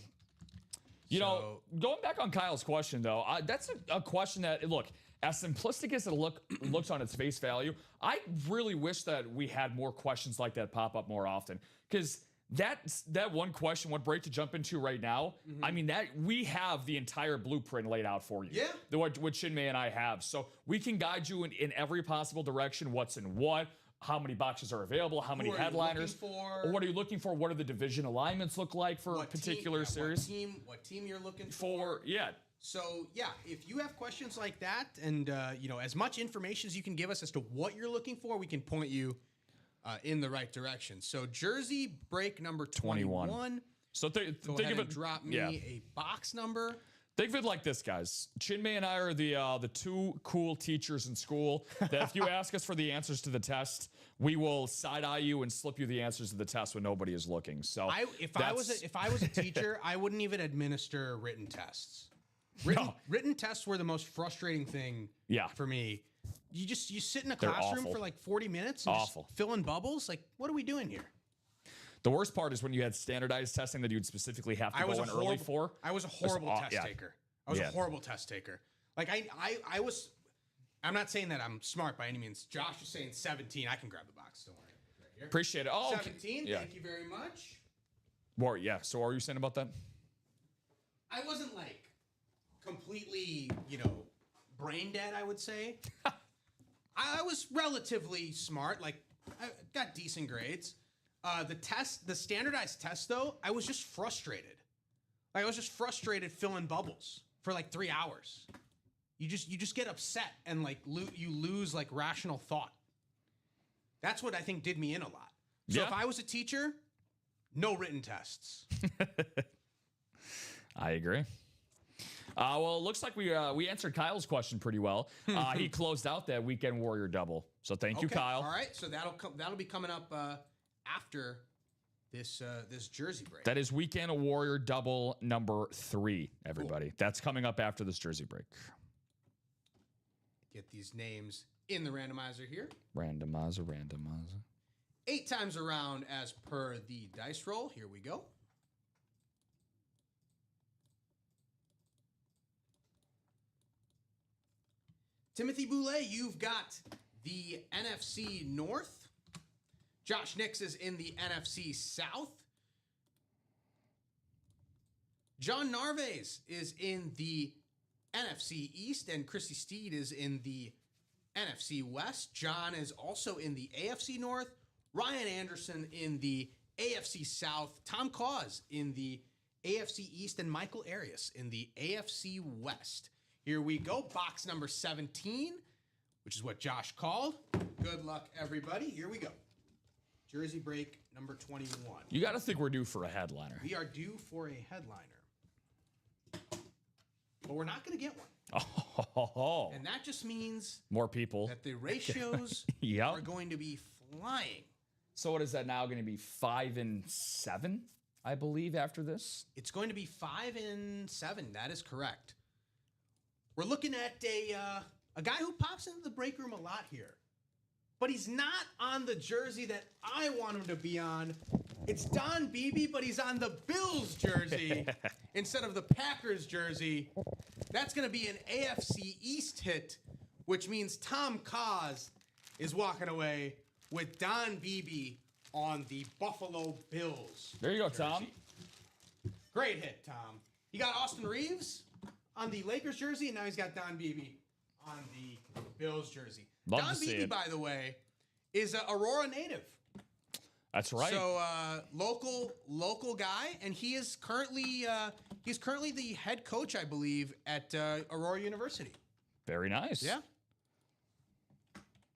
You know, going back on Kyle's question though, that's a question that look. As simplistic as it looks on its face value, I really wish that we had more questions like that pop up more often. Because that one question, what break to jump into right now, I mean, that we have the entire blueprint laid out for you. Yeah. What Chinmay and I have. So we can guide you in every possible direction, what's in what, how many boxes are available, how many headliners. Or what are you looking for? What do the division alignments look like for a particular series? What team you're looking for. Yeah. So, yeah, if you have questions like that and, as much information as you can give us as to what you're looking for, we can point you in the right direction. So, jersey break number 21. So, think of it. Drop me a box number. Think of it like this, guys. Chinmay and I are the two cool teachers in school that if you ask us for the answers to the test, we will side-eye you and slip you the answers to the test when nobody is looking. So, if I was a teacher, I wouldn't even administer written tests. Written tests were the most frustrating thing for me. You sit in a classroom for like 40 minutes and just fill in bubbles. Like, what are we doing here? The worst part is when you had standardized testing that you'd specifically have to go in early for. I was a horrible test taker. I was a horrible test taker. Like, I was... I'm not saying that I'm smart by any means. Josh is saying 17. I can grab the box. Don't worry. Right here. Appreciate it. Oh, 17. Okay. Thank you very much. More, yeah. So what are you saying about that? I wasn't like completely, brain dead, I would say. I was relatively smart. Like, I got decent grades. The standardized test, though, I was just frustrated. Like, I was just frustrated filling bubbles for like 3 hours. You just get upset and like you lose like rational thought. That's what I think did me in a lot. So if I was a teacher, no written tests. I agree. Well, it looks like we answered Kyle's question pretty well. He closed out that Weekend Warrior double. So thank you, Kyle. All right, so that'll be coming up after this jersey break. That is Weekend Warrior double number 3, everybody. Cool. That's coming up after this jersey break. Get these names in the randomizer here. Randomizer. 8 times around as per the dice roll. Here we go. Timothy Boulay, you've got the NFC North. Josh Nix is in the NFC South. John Narvaez is in the NFC East, and Chrissy Steed is in the NFC West. John is also in the AFC North. Ryan Anderson in the AFC South. Tom Cause in the AFC East, and Michael Arias in the AFC West. Here we go. Box number 17, which is what Josh called. Good luck, everybody. Here we go. Jersey break number 21. You got to think we're due for a headliner. We are due for a headliner. But we're not going to get one. Oh. And that just means more people. That the ratios are going to be flying. So what is that now going to be? 5 and 7, I believe, after this? It's going to be 5 and 7. That is correct. We're looking at a guy who pops into the break room a lot here. But he's not on the jersey that I want him to be on. It's Don Beebe, but he's on the Bills jersey instead of the Packers jersey. That's going to be an AFC East hit, which means Tom Cause is walking away with Don Beebe on the Buffalo Bills. There you go, jersey. Tom. Great hit, Tom. You got Austin Reeves on the Lakers jersey, and now he's got Don Beebe on the Bills jersey. Love Don to see Beebe, it. by the way, is a Aurora native. That's right. So local guy, and he is currently the head coach, I believe, at Aurora University. Very nice. Yeah.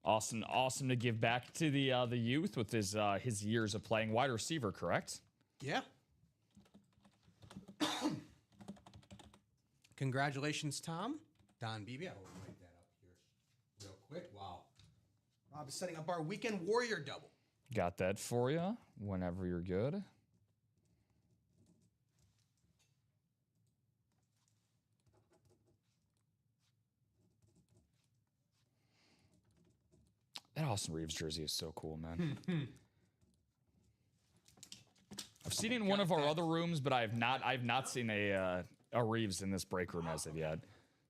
Awesome to give back to the youth with his years of playing wide receiver, correct? Yeah. Congratulations, Tom. Don Beebe. I will write that up here real quick. Wow. Rob is setting up our Weekend Warrior double. Got that for you whenever you're good. That Austin Reeves jersey is so cool, man. I've seen it in one of our other rooms, but I've not seen a Reeves in this break room as of yet.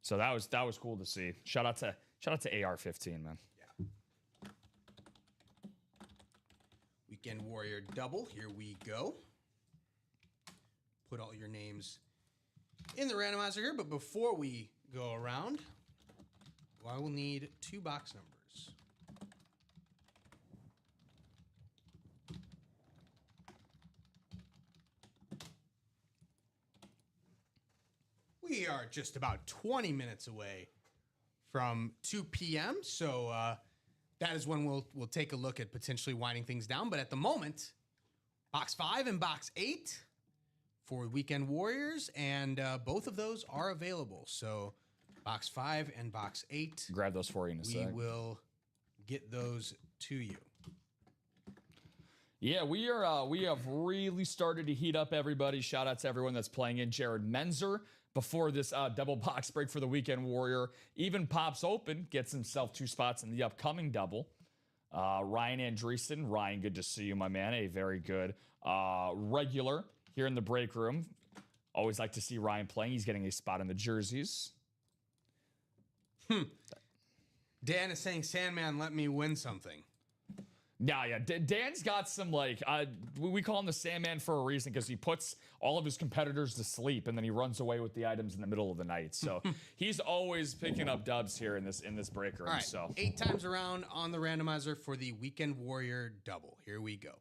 So that was cool to see. Shout out to AR-15, man. Yeah. Weekend Warrior double. Here we go. Put all your names in the randomizer here, but before we go around, I will need 2 box numbers. We are just about 20 minutes away from 2 p.m., so that is when we'll take a look at potentially winding things down. But at the moment, box 5 and box 8 for Weekend Warriors, and both of those are available. So box 5 and box 8. Grab those for you in a sec. We will get those to you. Yeah, we have really started to heat up, everybody. Shout out to everyone that's playing in. Jared Menzer, before this double box break for the Weekend Warrior, even pops open, gets himself 2 spots in the upcoming double. Ryan Andreessen. Ryan, good to see you, my man. A very good regular here in the break room. Always like to see Ryan playing. He's getting a spot in the jerseys. Dan is saying, Sandman, let me win something. Yeah. Dan's got some, like, we call him the Sandman for a reason, because he puts all of his competitors to sleep and then he runs away with the items in the middle of the night. So he's always picking up dubs here in this break room. All right, so 8 times around on the randomizer for the Weekend Warrior double. Here we go.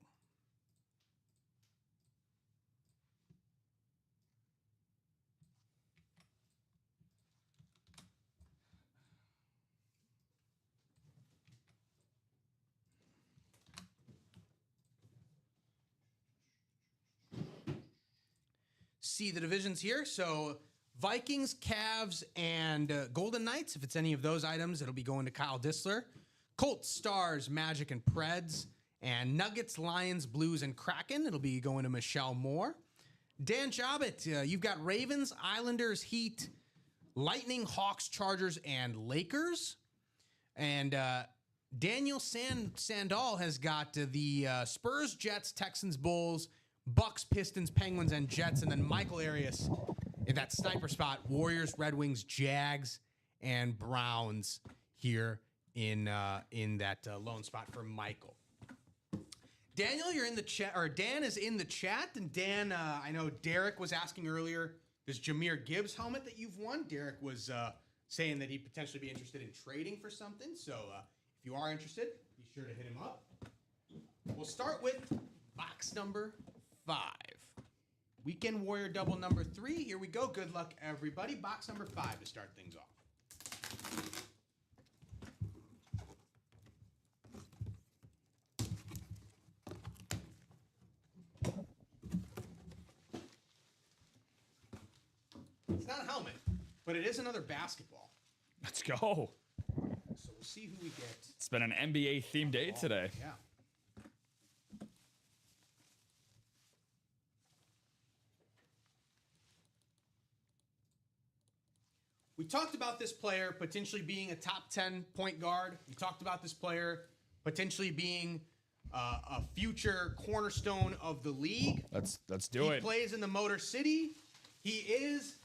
See the divisions here. So Vikings, Cavs, and Golden Knights. If it's any of those items, it'll be going to Kyle Dissler. Colts, Stars, Magic, and Preds. And Nuggets, Lions, Blues, and Kraken. It'll be going to Michelle Moore. Dan Jobbitt, you've got Ravens, Islanders, Heat, Lightning, Hawks, Chargers, and Lakers. And Daniel Sandal has got the Spurs, Jets, Texans, Bulls, Bucks, Pistons, Penguins, and Jets. And then Michael Arias in that sniper spot, Warriors, Red Wings, Jags, and Browns here in that lone spot for Michael. Daniel, you're in the chat, or Dan is in the chat. And Dan, I know Derek was asking earlier, this Jahmyr Gibbs helmet that you've won. Derek was saying that he'd potentially be interested in trading for something. So if you are interested, be sure to hit him up. We'll start with box number 5. Weekend Warrior double number 3. Here we go. Good luck, everybody. Box number 5 to start things off. It's not a helmet, but it is another basketball. let's go. So we'll see who we get. It's been an NBA themed day today. Yeah. We talked about this player potentially being a top 10 point guard. We talked about this player potentially being a future cornerstone of the league. Let's do it. He plays in the Motor City. He is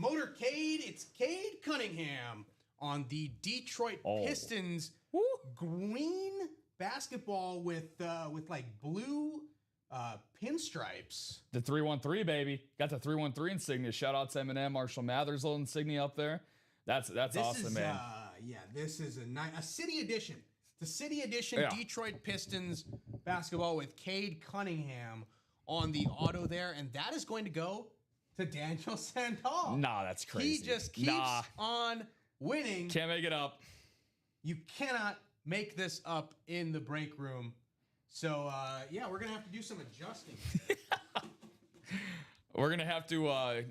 Motorcade. It's Cade Cunningham on the Detroit Pistons. Green basketball with like blue pinstripes. The 313, baby. Got the 313 insignia. Shout out to Eminem, Marshall Mathers little insignia up there. That's awesome, man. This is a city edition. The city edition Detroit Pistons basketball with Cade Cunningham on the auto there, and that is going to go to Daniel Sandoval. Nah, that's crazy. He just keeps on winning. Can't make it up. You cannot make this up in the break room. So, we're going to have to do some adjusting. We're going to have to,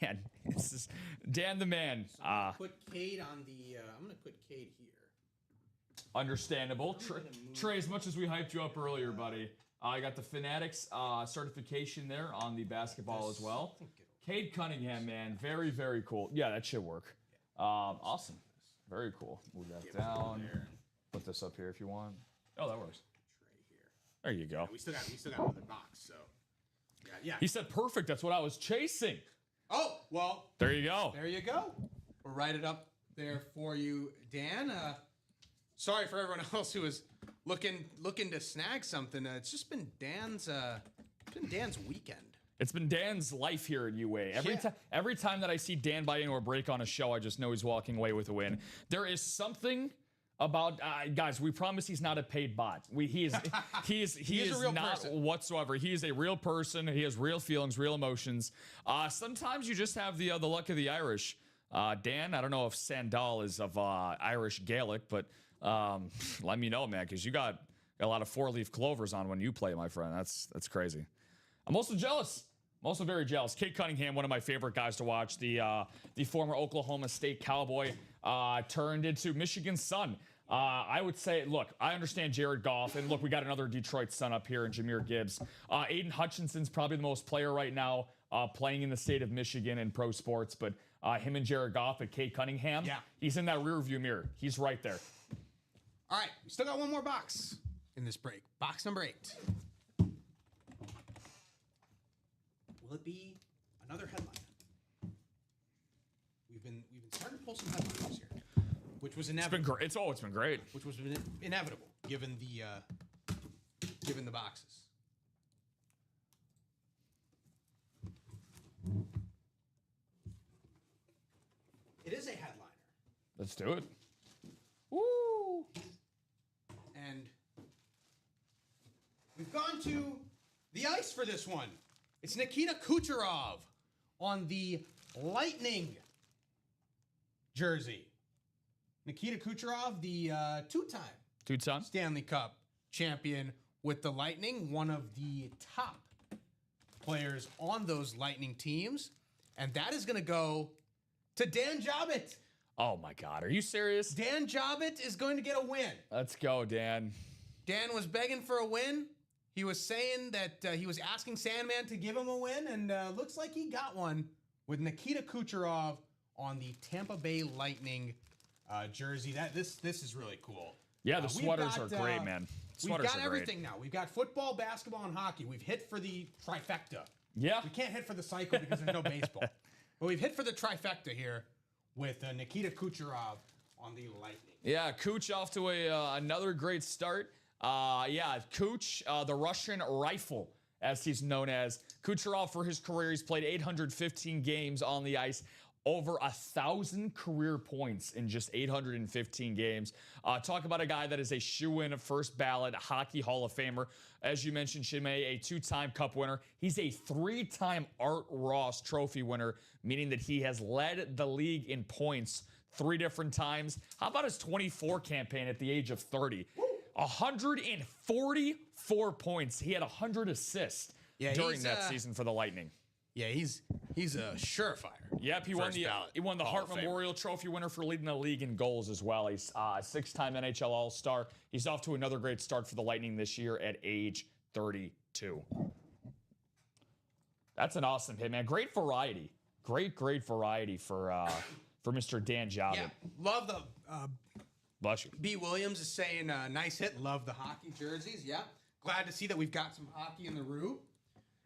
man, this is Dan the man. So I'm going to put Cade on the, I'm going to put Cade here. Understandable. Trey, as much as we hyped you up earlier, buddy, I got the Fanatics certification there on the basketball as well. Cade Cunningham, man, very, very cool. Yeah, that should work. Awesome. Very cool. Move that down. Put this up here if you want. Oh, that works. There you go. Yeah, we still got another box, so. Yeah. He said perfect. That's what I was chasing. Oh, well. There you go. There you go. We'll write it up there for you, Dan. Sorry for everyone else who was looking to snag something. It's just been Dan's weekend. It's been Dan's life here at UA. Every time that I see Dan buy into a break on a show, I just know he's walking away with a win. There is something about guys. We promise he's not a paid bot. He is a real not person whatsoever. He is a real person. He has real feelings, real emotions. Sometimes you just have the luck of the Irish. Dan, I don't know if Sandal is of Irish Gaelic, but let me know, man, because you got a lot of 4-leaf clovers on when you play, my friend. That's crazy. I'm also jealous. I'm also very jealous. Cade Cunningham, one of my favorite guys to watch, the former Oklahoma State Cowboy, turned into Michigan's son. I would say, look, I understand Jared Goff, and look, we got another Detroit son up here in Jahmyr Gibbs. Aiden Hutchinson's probably the most player right now playing in the state of Michigan in pro sports, but him and Jared Goff and Cade Cunningham, he's in that rearview mirror. He's right there. All right, we still got one more box in this break. Box number 8. Will it be another headline? We've been starting to pull some headlines here, which was inevitable. It's been great. It's been great. Which was inevitable given the boxes. It is a headliner. Let's do it. Woo! And we've gone to the ice for this one. It's Nikita Kucherov on the Lightning jersey. Nikita Kucherov, the two-time Stanley Cup champion with the Lightning, one of the top players on those Lightning teams. And that is going to go to Dan Jobbitt. Oh, my God. Are you serious? Dan Jobbitt is going to get a win. Let's go, Dan. Dan was begging for a win. He was saying that he was asking Sandman to give him a win, and looks like he got one with Nikita Kucherov on the Tampa Bay Lightning jersey. This is really cool. Yeah, the sweaters are great, man. We've got everything now. We've got football, basketball, and hockey. We've hit for the trifecta. Yeah. We can't hit for the cycle because there's no baseball. But we've hit for the trifecta here with Nikita Kucherov on the Lightning. Yeah, Kuch off to another great start. Kuch, the Russian rifle, as he's known as. Kucherov, for his career, he's played 815 games on the ice, over 1,000 career points in just 815 games. Talk about a guy that is a shoo-in, first ballot Hockey Hall of Famer. As you mentioned, Shohei, a 2-time Cup winner. He's a 3-time Art Ross Trophy winner, meaning that he has led the league in points 3 different times. How about his 24 campaign at the age of 30? 144 points. He had 100 assists during that season for the Lightning. Yeah, he's a surefire. Yep, he won the Hart Memorial Trophy winner for leading the league in goals as well. He's a 6-time NHL All-Star. He's off to another great start for the Lightning this year at age 32. That's an awesome hit, man. Great variety. Great variety for Mr. Dan Jobbitt. Yeah, love the Bless you. B. Williams is saying, nice hit. Love the hockey jerseys. Yeah. Glad to see that we've got some hockey in the room.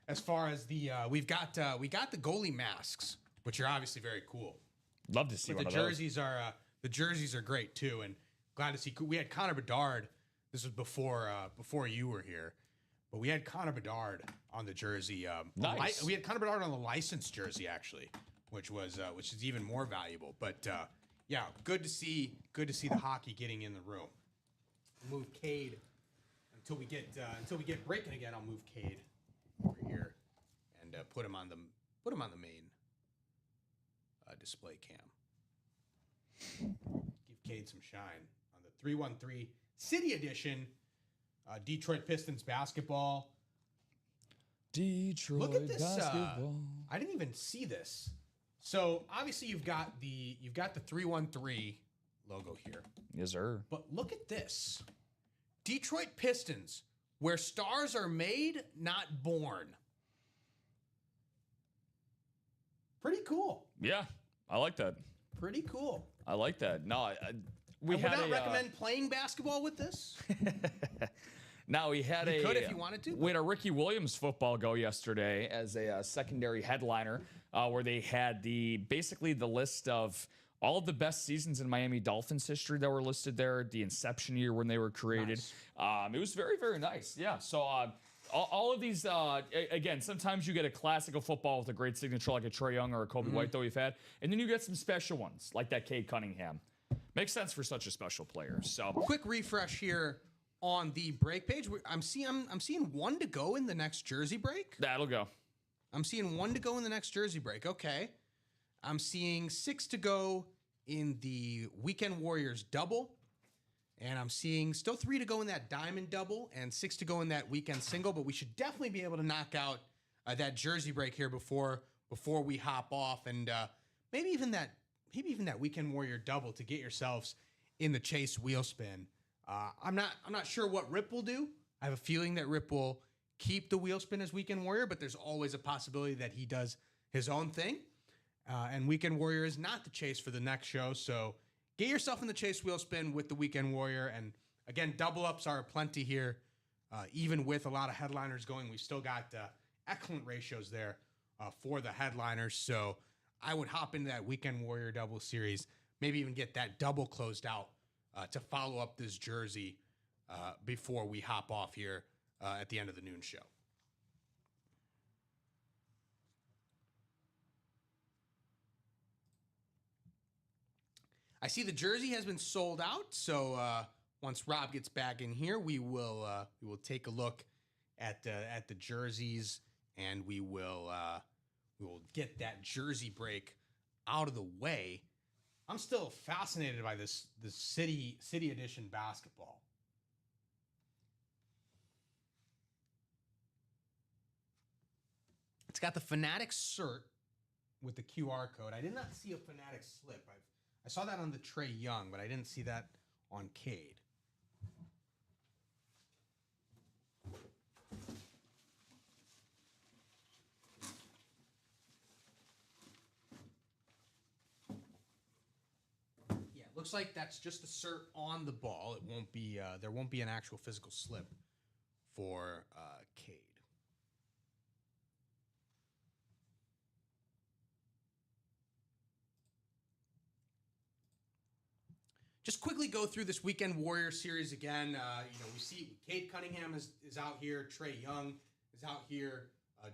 As far as the, we got the goalie masks, which are obviously very cool. Love to see but one the of jerseys those. The jerseys are great too, and glad to see. We had Connor Bedard. This was before you were here, but we had Connor Bedard on the jersey. Nice. We had Connor Bedard on the licensed jersey actually, which is even more valuable. But yeah, good to see the hockey getting in the room. Move Cade until we get breaking again. I'll move Cade over here and put him on the main display cam. Give Cade some shine on the 313 City Edition. Detroit Pistons basketball. Detroit Look at this. basketball. I didn't even see this. So obviously you've got the 313 logo here. Yes, sir. But look at this. Detroit Pistons, where stars are made, not born. Pretty cool. Yeah, I like that. Pretty cool. I like that. No, we I would not recommend playing basketball with this. Now we had You could if you wanted to. We had a Ricky Williams football go yesterday as a secondary headliner, where they had basically the list of all of the best seasons in Miami Dolphins history that were listed there, the inception year when they were created. Nice. It was very, very nice. Yeah. So all of these, again, sometimes you get a classic of football with a great signature like a Trae Young or a Kobe White that we've had, and then you get some special ones like that Cade Cunningham. Makes sense for such a special player. So quick refresh here on the break page. I'm seeing one to go in the next jersey break. that'll go. I'm seeing one to go in the next jersey break. Okay. I'm seeing 6 to go in the Weekend Warriors double. And I'm seeing still 3 to go in that diamond double and 6 to go in that weekend single. But we should definitely be able to knock out that jersey break here before we hop off. And maybe even that Weekend Warrior double to get yourselves in the Chase wheel spin. I'm not sure what Rip will do. I have a feeling that Rip will keep the wheel spin as Weekend Warrior, but there's always a possibility that he does his own thing. And Weekend Warrior is not the Chase for the next show, so get yourself in the Chase wheel spin with the Weekend Warrior. And again, double ups are plenty here. Even with a lot of headliners going, we've still got excellent ratios there for the headliners. So I would hop into that Weekend Warrior double series, maybe even get that double closed out to follow up this jersey before we hop off here at the end of the noon show. I see the jersey has been sold out, so once Rob gets back in here, we will take a look at the jerseys, and we will get that jersey break out of the way. I'm still fascinated by this city edition basketball. It's got the Fanatics cert with the QR code. I did not see a Fanatics slip. I saw that on the Trae Young, but I didn't see that on Cade. Yeah, looks like that's just a cert on the ball. It won't be there won't be an actual physical slip for Cade. Just quickly go through this Weekend Warrior series again. We see Cade Cunningham is out here. Trae Young is out here.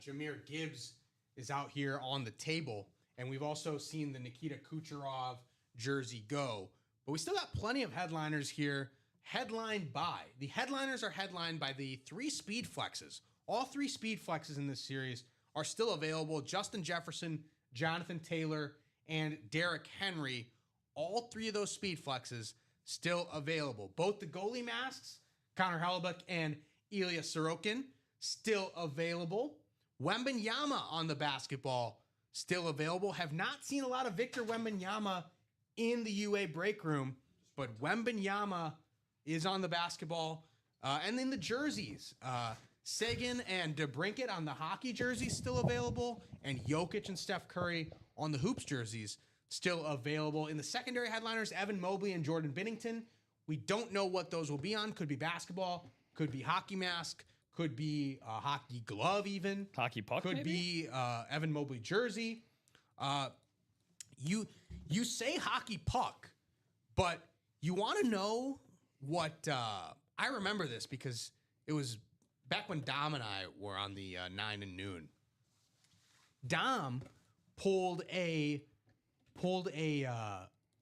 Jahmyr Gibbs is out here on the table. And we've also seen the Nikita Kucherov jersey go. But we still got plenty of headliners here. The headliners are headlined by the 3 speed flexes. All 3 speed flexes in this series are still available. Justin Jefferson, Jonathan Taylor, and Derrick Henry. All 3 of those speed flexes still available. Both the goalie masks, Connor Hellebuyck and Ilya Sorokin, still available. Wembanyama on the basketball, still available. Have not seen a lot of Victor Wembanyama in the UA break room, but Wembanyama is on the basketball. And then the jerseys, Sagan and DeBrincat on the hockey jerseys still available, and Jokic and Steph Curry on the hoops jerseys still available. In the secondary headliners, Evan Mobley and Jordan Binnington. We don't know what those will be on. Could be basketball, could be hockey mask, could be a hockey glove even. Hockey puck, could maybe? Be Evan Mobley jersey. You say hockey puck, but you want to know what I remember this because it was back when Dom and I were on the 9 and noon, Dom pulled a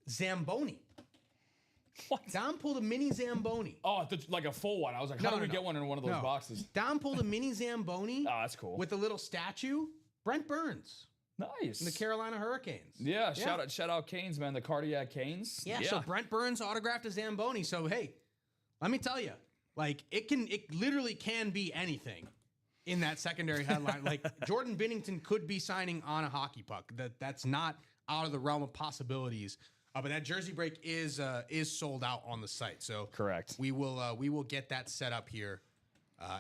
Zamboni. What? Dom pulled a mini Zamboni. Oh, like a full one. I was like, how do we get one in one of those boxes? Dom pulled a mini Zamboni. Oh, that's cool. With a little statue. Brent Burns. Nice. From the Carolina Hurricanes. Yeah, shout out Canes, man. The cardiac Canes. Yeah, so Brent Burns autographed a Zamboni. So, hey, let me tell you, like, it literally can be anything in that secondary headline. Like, Jordan Binnington could be signing on a hockey puck. That's not out of the realm of possibilities. But that jersey break is sold out on the site. So correct. We will get that set up here,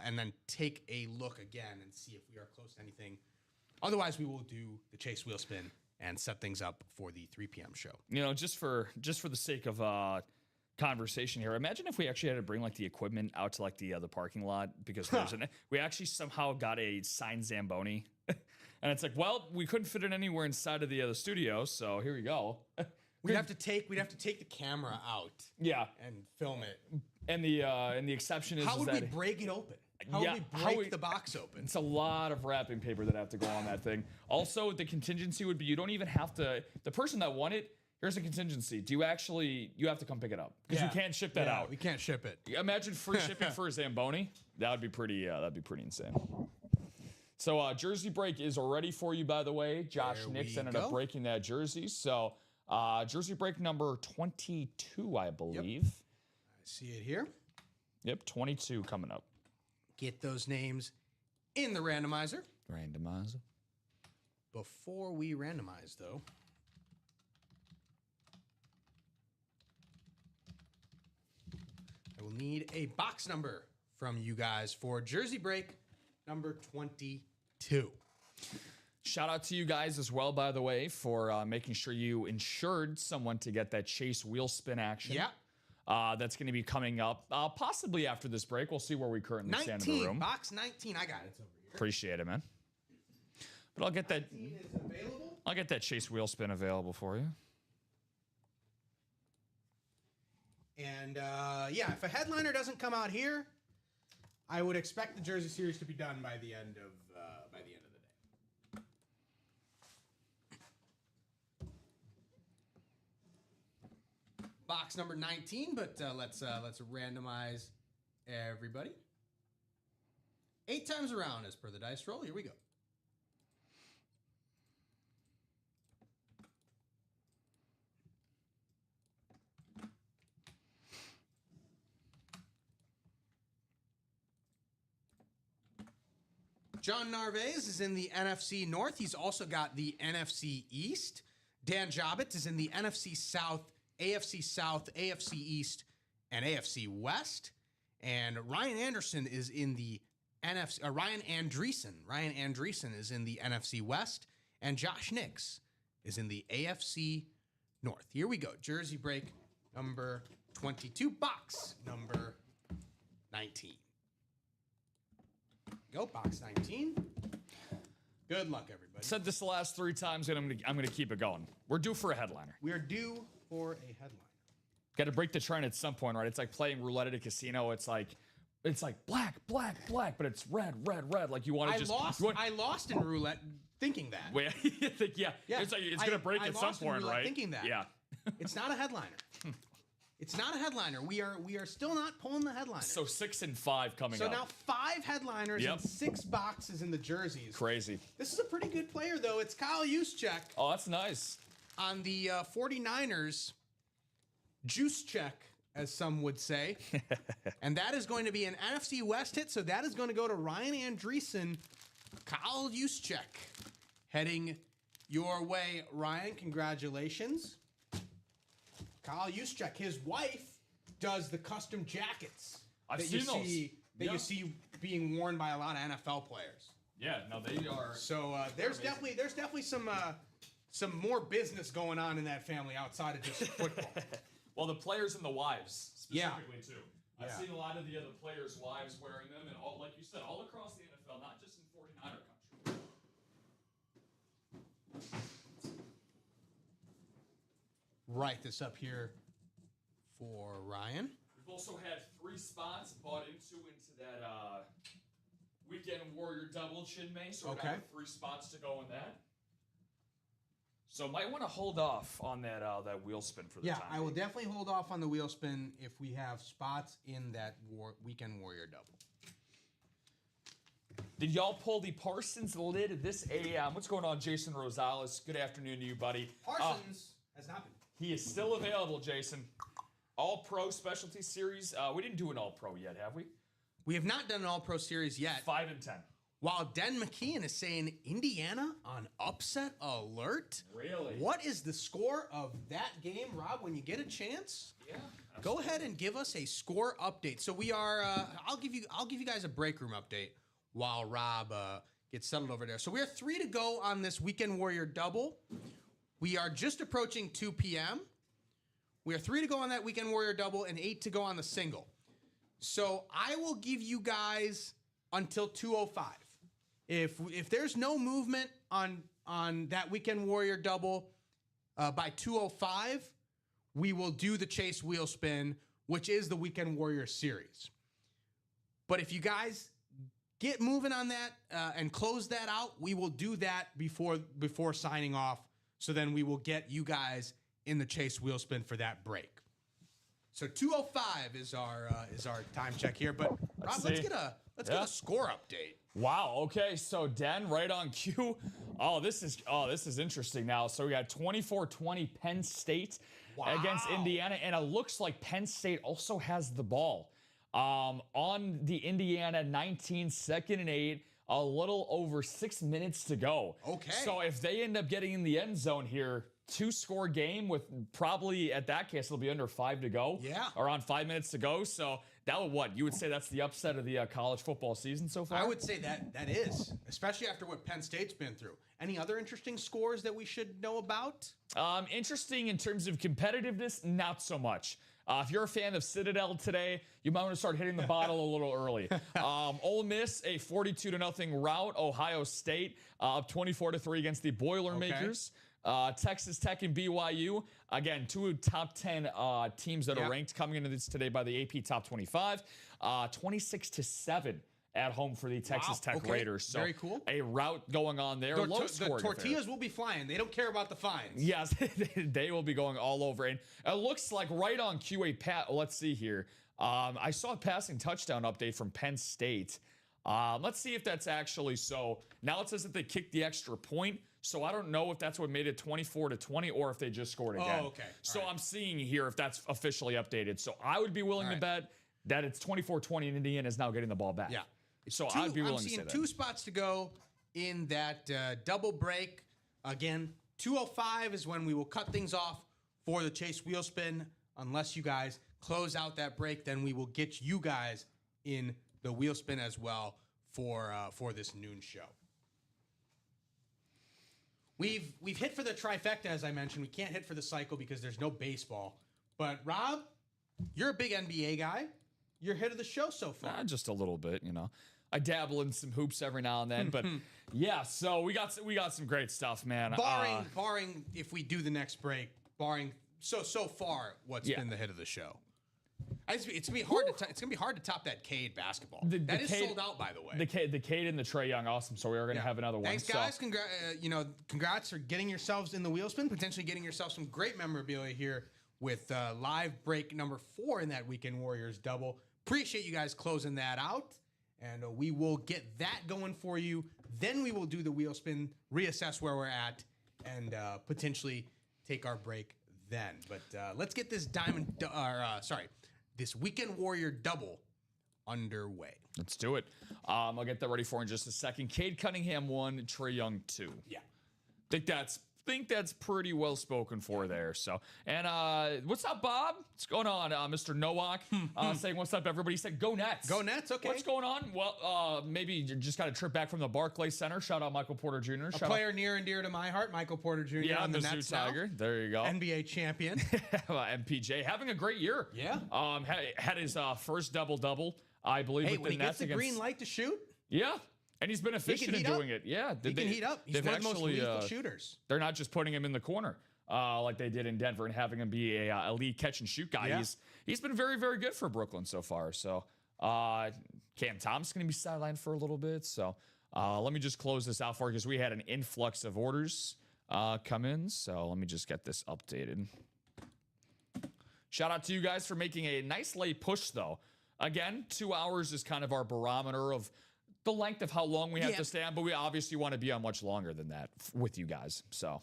and then take a look again and see if we are close to anything. Otherwise, we will do the Chase wheel spin and set things up for the 3 p.m. show. You know, just for the sake of conversation here, imagine if we actually had to bring like the equipment out to like the parking lot because we actually somehow got a signed Zamboni, and it's like, well, we couldn't fit it anywhere inside of the studio, so here we go. We'd have to take the camera out, and film it. And the exception is how would that we break it open? How would we break the box open? It's a lot of wrapping paper that have to go on that thing. Also, the contingency would be you don't even have to. The person that won it, here's a contingency. You have to come pick it up because we can't ship that out. We can't ship it. Imagine free shipping for a Zamboni. That would be pretty. That'd be pretty insane. So jersey break is ready for you, by the way. Josh Nix ended up breaking that jersey. So jersey break number 22, I believe. Yep. I see it here. Yep, 22 coming up. Get those names in the randomizer. Randomizer. Before we randomize, though, I will need a box number from you guys for jersey break number 22. Shout out to you guys as well, by the way, for making sure you insured someone to get that Chase wheel spin action. Yeah. That's going to be coming up possibly after this break. We'll see where we currently stand in the room. Box 19. I got it. It's over here. Appreciate it, man. But I'll get that. 19 is available. I'll get that Chase wheel spin available for you. And if a headliner doesn't come out here, I would expect the Jersey series to be done by the end of the day. Box number 19, but let's randomize everybody. 8 times around as per the dice roll. Here we go. John Narvaez is in the NFC North. He's also got the NFC East. Dan Jobitz is in the NFC South, AFC South, AFC East, and AFC West. And Ryan Anderson is in the NFC. Ryan Andreessen is in the NFC West, and Josh Nix is in the AFC North. Here we go. Jersey break number 22, box number 19. Go, box 19. Good luck, everybody. Said this the last 3 times, and I'm gonna keep it going. We're due for a headliner. We are due for a headliner. Got to break the trend at some point, right? It's like playing roulette at a casino. It's like black, black, black, but it's red, red, red. Like you want to just. I lost in roulette thinking that. Wait, you think, yeah. It's like it's gonna break at some point, right? Thinking that. Yeah. It's not a headliner. It's not a headliner. We are still not pulling the headliner. So 6 and 5 coming up. So now 5 headliners and 6 boxes in the jerseys. Crazy. This is a pretty good player, though. It's Kyle Juszczyk. Oh, that's nice. On the 49ers, juice check, as some would say. And that is going to be an NFC West hit, so that is going to go to Ryan Andreessen. Kyle Juszczyk heading your way. Ryan, congratulations. Kyle Juszczyk, his wife, does the custom jackets I've seen those. That you see being worn by a lot of NFL players. Yeah, no, they are. So there's definitely some more business going on in that family outside of just football. Well, the players and the wives specifically too. I've Yeah. seen a lot of the other players' wives wearing them, and all, like you said, all across the NFL, not just in 49er country. Write this up here for Ryan. We've also had 3 spots bought into that Weekend Warrior double chin May, so we're down to 3 spots to go in that. So might want to hold off on that wheel spin for the time. Yeah, I will definitely hold off on the wheel spin if we have spots in that Weekend Warrior double. Did y'all pull the Parsons lid this AM? What's going on, Jason Rosales? Good afternoon to you, buddy. Parsons has not been. He is still available, Jason. All-Pro Specialty Series. We didn't do an All-Pro yet, have we? We have not done an All-Pro Series yet. 5 and 10. While Den McKeon is saying Indiana on upset alert. Really? What is the score of that game, Rob? When you get a chance, go ahead and give us a score update. So we are. I'll give you guys a break room update while Rob gets settled over there. So we are 3 to go on this Weekend Warrior double. We are just approaching 2 p.m. We are 3 to go on that Weekend Warrior double and 8 to go on the single. So I will give you guys until 2:05. If there's no movement on that Weekend Warrior double by 2:05, we will do the Chase Wheel Spin, which is the Weekend Warrior series. But if you guys get moving on that and close that out, we will do that before signing off. So then we will get you guys in the Chase Wheel Spin for that break. So 2:05 is our time check here. But Rob, let's get a score update. Wow. Okay. So Den, right on cue. This is interesting now. So we got 24-20 Penn State against Indiana, and it looks like Penn State also has the ball on the Indiana 19, 2nd and 8. A little over 6 minutes to go. Okay. So if they end up getting in the end zone here, 2-score game with probably, at that case, it'll be under 5 to go. Yeah. Around 5 minutes to go. So that would what? You would say that's the upset of the college football season so far? I would say that is, especially after what Penn State's been through. Any other interesting scores that we should know about? Interesting in terms of competitiveness, not so much. If you're a fan of Citadel today, you might want to start hitting the bottle a little early. Ole Miss, a 42-0 rout. Ohio State up 24-3 against the Boilermakers. Texas Tech and BYU, again, 2 top 10 teams that are ranked coming into this today by the AP Top 25. 26-7 at home for the Texas Tech Raiders. So very cool. A route going on there. The tortillas will be flying. They don't care about the fines. Yes, they will be going all over. And it looks like right on QA Pat. Let's see here. I saw a passing touchdown update from Penn State. Let's see if that's actually so. Now it says that they kicked the extra point. So I don't know if that's what made it 24-20 or if they just scored again. Oh, okay. So I'm seeing here if that's officially updated. So I would be willing to bet that it's 24-20 and Indiana is now getting the ball back. Yeah. So I'd be willing to say that. I'm seeing 2 spots to go in that double break. Again, 2:05 is when we will cut things off for the Chase Wheel Spin. Unless you guys close out that break, then we will get you guys in the wheel spin as well for this noon show. We've hit for the trifecta, as I mentioned. We can't hit for the cycle because there's no baseball. But Rob, you're a big NBA guy. You're hit of the show so far. Just a little bit, you know. I dabble in some hoops every now and then, but yeah. So we got some great stuff, man. Barring if we do the next break, so far, what's been the hit of the show? It's gonna be hard to top that Cade basketball. That is sold out, by the way. The Cade and the Trae Young, awesome. So we are gonna have another one. Thanks, guys. Congrats for getting yourselves in the wheel spin, potentially getting yourself some great memorabilia here with live break number 4 in that Weekend Warriors double. Appreciate you guys closing that out, and we will get that going for you. Then we will do the wheel spin, reassess where we're at, and potentially take our break then. But let's get this this Weekend Warrior double underway. Let's do it. I'll get that ready for in just a second. Cade Cunningham 1, Trae Young 2. Yeah. Think that's pretty well spoken for there. So, and what's up, Bob? What's going on, Mr. Nowak? Saying what's up, everybody. He said, "Go Nets." Go Nets. Okay. What's going on? Well, maybe you just got a trip back from the Barclays Center. Shout out Michael Porter Jr. A player near and dear to my heart, Michael Porter Jr. Yeah, on the Mizzou Nets Tiger. Now. There you go. NBA champion. MPJ having a great year. Yeah. Had his first double-double, I believe. Hey, with when the he gets Nets the green light to shoot. Yeah. And he's been efficient in doing it. Yeah. He can heat up. He's one of the most lethal shooters. They're not just putting him in the corner like they did in Denver and having him be a elite catch and shoot guy. Yeah. He's been very, very good for Brooklyn so far. So Cam Thomas going to be sidelined for a little bit. So let me just close this out for you because we had an influx of orders come in. So let me just get this updated. Shout out to you guys for making a nice late push, though. Again, 2 hours is kind of our barometer of the length of how long we have to stay on, but we obviously want to be on much longer than that with you guys. So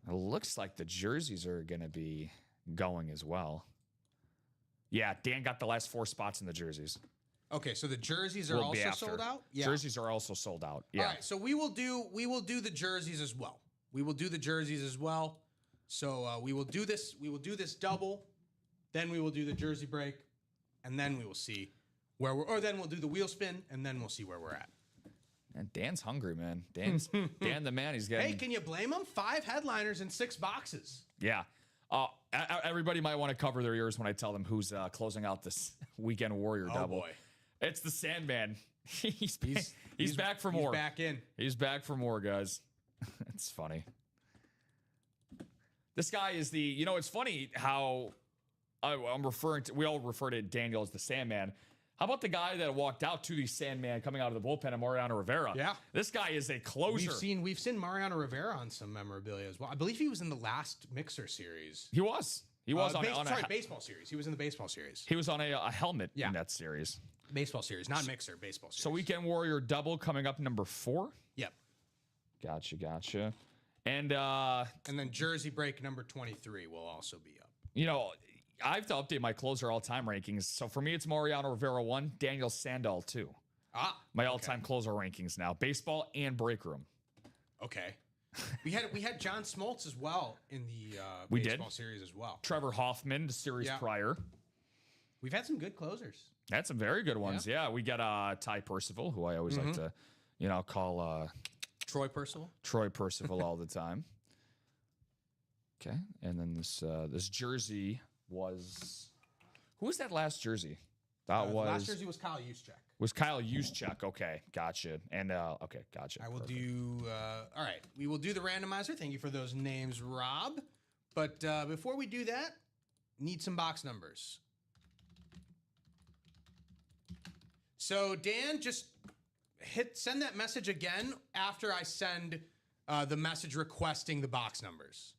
it looks like the jerseys are going to be going as well. Yeah, Dan got the last 4 spots in the jerseys. Okay, so the jerseys are also sold out? Yeah. Jerseys are also sold out. Yeah. All right, so we will do the jerseys as well. We will do the jerseys as well. So we will do this double, then we will do the jersey break, and then we will see where then we'll do the wheel spin, and then we'll see where we're at. And Dan's hungry, man. Dan the man, he's getting... Hey, can you blame him? 5 headliners and 6 boxes. Yeah. Everybody might want to cover their ears when I tell them who's closing out this Weekend Warrior double. Boy. It's the Sandman. He's back for more. He's back in. He's back for more, guys. It's funny. This guy is it's funny how we all refer to Daniel as the Sandman. How about the guy that walked out to the Sandman coming out of the bullpen, and Mariano Rivera? Yeah. This guy is a closer. We've seen Mariano Rivera on some memorabilia as well. I believe he was in the last Mixer series. He was. He was on a baseball series. He was in the baseball series. He was on a helmet in that series. Baseball series, not Mixer, baseball series. So Weekend Warrior double coming up number 4? Yep. Gotcha. And then jersey break number 23 will also be up. I have to update my closer all-time rankings. So for me, it's Mariano Rivera 1, Daniel Sandow 2. My all-time closer rankings now, baseball and break room. Okay. We had John Smoltz as well in the baseball series as well. Trevor Hoffman, the series prior. We've had some good closers. Had some very good ones. Yeah, we got Ty Percival, who I always like to, call Troy Percival. Troy Percival all the time. Okay, and then this jersey was, who was that last jersey? That was last jersey was Kyle Juszczyk. Was Kyle Juszczyk? Okay, gotcha. And okay, gotcha. I will do. All right, we will do the randomizer. Thank you for those names, Rob. But before we do that, need some box numbers. So Dan, just send that message again after I send the message requesting the box numbers.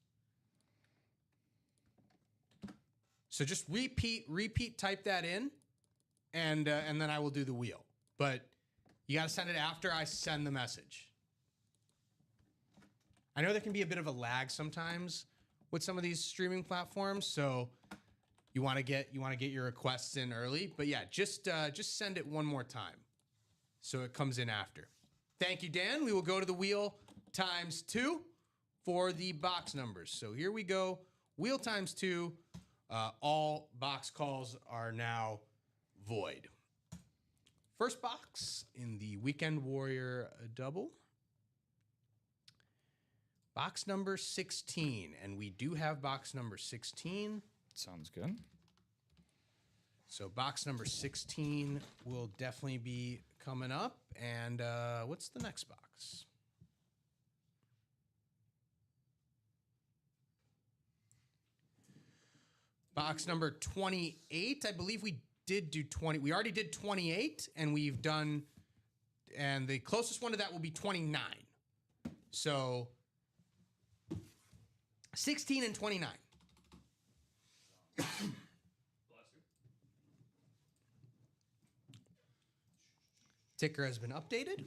So just repeat, type that in, and then I will do the wheel. But you got to send it after I send the message. I know there can be a bit of a lag sometimes with some of these streaming platforms, so you want to get your requests in early. But yeah, just send it one more time, so it comes in after. Thank you, Dan. We will go to the wheel times 2 for the box numbers. So here we go. Wheel times 2. All box calls are now void. First box in the Weekend Warrior double. Box number 16. And we do have box number 16. Sounds good. So box number 16 will definitely be coming up. And what's the next box? Box number 28. I believe we did do 20. We already did 28, and we've done, and the closest one to that will be 29. So 16 and 29. Ticker has been updated.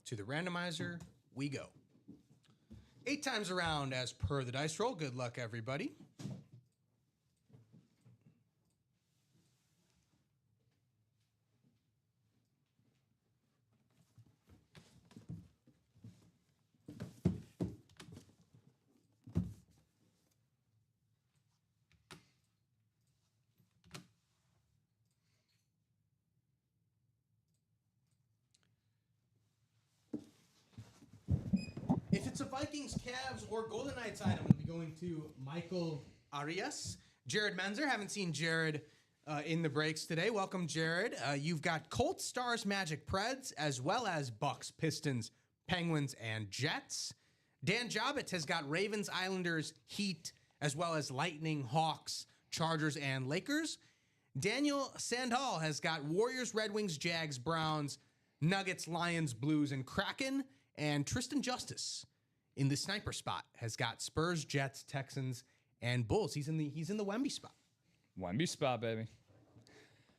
To the randomizer, we go. 8 times around as per the dice roll. Good luck, everybody. If it's a Vikings, Cavs, or Golden Knights item, it'll be going to Michael Arias. Jared Menzer. Haven't seen Jared in the breaks today. Welcome, Jared. You've got Colts, Stars, Magic, Preds, as well as Bucks, Pistons, Penguins, and Jets. Dan Jobbitt has got Ravens, Islanders, Heat, as well as Lightning, Hawks, Chargers, and Lakers. Daniel Sandhall has got Warriors, Red Wings, Jags, Browns, Nuggets, Lions, Blues, and Kraken. And Tristan Justice in the sniper spot has got Spurs, Jets, Texans, and Bulls. He's in the Wemby spot. Wemby spot, baby.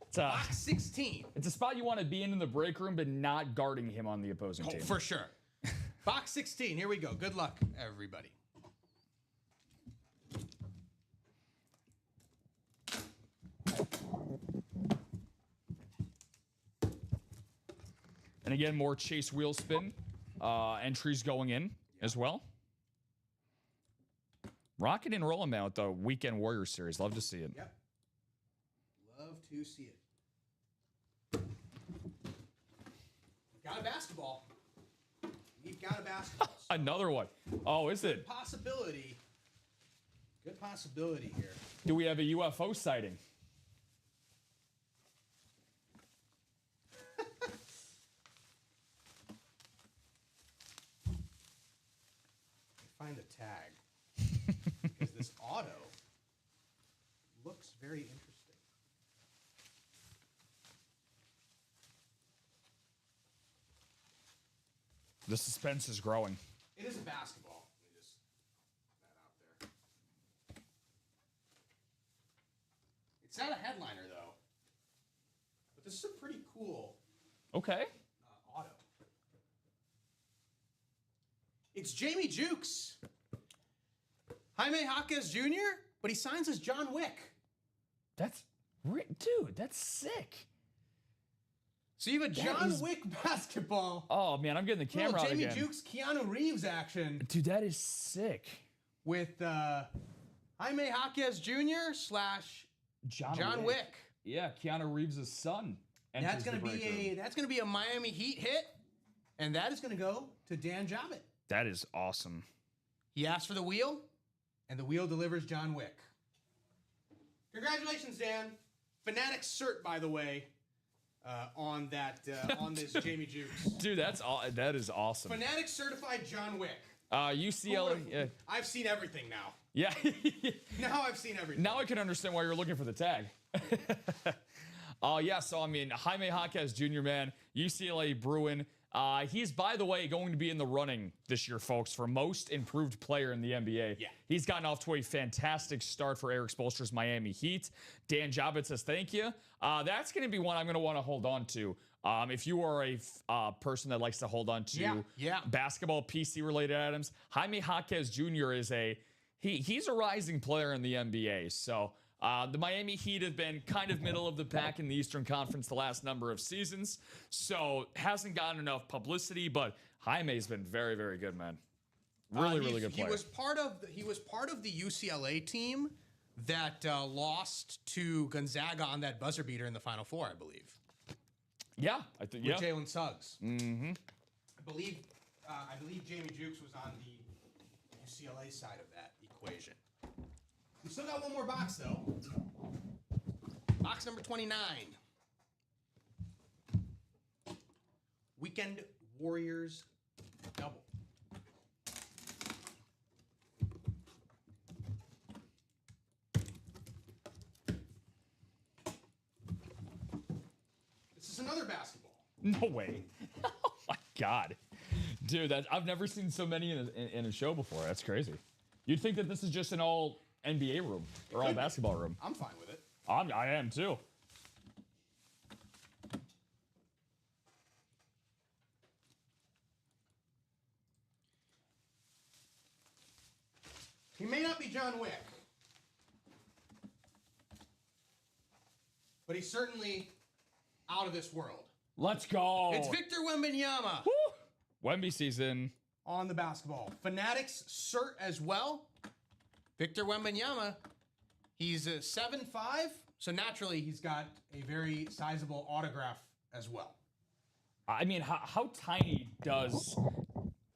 It's Box 16. It's a spot you want to be in the break room, but not guarding him on the opposing team. For sure. Box 16. Here we go. Good luck, everybody. And again, more chase wheel spin entries going in as well. Rocking and rolling, man, with the Weekend Warriors series. Love to see it. Yep. Love to see it. Got a basketball. We've got a basketball. Another one. Oh, is it? Possibility. Good possibility here. Do we have a UFO sighting? Find a tag. Because this auto looks very interesting. The suspense is growing. It is a basketball. Let me just put that out there. It's not a headliner, though. But this is a pretty cool Okay. auto. It's Jamie Jukes. Jaime Jaquez Jr., but he signs as John Wick. Dude, that's sick. So you have a John Wick basketball. Oh, man, I'm getting the camera out Jamie again. Jukes, Keanu Reeves action Dude, that is sick. with Jaime Jaquez Jr. / John Wick. Yeah, Keanu Reeves' son. That's gonna be a Miami Heat hit, and that is gonna go to Dan Jabbat. That is awesome. He asked for the wheel, and the wheel delivers John Wick. Congratulations, Dan. Fanatic cert, by the way, on this Jamie Jukes. Dude, that is awesome. Fanatic certified John Wick. UCLA. I've seen everything now. Yeah. Now I've seen everything. Now I can understand why you're looking for the tag. Yeah, so I mean, Jaime Jaquez Jr., man, UCLA Bruin. He's, by the way, going to be in the running this year, folks, for most improved player in the NBA. Yeah. He's gotten off to a fantastic start for Eric Spoelstra's Miami Heat. Dan Jabbat says thank you. That's going to be one I'm going to want to hold on to. If you are a person that likes to hold on to basketball PC-related items, Jaime Jaquez Jr. is he's a rising player in the NBA. So the Miami Heat have been kind of middle of the pack in the Eastern Conference the last number of seasons, so hasn't gotten enough publicity. But Jaime's been very, very good, man. Really good player. He was part of the UCLA team that lost to Gonzaga on that buzzer beater in the Final Four, I believe. Yeah, I think. Yeah, with Jalen Suggs. Mm-hmm. I believe Jamie Jukes was on the UCLA side of that equation. We still got one more box, though. Box number 29. Weekend Warriors double. This is another basketball. No way. Oh my God, dude, I've never seen so many in a show before. That's crazy. You'd think that this is just an all NBA room or all basketball room. I'm fine with it. I am too. He may not be John Wick, but he's certainly out of this world. Let's go. It's Victor Wembanyama. Woo! Wemby season. On the basketball. Fanatics cert as well. Victor Wembanyama, he's 7'5", so naturally he's got a very sizable autograph as well. I mean, how tiny does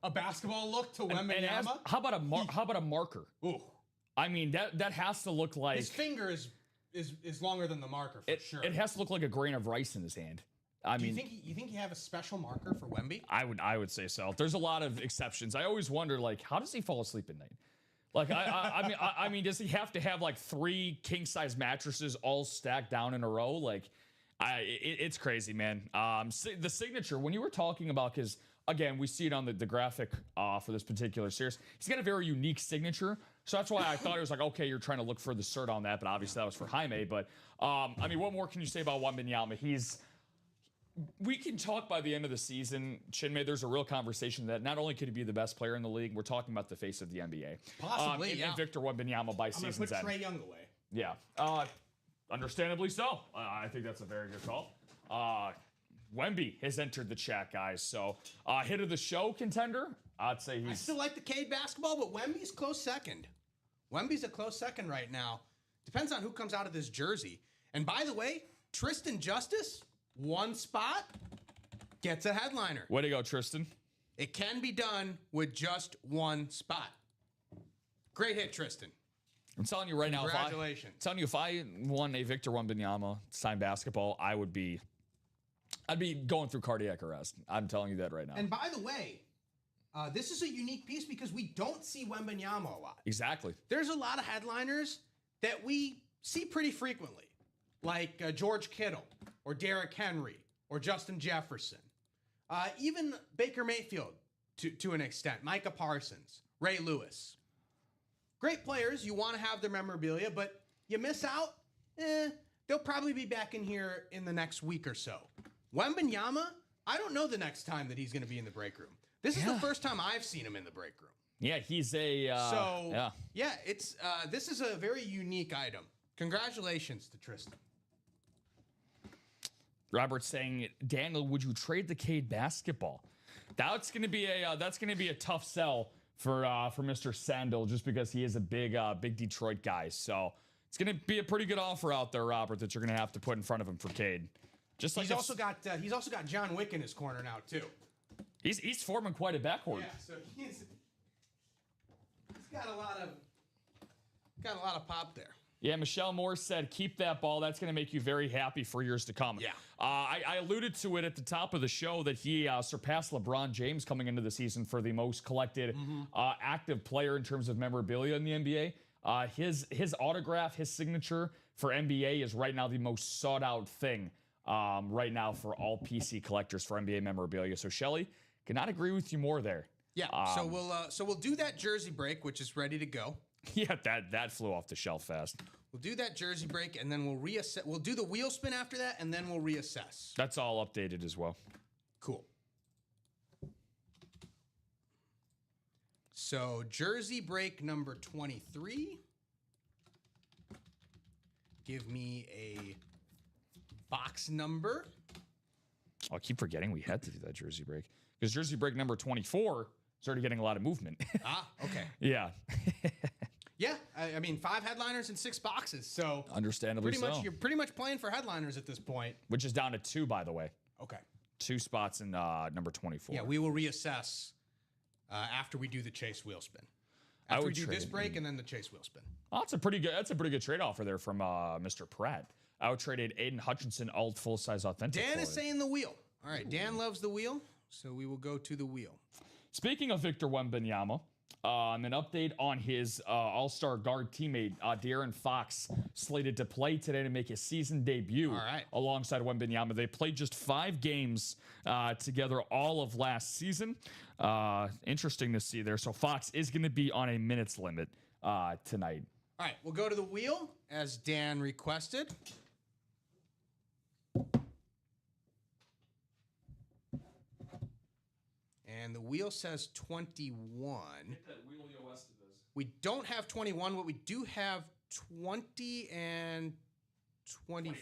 a basketball look to Wembanyama? How about a marker? Ooh. I mean, that has to look like his finger is longer than the marker for sure. It has to look like a grain of rice in his hand. You think you have a special marker for Wemby? I would say so. There's a lot of exceptions. I always wonder, like, how does he fall asleep at night? Like, I mean, does he have to have like 3 king-size mattresses all stacked down in a row? Like, it's crazy, man. The signature, when you were talking about, because again, we see it on the graphic for this particular series, he's got a very unique signature. So that's why I thought it was like, okay, you're trying to look for the cert on that, but obviously that was for Jaime. But I mean, what more can you say about Wembanyama? We can talk by the end of the season, Chinmay, there's a real conversation that not only could he be the best player in the league, we're talking about the face of the NBA. Possibly, yeah. And Victor Wembanyama by season's end. I'm going to put Trae Young away. Yeah. Understandably so. I think that's a very good call. Wemby has entered the chat, guys. So, hit of the show contender, I'd say he's... I still like the Cade basketball, but Wemby's close second. Wemby's a close second right now. Depends on who comes out of this jersey. And by the way, Tristan Justice... 1 spot gets a headliner. Way to go, Tristan. It can be done with just 1 spot. Great hit, Tristan. I'm telling you right now, congratulations. If I won a Victor Wembanyama signed basketball, I'd be going through cardiac arrest. I'm telling you that right now. And by the way, this is a unique piece because we don't see Wembanyama a lot. Exactly. There's a lot of headliners that we see pretty frequently, like George Kittle, or Derrick Henry, or Justin Jefferson. Even Baker Mayfield, to an extent. Micah Parsons, Ray Lewis. Great players. You want to have their memorabilia, but you miss out, they'll probably be back in here in the next week or so. Wembanyama, I don't know the next time that he's going to be in the break room. This is the first time I've seen him in the break room. Yeah, he's a... it's this is a very unique item. Congratulations to Tristan. Robert's saying, Daniel, would you trade the Cade basketball? That's gonna be a tough sell for Mr. Sandel, just because he is a big Detroit guy. So it's gonna be a pretty good offer out there, Robert, that you're gonna have to put in front of him for Cade. Just like he's also got John Wick in his corner now too. He's forming quite a backcourt. Yeah, so he's got a lot of pop there. Yeah, Michelle Moore said, keep that ball. That's going to make you very happy for years to come. Yeah. I alluded to it at the top of the show that he surpassed LeBron James coming into the season for the most collected active player in terms of memorabilia in the NBA. His autograph, his signature for NBA is right now the most sought out thing right now for all PC collectors for NBA memorabilia. So, Shelly, cannot agree with you more there. Yeah, so we'll do that jersey break, which is ready to go. Yeah, that flew off the shelf fast. We'll do that jersey break, and then we'll reassess. We'll do the wheel spin after that, and then we'll reassess. That's all updated as well. Cool. So, jersey break number 23. Give me a box number. I keep forgetting we had to do that jersey break. Because jersey break number 24 started getting a lot of movement. Okay. Yeah. Yeah, I mean, 5 headliners and 6 boxes, so... Understandably You're pretty much playing for headliners at this point. Which is down to 2, by the way. Okay. 2 spots in number 24. Yeah, we will reassess after we do the chase wheel spin. After we do this break and then the chase wheel spin. Oh, that's a pretty good trade offer there from Mr. Pratt. I would traded Aiden Hutchinson, alt full-size authentic. Dan is saying the wheel. All right, Dan loves the wheel, so we will go to the wheel. Speaking of Victor Wembanyama, an update on his all-star guard teammate, De'Aaron Fox, slated to play today to make his season debut alongside Wembanyama. They played just 5 games together all of last season. Interesting to see there. So Fox is going to be on a minutes limit tonight. All right, we'll go to the wheel as Dan requested. And the wheel says 21. Hit that wheel west of this. We don't have 21, but we do have 20 and 22.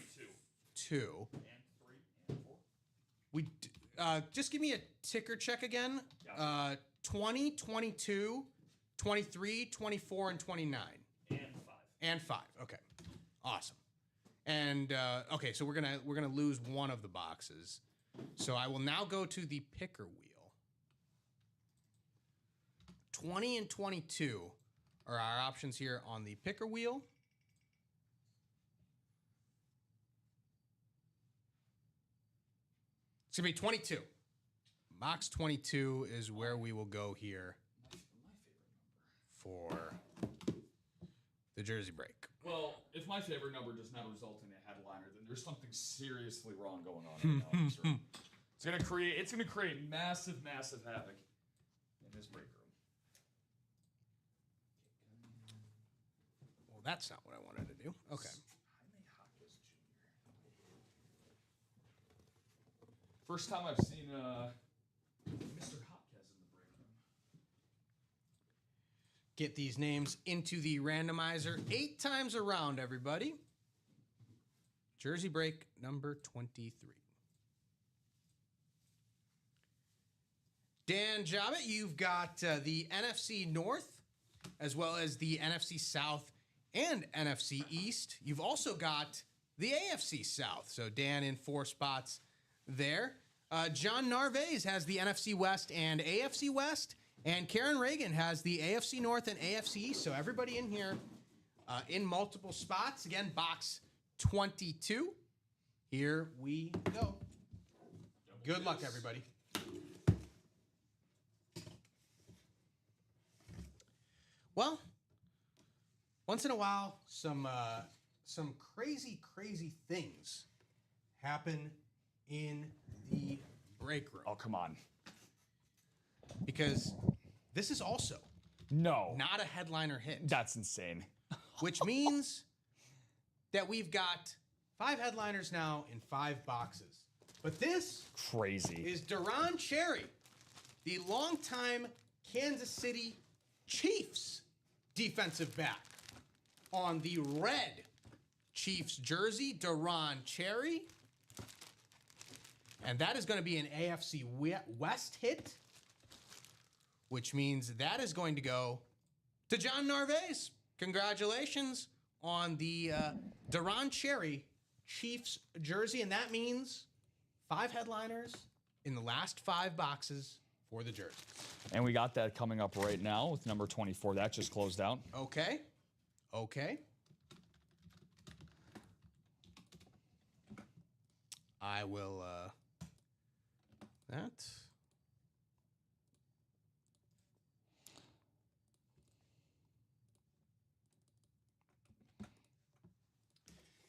And 3 and 4. We just give me a ticker check again. 20, 22, 23, 24, and 29. And 5. And 5. Okay. Awesome. And okay, so we're gonna lose one of the boxes. So I will now go to the picker wheel. 20 and 22 are our options here on the picker wheel. It's going to be 22. Box 22 is where we will go here for the jersey break. Well, if my favorite number does not result in a headliner, then there's something seriously wrong going on right now. It's gonna create massive havoc in this break room. Well, that's not what I wanted to do. Okay. First time I've seen Mr. Hopkins in the break room. Get these names into the randomizer 8 times around, everybody. Jersey break number 23. Dan Jabba, you've got the NFC North, as well as the NFC South and NFC East. You've also got the AFC South. So Dan in 4 spots there. John Narvaez has the NFC West and AFC West. And Karen Reagan has the AFC North and AFC East. So everybody in here in multiple spots. Again, box 22. Here we go. Good luck, everybody. Well, once in a while, some crazy things happen in the break room. Oh, come on. Because this is also not a headliner hit. That's insane. Which means that we've got 5 headliners now in 5 boxes. But this crazy is Duron Cherry, the longtime Kansas City Chiefs defensive back. On the red Chiefs jersey, Duron Cherry. And that is going to be an AFC West hit, which means that is going to go to John Narvaez. Congratulations on the Duron Cherry Chiefs jersey. And that means 5 headliners in the last 5 boxes for the jersey. And we got that coming up right now with number 24. That just closed out. Okay. I will, that.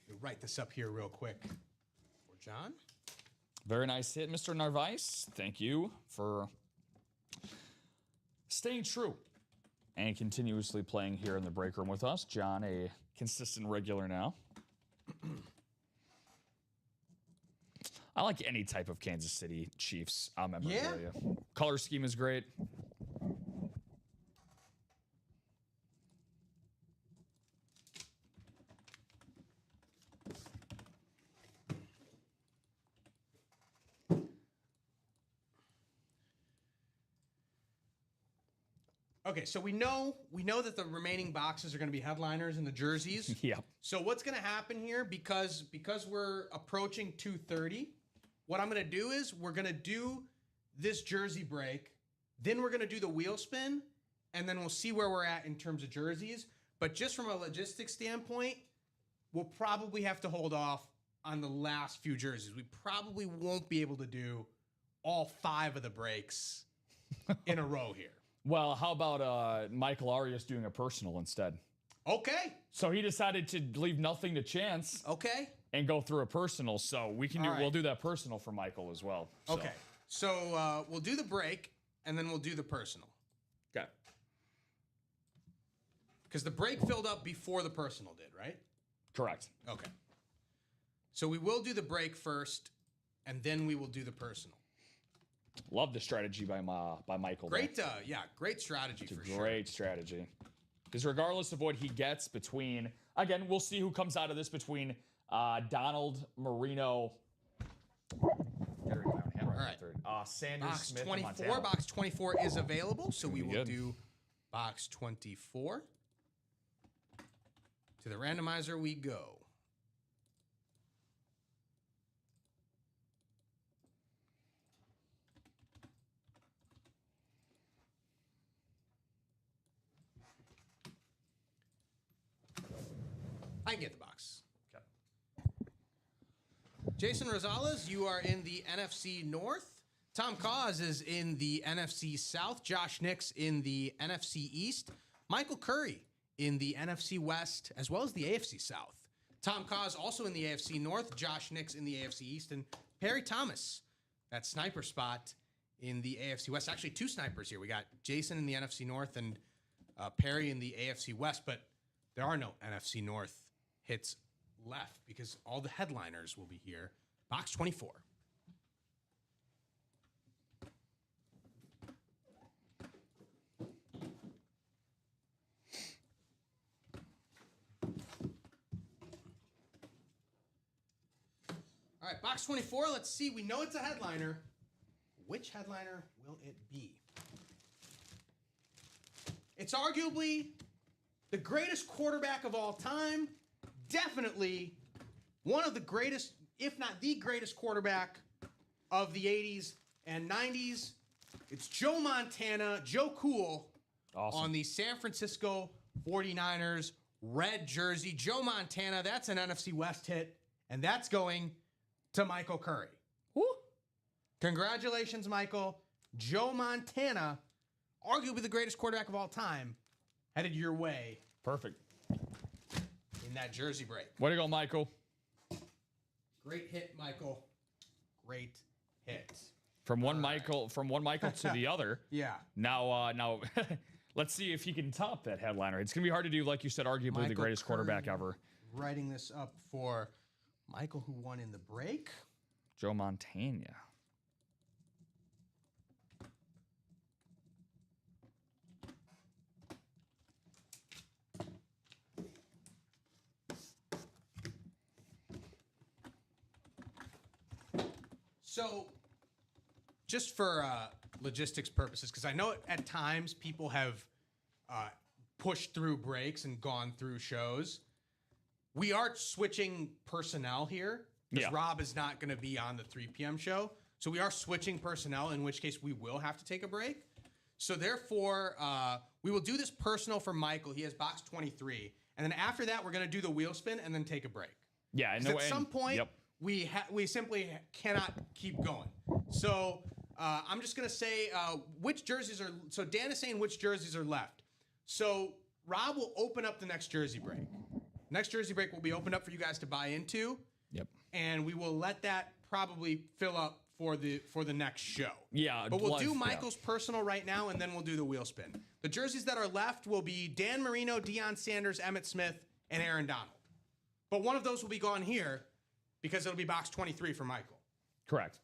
We'll write this up here real quick for John. Very nice hit, Mr. Narvaez. Thank you for staying true and continuously playing here in the break room with us. John, a consistent regular now. I like any type of Kansas City Chiefs memorabilia. Yeah. Color scheme is great. Okay, so we know that the remaining boxes are going to be headliners in the jerseys. Yeah. So what's going to happen here, because we're approaching 2:30, what I'm going to do is we're going to do this jersey break, then we're going to do the wheel spin, and then we'll see where we're at in terms of jerseys. But just from a logistics standpoint, we'll probably have to hold off on the last few jerseys. We probably won't be able to do all 5 of the breaks in a row here. Well, how about Michael Arias doing a personal instead? Okay. So he decided to leave nothing to chance. Okay. And go through a personal. So we can do. Right. We'll do that personal for Michael as well. So. Okay. So we'll do the break and then we'll do the personal. Okay. Because the break filled up before the personal did, right? Correct. Okay. So we will do the break first, and then we will do the personal. Love the strategy by Michael. Great, great strategy for sure. Great strategy. Because regardless of what he gets between, again, we'll see who comes out of this between Donald, Marino. All right. Sanders, box Smith, 24. Box 24 is available, so we will do box 24. To the randomizer we go. I can get the box. Okay. Jason Rosales, you are in the NFC North. Tom Cause is in the NFC South. Josh Nix in the NFC East. Michael Curry in the NFC West, as well as the AFC South. Tom Kaz also in the AFC North, Josh Nix in the AFC East, and Perry Thomas, that sniper spot in the AFC West. Actually, two snipers here. We got Jason in the NFC North and Perry in the AFC West, but there are no NFC North hits left because all the headliners will be here. Box 24. All right, box 24. Let's see. We know it's a headliner. Which headliner will it be? It's arguably the greatest quarterback of all time. Definitely one of the greatest, if not the greatest quarterback of the 80s and 90s. It's Joe Montana, Joe Cool, on the San Francisco 49ers red jersey. Joe Montana, that's an NFC West hit, and that's going to Michael Curry. Woo. Congratulations, Michael. Joe Montana, arguably the greatest quarterback of all time, headed your way. Perfect. In that jersey break. Way to go, Michael. Great hit, Michael. Great hit. From one Michael to the other. Yeah. Now, let's see if he can top that headliner. It's gonna be hard to do, like you said, arguably Michael the greatest Curry quarterback ever. Writing this up for Michael, who won in the break. Joe Montana. So, just for logistics purposes, because I know at times people have pushed through breaks and gone through shows, we are switching personnel here because Rob is not going to be on the 3 p.m. show. So we are switching personnel, in which case we will have to take a break. So therefore, we will do this personal for Michael. He has box 23. And then after that, we're going to do the wheel spin and then take a break. Yeah. And at some point, we simply cannot keep going. So I'm just going to say which jerseys are... So Dan is saying which jerseys are left. So Rob will open up the next jersey break. Next jersey break will be opened up for you guys to buy into. Yep. And we will let that probably fill up for the next show. Yeah. But we'll do Michael's personal right now, and then we'll do the wheel spin. The jerseys that are left will be Dan Marino, Deion Sanders, Emmitt Smith, and Aaron Donald. But one of those will be gone here because it'll be box 23 for Michael. Correct.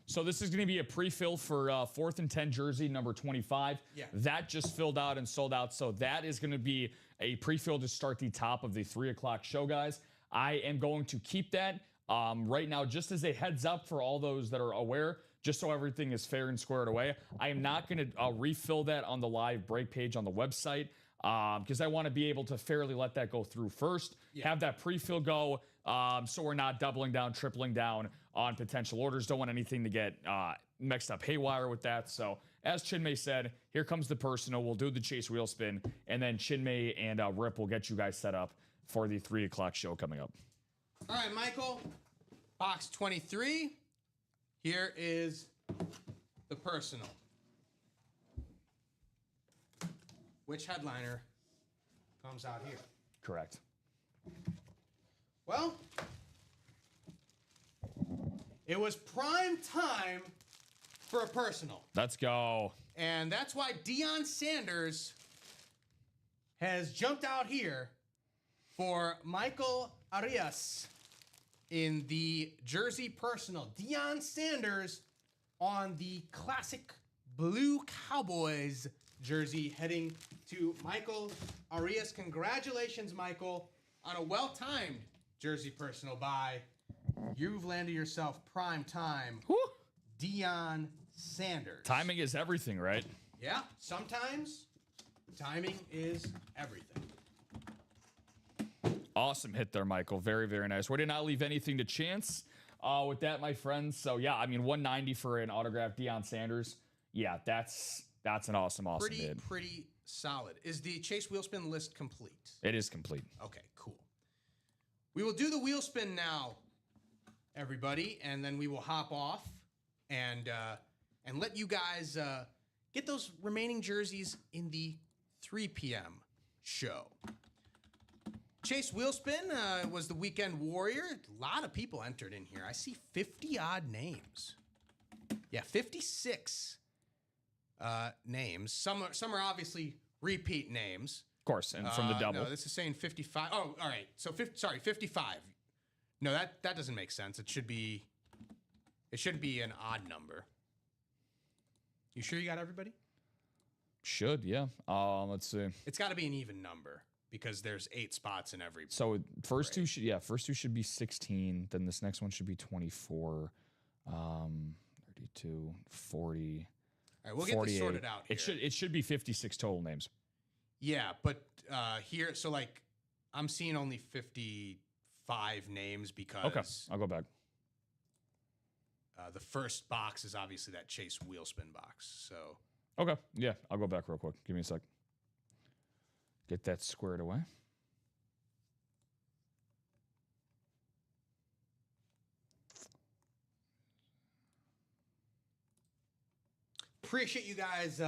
So this is going to be a pre-fill for 4th and 10 jersey number 25. Yeah. That just filled out and sold out. So that is going to be a pre-fill to start the top of the 3 o'clock show, guys. I am going to keep that right now, just as a heads up for all those that are aware, just so everything is fair and squared away. I am not going to refill that on the live break page on the website because I want to be able to fairly let that go through first, have that pre-fill go, so we're not doubling down, tripling down on potential orders. Don't want anything to get mixed up haywire with that. So as Chinmay said, here comes the personal. We'll do the chase wheel spin, and then Chinmay and Rip will get you guys set up for the 3 o'clock show coming up. All right, Michael, box 23. Here is the personal. Which headliner comes out here? Correct. Well, it was prime time for a personal. Let's go. And that's why Deion Sanders has jumped out here for Michael Arias in the jersey personal. Deion Sanders on the classic blue Cowboys jersey heading to Michael Arias. Congratulations, Michael, on a well-timed jersey personal buy. You've landed yourself prime time. Deion Sanders. Timing is everything, right? Yeah, sometimes timing is everything. Awesome hit there, Michael. Very, very nice. We did not leave anything to chance with that, my friends. So, yeah, I mean, 190 for an autographed Deion Sanders. Yeah, that's an awesome bid. Pretty solid. Is the Chase wheel spin list complete? It is complete. Okay, cool. We will do the wheel spin now, everybody, and then we will hop off and let you guys get those remaining jerseys in the 3 p.m. show. Chase Wheelspin was the weekend warrior. A lot of people entered in here. I see 50-odd names. Yeah, 56 names. Some are obviously repeat names. Of course, and from the double. No, this is saying 55. Oh, all right. So 55. No, that doesn't make sense. It should be an odd number. You sure you got everybody? Should, yeah. Let's see. It's got to be an even number because there's 8 spots in every. So first two should be 16. Then this next one should be 24, 32, 40. All right, we'll get this sorted out here. It should be 56 total names. Yeah, but here, so like I'm seeing only 55 names because. Okay, I'll go back. The first box is obviously that Chase Wheelspin box. So. Okay, yeah, I'll go back real quick. Give me a sec. Get that squared away. Appreciate you guys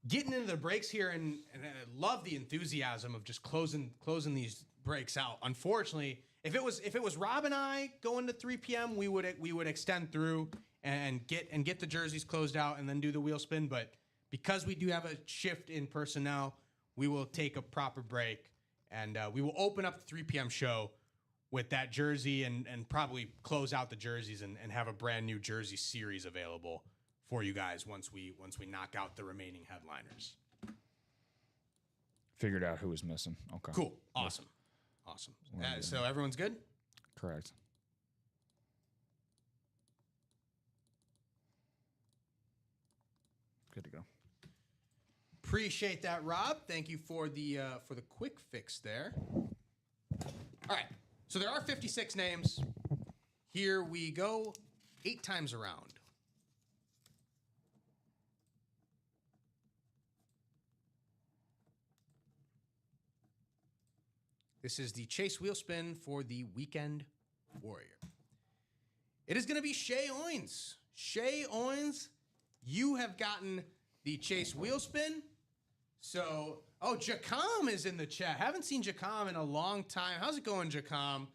getting into the breaks here, and I love the enthusiasm of just closing these breaks out. Unfortunately, if it was Rob and I going to 3 p.m., we would extend through and get the jerseys closed out and then do the wheel spin. But because we do have a shift in personnel, we will take a proper break and we will open up the 3 p.m. show with that jersey and probably close out the jerseys and have a brand new jersey series available for you guys once we knock out the remaining headliners. Figured out who was missing. Okay. Cool. Awesome. So everyone's good? Correct. Good to go. Appreciate that, Rob. Thank you for the quick fix there. All right. So there are 56 names. Here we go. 8 times around. This is the Chase wheel spin for the Weekend Warrior. It is going to be Shohei Owens. Shohei Owens, you have gotten the Chase wheel spin. So, Jacom is in the chat. Haven't seen Jacom in a long time. How's it going, Jacom?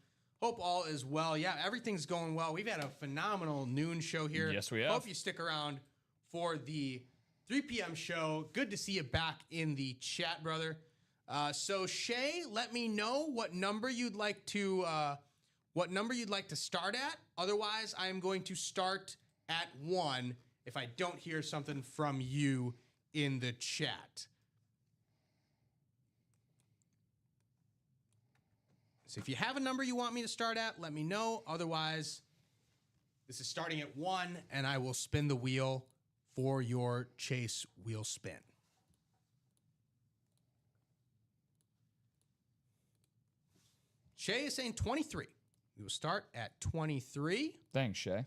Hope all is well. Yeah, everything's going well. We've had a phenomenal noon show here. Yes, we have. Hope you stick around for the 3 p.m. show. Good to see you back in the chat, brother. So Shay, let me know what number you'd like to start at. Otherwise, I am going to start at 1 if I don't hear something from you in the chat. So if you have a number you want me to start at, let me know. Otherwise, this is starting at 1, and I will spin the wheel for your Chase wheel spin. Shay is saying 23. We will start at 23. Thanks, Shay.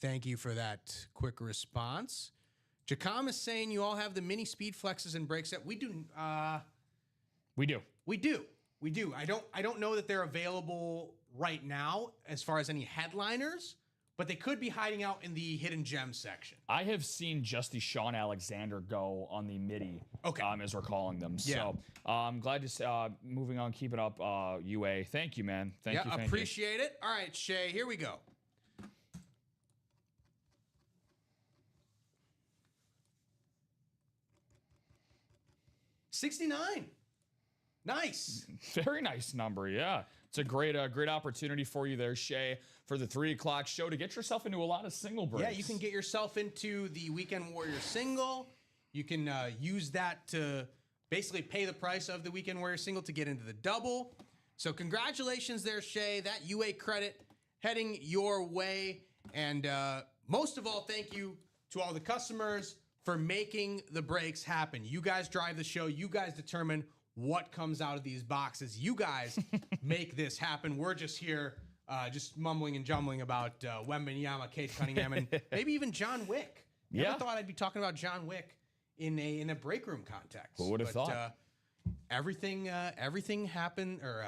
Thank you for that quick response. Jacom is saying you all have the mini speed flexes and breaks that we do. We do. I don't know that they're available right now as far as any headliners, but they could be hiding out in the hidden gem section. I have seen just the Sean Alexander go on the MIDI, as we're calling them. Yeah. So I'm glad to see, moving on, keep it up, UA. Thank you, man. Thank you. Appreciate it. All right, Shay, here we go. $69. Nice. Very nice number, yeah. It's a great opportunity for you there, Shay, for the 3 o'clock show to get yourself into a lot of single breaks. Yeah, you can get yourself into the Weekend Warrior single. You can use that to basically pay the price of the Weekend Warrior single to get into the double. So congratulations there, Shay. That UA credit heading your way. And most of all, thank you to all the customers for making the breaks happen. You guys drive the show. You guys determine what comes out of these boxes. You guys make this happen. We're just here just mumbling and jumbling about Wembanyama, Cade Cunningham, and maybe even John Wick. Never thought I'd be talking about John Wick in a break room context. Who would have thought? Everything happened, or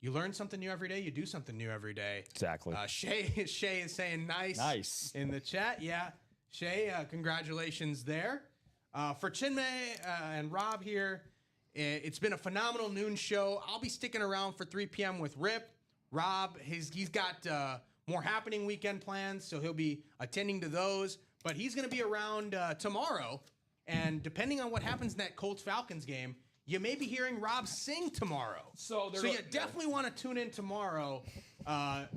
you learn something new every day. You do something new every day. Exactly. Shay is saying nice in the chat. Yeah, Shay, congratulations there. For Chinmay and Rob here, It's been a phenomenal noon show. I'll be sticking around for 3 p.m. with Rip. Rob, he's got more happening weekend plans, so he'll be attending to those. But he's going to be around tomorrow. And depending on what happens in that Colts-Falcons game, you may be hearing Rob sing tomorrow. So you definitely want to tune in tomorrow.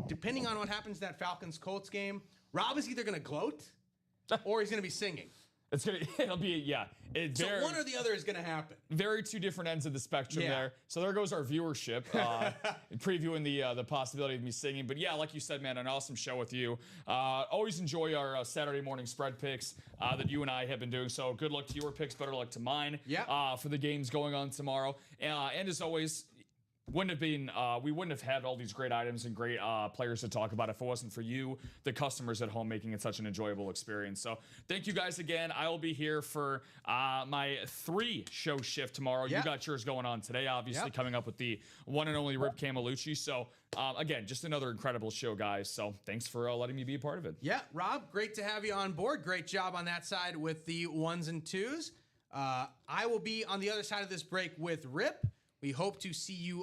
Depending on what happens in that Falcons-Colts game, Rob is either going to gloat or he's going to be singing. It'll be, yeah. So one or the other is going to happen. Very two different ends of the spectrum there. So there goes our viewership, previewing the possibility of me singing. But yeah, like you said, man, an awesome show with you. Always enjoy our Saturday morning spread picks that you and I have been doing. So good luck to your picks, better luck to mine for the games going on tomorrow. And as always, we wouldn't have had all these great items and great players to talk about if it wasn't for you, the customers at home, making it such an enjoyable experience. So thank you guys again. I will be here for my 3-show shift tomorrow. You got yours going on today, obviously, coming up with the one and only Rip Camelucci. So again, just another incredible show, guys. So thanks for letting me be a part of it. Yeah, Rob, great to have you on board. Great job on that side with the 1s and 2s. I will be on the other side of this break with Rip. We hope to see you